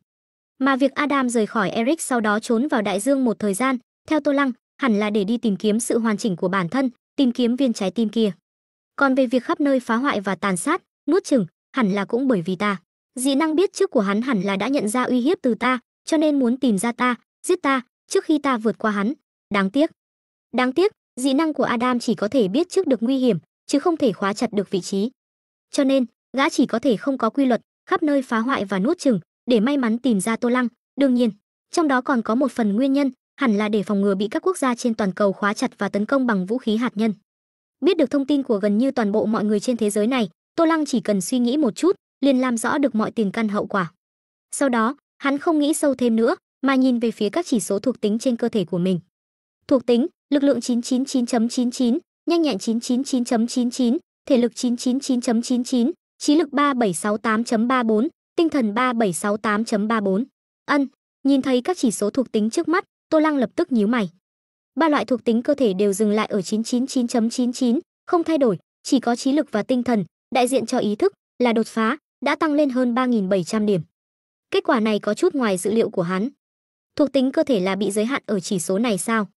Mà việc Adam rời khỏi Eric sau đó trốn vào đại dương một thời gian, theo Tô Lăng, hẳn là để đi tìm kiếm sự hoàn chỉnh của bản thân, tìm kiếm viên trái tim kia. Còn về việc khắp nơi phá hoại và tàn sát, nuốt chửng, hẳn là cũng bởi vì ta. Dị năng biết trước của hắn hẳn là đã nhận ra uy hiếp từ ta, cho nên muốn tìm ra ta, giết ta, trước khi ta vượt qua hắn. Đáng tiếc, dị năng của Adam chỉ có thể biết trước được nguy hiểm, chứ không thể khóa chặt được vị trí. Cho nên, gã chỉ có thể không có quy luật, khắp nơi phá hoại và nuốt chửng, để may mắn tìm ra Tô Lăng. Đương nhiên, trong đó còn có một phần nguyên nhân, hẳn là để phòng ngừa bị các quốc gia trên toàn cầu khóa chặt và tấn công bằng vũ khí hạt nhân. Biết được thông tin của gần như toàn bộ mọi người trên thế giới này, Tô Lăng chỉ cần suy nghĩ một chút, liền làm rõ được mọi tiền căn hậu quả. Sau đó, hắn không nghĩ sâu thêm nữa, mà nhìn về phía các chỉ số thuộc tính trên cơ thể của mình. Thuộc tính: lực lượng 999.99, nhanh nhẹn 999.99, thể lực 999.99, trí lực 3768.34, tinh thần 3768.34. Nhìn thấy các chỉ số thuộc tính trước mắt, Tô Lăng lập tức nhíu mày. 3 loại thuộc tính cơ thể đều dừng lại ở 999.99, không thay đổi, chỉ có trí lực và tinh thần, đại diện cho ý thức, là đột phá, đã tăng lên hơn 3.700 điểm. Kết quả này có chút ngoài dự liệu của hắn. Thuộc tính cơ thể là bị giới hạn ở chỉ số này sao?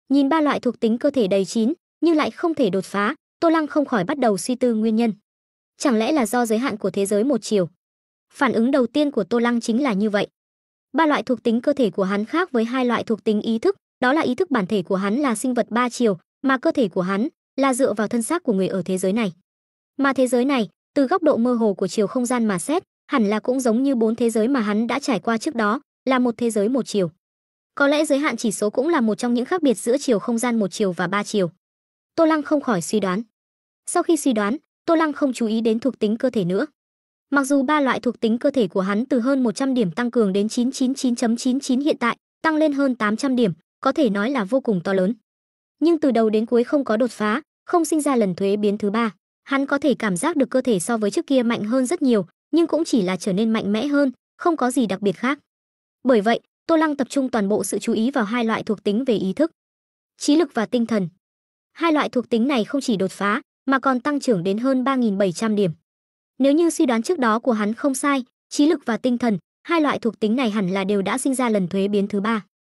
Nhìn 3 loại thuộc tính cơ thể đầy chín, nhưng lại không thể đột phá, Tô Lăng không khỏi bắt đầu suy tư nguyên nhân. Chẳng lẽ là do giới hạn của thế giới một chiều? Phản ứng đầu tiên của Tô Lăng chính là như vậy. 3 loại thuộc tính cơ thể của hắn khác với 2 loại thuộc tính ý thức, đó là ý thức bản thể của hắn là sinh vật 3 chiều, mà cơ thể của hắn là dựa vào thân xác của người ở thế giới này. Mà thế giới này, từ góc độ mơ hồ của chiều không gian mà xét, hẳn là cũng giống như 4 thế giới mà hắn đã trải qua trước đó, là một thế giới một chiều. Có lẽ giới hạn chỉ số cũng là một trong những khác biệt giữa chiều không gian một chiều và 3 chiều. Tô Lăng không khỏi suy đoán. Sau khi suy đoán, Tô Lăng không chú ý đến thuộc tính cơ thể nữa. Mặc dù 3 loại thuộc tính cơ thể của hắn từ hơn 100 điểm tăng cường đến 999.99 hiện tại, tăng lên hơn 800 điểm, có thể nói là vô cùng to lớn. Nhưng từ đầu đến cuối không có đột phá, không sinh ra lần thuế biến thứ 3. Hắn có thể cảm giác được cơ thể so với trước kia mạnh hơn rất nhiều, nhưng cũng chỉ là trở nên mạnh mẽ hơn, không có gì đặc biệt khác. Bởi vậy, Tô Lăng tập trung toàn bộ sự chú ý vào 2 loại thuộc tính về ý thức, trí lực và tinh thần. 2 loại thuộc tính này không chỉ đột phá, mà còn tăng trưởng đến hơn 3.700 điểm. Nếu như suy đoán trước đó của hắn không sai, trí lực và tinh thần, 2 loại thuộc tính này hẳn là đều đã sinh ra lần thuế biến thứ 3.